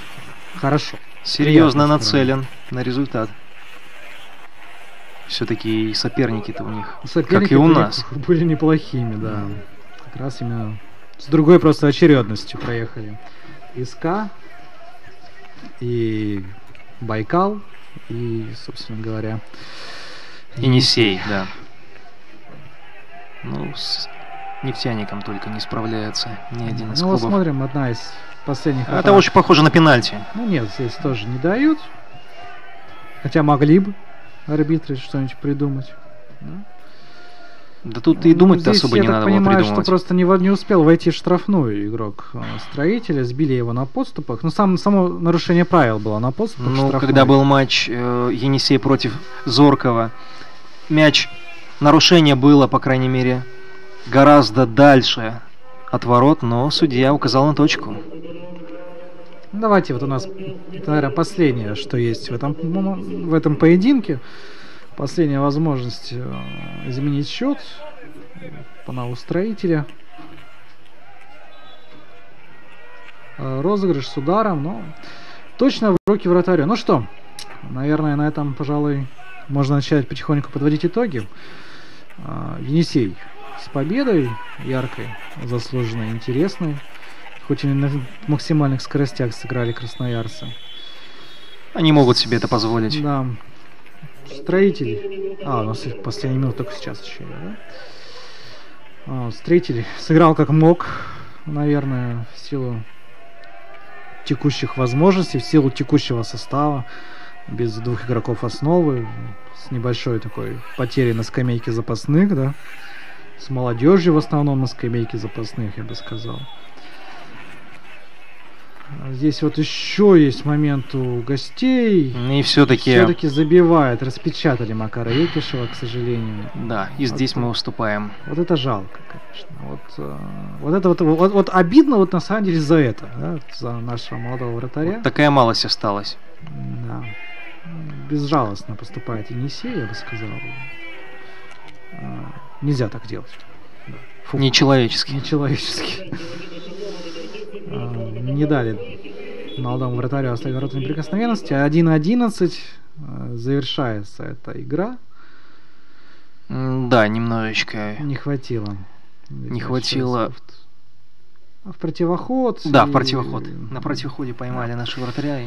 Хорошо. серьезно Приятно, нацелен на результат. Все-таки и соперники-то у них, Соперники как и у нас. были неплохими, да. Как раз именно с другой просто очередностью проехали. СК и Байкал и, собственно говоря, Енисей, да. Ну, с нефтяником только не справляется ни один из Ну вот клубов. смотрим, одна из последних Это атак. очень похоже на пенальти. Ну нет, здесь тоже не дают. Хотя могли бы арбитры что-нибудь придумать. Да? Да тут и думать-то Здесь, особо я не так надо было понимаю, придумывать. что просто не успел войти в штрафную игрок Строителя, сбили его на подступах. Ну, само нарушение правил было на подступах. Ну, штрафной. когда был матч Енисей против Зоркова, мяч, нарушение было, по крайней мере, гораздо дальше от ворот, но судья указал на точку. Ну, давайте, вот у нас, это, наверное, последнее, что есть в этом поединке. Последняя возможность изменить счет у Строителя. Розыгрыш с ударом, но точно в руки вратарю. Ну что, наверное, на этом, пожалуй, можно начать потихоньку подводить итоги. Енисей с победой, яркой, заслуженной, интересной. Хоть и на максимальных скоростях сыграли красноярцы. Они могут себе это позволить. Да. Строитель. У нас последняя минута только сейчас еще, да? Строитель сыграл как мог, наверное, в силу текущих возможностей, в силу текущего состава, без двух игроков основы, с небольшой такой потерей на скамейке запасных, да, с молодежью в основном на скамейке запасных, я бы сказал. Здесь вот еще есть момент у гостей. И все-таки забивает, распечатали Макара Екишева, к сожалению. Да, и здесь мы уступаем. Вот это жалко, конечно. Вот обидно вот на самом деле за это, да, за нашего молодого вратаря. Вот такая малость осталась. Да. Безжалостно поступает Енисей, я бы сказал. Нельзя так делать. Фу. Нечеловечески. Нечеловечески. Не дали молодому вратарю оставить вороту неприкосновенности. 1-11 завершается эта игра. Да, немножечко. Не хватило. Не хватило. В противоход. Да, в противоход. На противоходе поймали наши вратаря.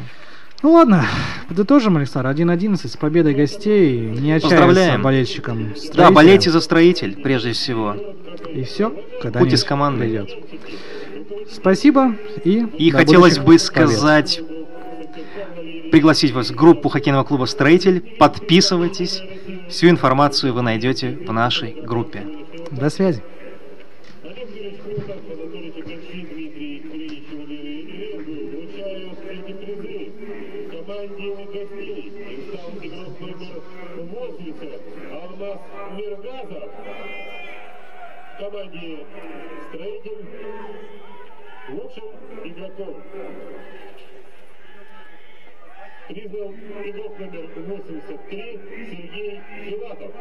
Ну ладно, подытожим, Александр. 1-11 с победой гостей. Не отчаивайся болельщикам Строителя. Да, болейте за Строитель, прежде всего. И все. Будьте с командой. Придет. Спасибо. И хотелось бы сказать, пригласить вас в группу хоккейного клуба «Строитель». Подписывайтесь. Всю информацию вы найдете в нашей группе. До связи. Команде «Строитель» лучшим игроком признан игрок номер 83 Сергей Филатов.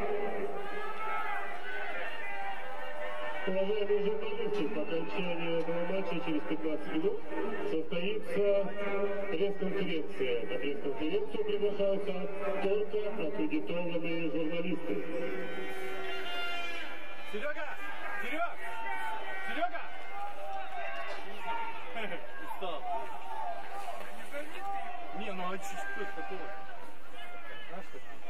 Уважаемые журналисты, по окончании этого матча через 15 минут состоится пресс-конференция. На пресс-конференцию приглашаются только аккредитованные журналисты. Серега! Серег! Серега! Устал. Не, ну а что это такое? Знаешь, что?